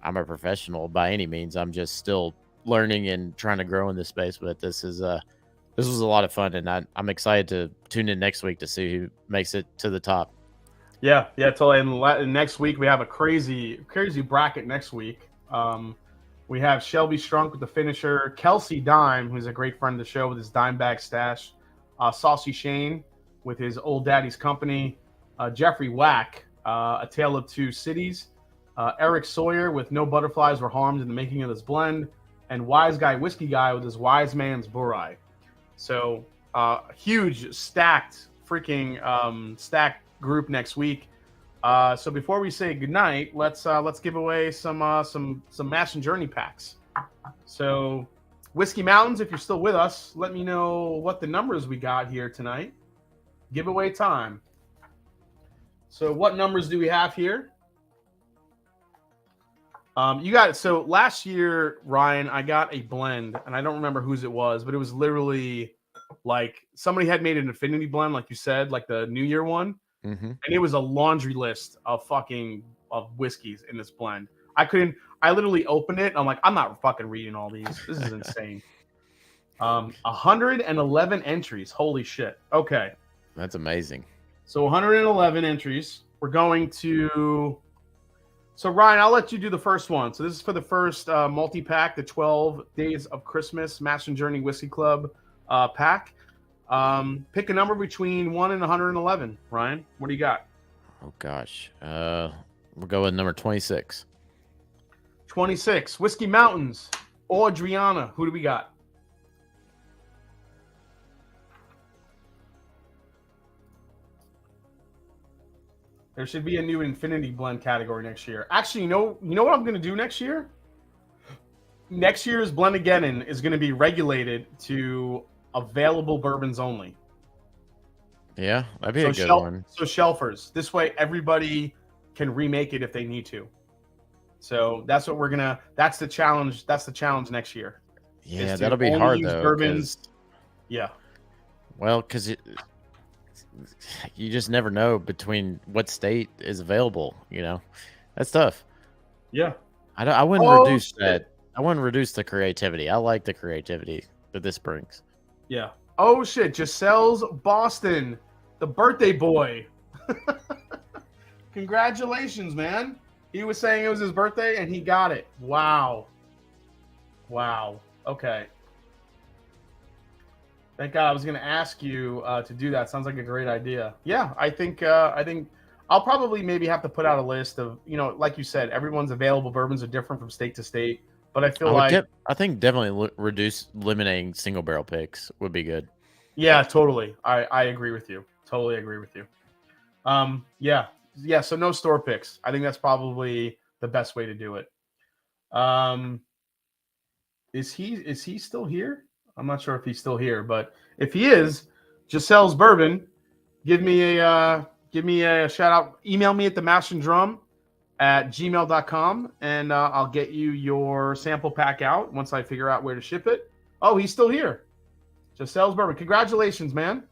I'm a professional by any means. I'm just still learning and trying to grow in this space. But this was a lot of fun, and I'm excited to tune in next week to see who makes it to the top. Yeah, totally. And next week we have a crazy bracket. Next week, we have Shelby Strunk with the finisher, Kelsey Dime, who's a great friend of the show with his dime bag stash, Saucy Shane with his Old Daddy's Company, Jeffrey Wack, A Tale of Two Cities, Eric Sawyer with No Butterflies Were Harmed in the Making of This Blend, and Wise Guy Whiskey Guy with his Wise Man's Burai. So huge stacked group next week. So before we say goodnight, let's give away some Mash and Journey packs. So Whiskey Mountains, if you're still with us, let me know what the numbers we got here tonight. Giveaway time. So what numbers do we have here? You got it. So last year, Ryan, I got a blend, and I don't remember whose it was, but it was literally like somebody had made an infinity blend, like you said, like the New Year one. Mm-hmm. And it was a laundry list of whiskeys in this blend. I literally opened it. I'm like, I'm not fucking reading all these. This is insane. 111 entries. Holy shit. Okay. That's amazing. So 111 entries. We're going to. So Ryan, I'll let you do the first one. So this is for the first multi-pack, the 12 Days of Christmas Mash and Journey Whiskey Club pack. Pick a number between 1 and 111. Ryan, what do you got? Oh gosh, we'll go with number 26. 26. Whiskey Mountains. Adriana, who do we got? There should be a new Infinity Blend category next year. Actually, you know what I'm going to do next year? Next year's Blendageddon is going to be regulated to available bourbons only. Yeah, that'd be a good one. So shelfers. This way, everybody can remake it if they need to. So that's what we're gonna. That's the challenge. That's the challenge next year. Yeah, that'll be hard though. Bourbons. Yeah. Well, because you just never know between what state is available. That's tough. Yeah. I wouldn't reduce that. I wouldn't reduce the creativity. I like the creativity that this brings. Yeah. Oh shit! Giselle's Boston, the birthday boy. Congratulations, man. He was saying it was his birthday and he got it. Wow. Wow. Okay. Thank God. I was going to ask you to do that. Sounds like a great idea. Yeah, I think I'll probably maybe have to put out a list of, like you said, everyone's available bourbons are different from state to state. But I feel like I think definitely eliminating single barrel picks would be good. yeah, totally. I agree with you. Totally agree with you. Yeah. So no store picks. I think that's probably the best way to do it. Is he still here? I'm not sure if he's still here, but if he is, Giselle's Bourbon, give me a shout out. Email me at themashanddrum@gmail.com, and I'll get you your sample pack out once I figure out where to ship it. Oh, he's still here. Giselle's Bourbon. Congratulations, man.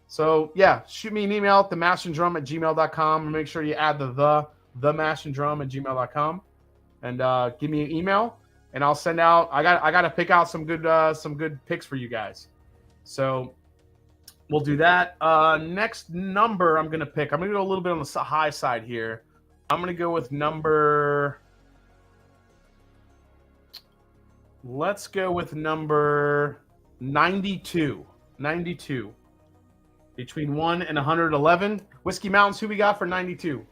So yeah, shoot me an email at themashanddrum@gmail.com, and make sure you add the themashanddrum@gmail.com, and give me an email, and I'll send out. I got to pick out some good picks for you guys. So we'll do that. Next number I'm gonna pick. I'm gonna go a little bit on the high side here. I'm gonna go with number. Let's go with number 92. 92. Between 1 and 111. Whiskey Mountains, who we got for 92?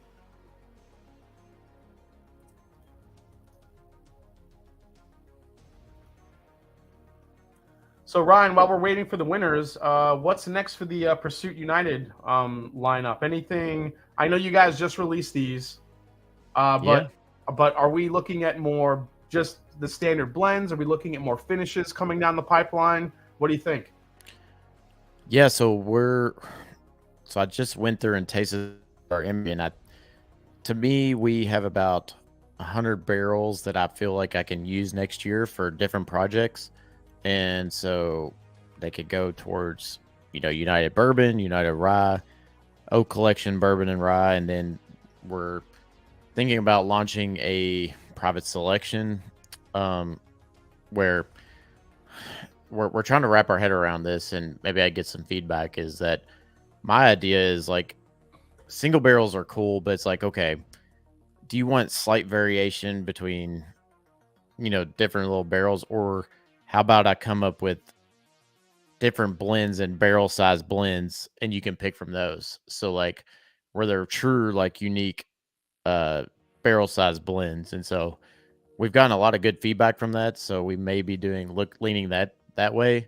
So, Ryan, while we're waiting for the winners, what's next for the Pursuit United lineup? Anything? I know you guys just released these, but are we looking at more just the standard blends? Are we looking at more finishes coming down the pipeline? What do you think? Yeah, so I just went through and tasted our MB, and to me, we have about 100 barrels that I feel like I can use next year for different projects, and so they could go towards, United Bourbon, United Rye, Oak Collection Bourbon and Rye, and then we're thinking about launching a private selection, where we're trying to wrap our head around this, and maybe I get some feedback. Is that my idea is like single barrels are cool, but it's like, okay, do you want slight variation between, different little barrels, or how about I come up with different blends and barrel size blends and you can pick from those? So like where they're true, like unique, barrel size blends. And so we've gotten a lot of good feedback from that. So we may be leaning that way.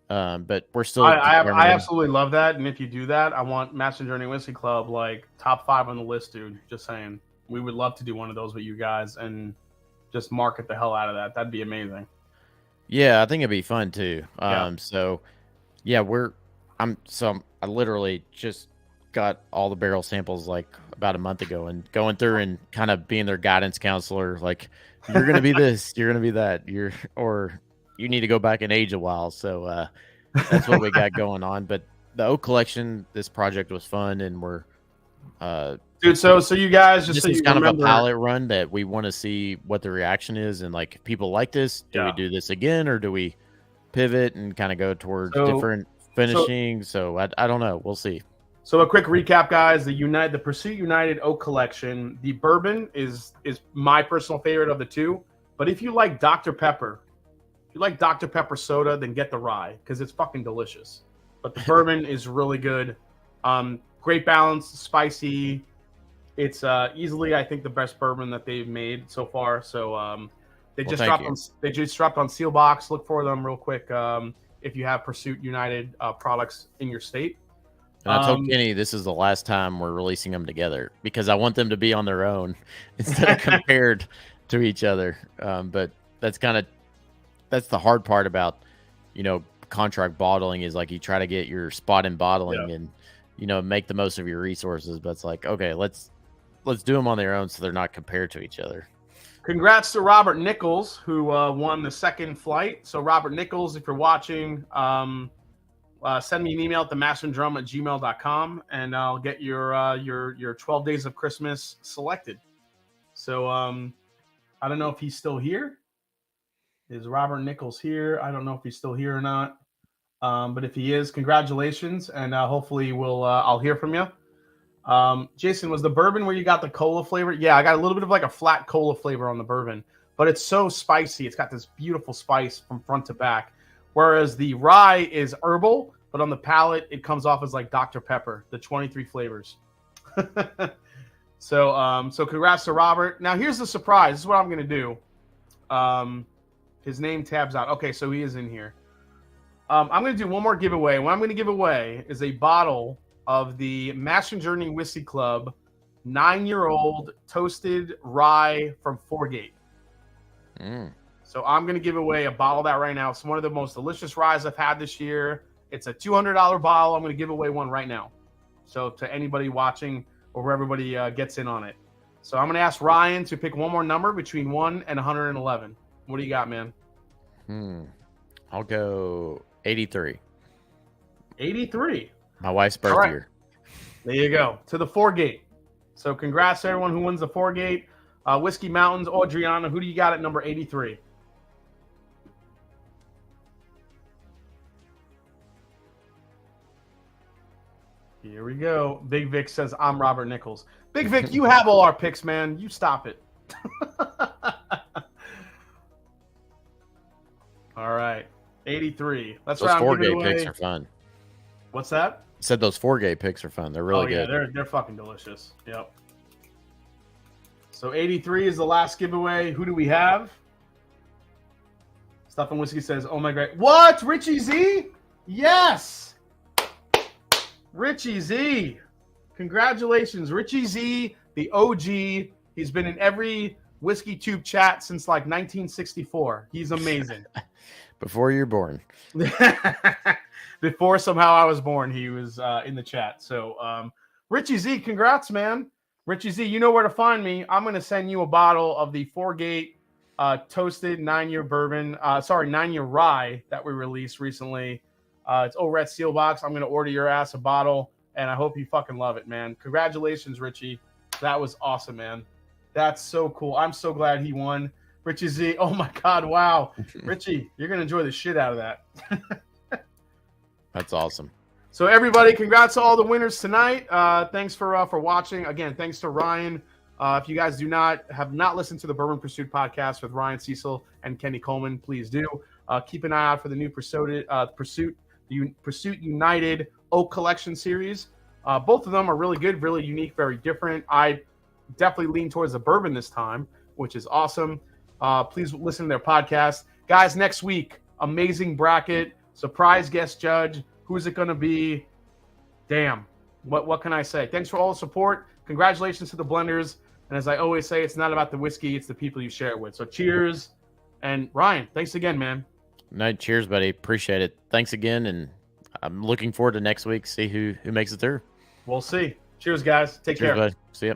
But we're still. I absolutely love that, and if you do that, I want Master Journey Whiskey Club like top 5 on the list, dude. Just saying, we would love to do one of those with you guys and just market the hell out of that. That'd be amazing. Yeah, I think it'd be fun too. Yeah. So yeah, I literally just got all the barrel samples like about a month ago, and going through and kind of being their guidance counselor. Like, you're gonna be this, you're gonna be that, or you need to go back and age a while. So that's what we got going on. But the Oak Collection, this project was fun, and we're dude. So you guys this so is you kind remember, of a pilot run that we want to see what the reaction is, and like if people like this, do we do this again, or do we pivot and kind of go towards different finishing? So I don't know. We'll see. So a quick recap, guys. The Pursuit United Oak Collection. The bourbon is my personal favorite of the two. But if you like Dr. Pepper, soda, then get the rye because it's fucking delicious. But the bourbon is really good. Great balance, spicy. It's easily, I think, the best bourbon that they've made so far. So they just dropped on Seal Box. Look for them real quick if you have Pursuit United products in your state. And I told Kenny this is the last time we're releasing them together because I want them to be on their own instead of compared to each other. But that's the hard part about, contract bottling is like you try to get your spot in bottling and, make the most of your resources. But it's like, okay, let's do them on their own so they're not compared to each other. Congrats to Robert Nichols, who won the second flight. So Robert Nichols, if you're watching, send me an email at themashanddrum@gmail.com, and I'll get your 12 Days of Christmas selected. So I don't know if he's still here. Is Robert Nichols here? I don't know if he's still here or not. But if he is, congratulations, and hopefully I'll hear from you. Jason, was the bourbon where you got the cola flavor? Yeah, I got a little bit of like a flat cola flavor on the bourbon, but it's so spicy. It's got this beautiful spice from front to back. Whereas the rye is herbal, but on the palate, it comes off as like Dr. Pepper, the 23 flavors. So congrats to Robert. Now here's the surprise. This is what I'm gonna do. His name tabs out. Okay, so he is in here. I'm gonna do one more giveaway. What I'm gonna give away is a bottle of the Mash and Journey Whiskey Club 9-year-old toasted rye from Foregate. So I'm gonna give away a bottle of that right now. It's one of the most delicious ryes I've had this year. It's a $200 bottle. I'm gonna give away one right now. So to anybody watching or where everybody gets in on it. So I'm going to ask Ryan to pick one more number between 1 and 111. What do you got, man? I'll go 83. 83. My wife's birth year. There you go. To the Foregate. So congrats to everyone who wins the Foregate. Whiskey Mountains, Adriana, who do you got at number 83? Here we go. Big Vic says, I'm Robert Nichols. Big Vic, you have all our picks, man. You stop it. All right. 83. That's those right. Those Foregate picks are fun. What's that? I said those Foregate picks are fun. They're really good. Yeah, they're fucking delicious. Yep. So 83 is the last giveaway. Who do we have? Stuff and Whiskey says, oh my God. What? Richie Z? Yes. Richie Z. Congratulations. Richie Z, the OG. He's been in every Whiskey Tube chat since like 1964. He's amazing. Before you're born. Before somehow I was born, he was in the chat. So Richie Z, congrats, man. Richie Z, you know where to find me. I'm going to send you a bottle of the Foregate toasted 9-year bourbon. 9-year rye that we released recently. It's over at Sealbox. I'm going to order your ass a bottle, and I hope you fucking love it, man. Congratulations, Richie. That was awesome, man. That's so cool. I'm so glad he won. Richie Z, oh my God, wow. Richie, you're going to enjoy the shit out of that. That's awesome. So everybody, congrats to all the winners tonight. Thanks for watching. Again, thanks to Ryan. If you guys have not listened to the Bourbon Pursuit podcast with Ryan Cecil and Kenny Coleman, please do. Keep an eye out for the new Pursuit United Oak Collection series. Both of them are really good, really unique, very different. I definitely lean towards the bourbon this time, which is awesome. Please listen to their podcast. Guys, next week, amazing bracket, surprise guest judge. Who is it going to be? Damn. What can I say? Thanks for all the support. Congratulations to the blenders. And as I always say, it's not about the whiskey, it's the people you share it with. So cheers. And Ryan, thanks again, man. No, cheers, buddy. Appreciate it. Thanks again, and I'm looking forward to next week. See who makes it through. We'll see. Cheers, guys. Take care. Buddy. See ya.